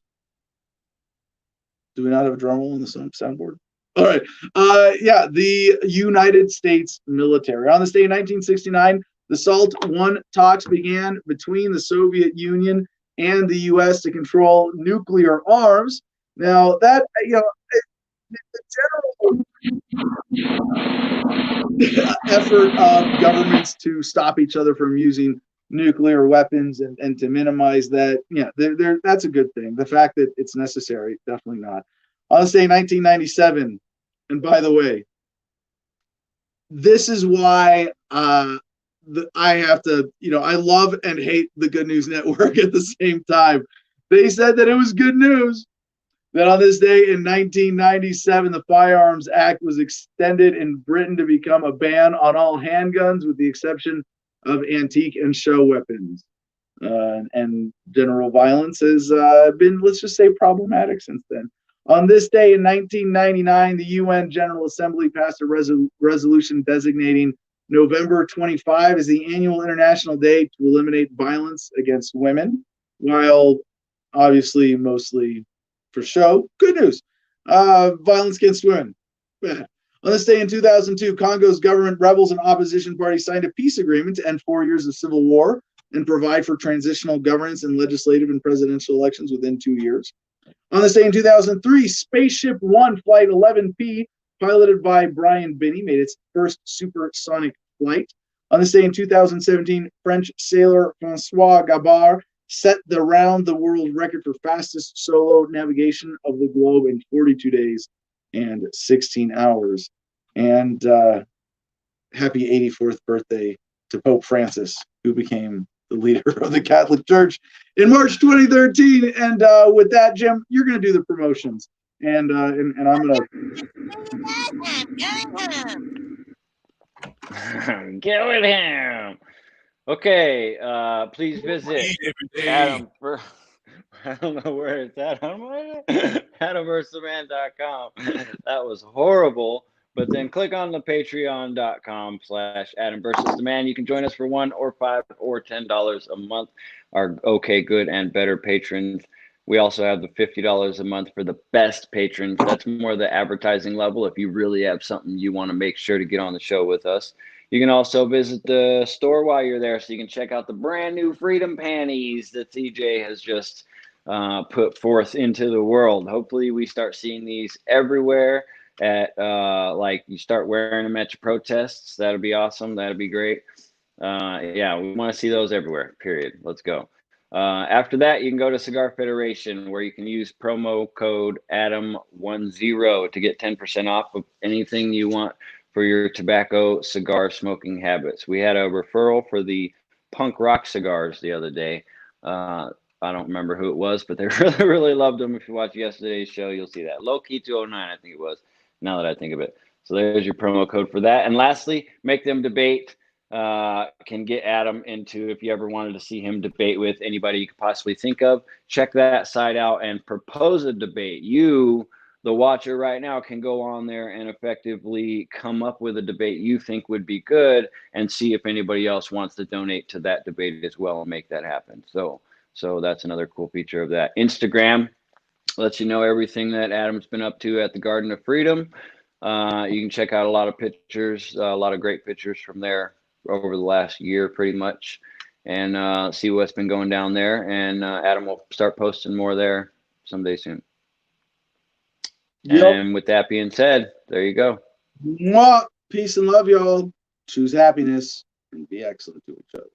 Do we not have a drum roll on the soundboard? All right. The United States military. On this day in 1969, the SALT I talks began between the Soviet Union and the U.S. to control nuclear arms. Now, that, the general effort of governments to stop each other from using nuclear weapons and to minimize that, that's a good thing. The fact that it's necessary, definitely not. On this day, 1997, and by the way, this is why I have to, I love and hate the Good News Network at the same time. They said that it was good news that on this day in 1997, the Firearms Act was extended in Britain to become a ban on all handguns, with the exception of antique and show weapons. And general violence has been, let's just say, problematic since then. On this day in 1999, the UN General Assembly passed a resolution designating November 25 as the annual International Day to eliminate violence against women, while obviously mostly for show. Good news. Violence against women. Bad. On this day in 2002, Congo's government, rebels, and opposition parties signed a peace agreement to end 4 years of civil war and provide for transitional governance and legislative and presidential elections within 2 years. On this day in 2003, Spaceship One Flight 11P, piloted by Brian Binney, made its first supersonic flight. On this day in 2017, French sailor Francois Gabard set the round-the-world record for fastest solo navigation of the globe in 42 days and 16 hours. And happy 84th birthday to Pope Francis, who became the leader of the Catholic Church in March 2013. And with that, Jim, you're going to do the promotions. and I'm gonna get with him. Okay, please visit Adam for. I don't know where it's at. AdamVersusTheMan.com. That was horrible. But then click on the patreon.com/AdamVersusTheMan. You can join us for $1 or $5 or $10 a month. Our okay, good, and better patrons. We also have the $50 a month for the best patrons. That's more the advertising level. If you really have something you want to make sure to get on the show with us. You can also visit the store while you're there, so you can check out the brand new Freedom Panties that CJ has just put forth into the world. Hopefully we start seeing these everywhere at like you start wearing them at your protests. That'll be awesome. That'll be great. Yeah, we want to see those everywhere, period. Let's go. After that, you can go to Cigar Federation, where you can use promo code ADAM10 to get 10% off of anything you want for your tobacco cigar smoking habits. We had a referral for the punk rock cigars the other day. I don't remember who it was, but they really, really loved them. If you watch yesterday's show, you'll see that. Low Key 209, I think it was, now that I think of it. So there's your promo code for that. And lastly, Make Them Debate can get Adam into, if you ever wanted to see him debate with anybody you could possibly think of, check that site out and propose a debate. You, the watcher right now, can go on there and effectively come up with a debate you think would be good and see if anybody else wants to donate to that debate as well and make that happen. So that's another cool feature of that. Instagram lets you know everything that Adam's been up to at the Garden of Freedom. You can check out a lot of pictures, a lot of great pictures from there over the last year, pretty much, and see what's been going down there. And Adam will start posting more there someday soon. Yep. And with that being said, there you go. Mwah. Peace and love, y'all. Choose happiness and be excellent to each other.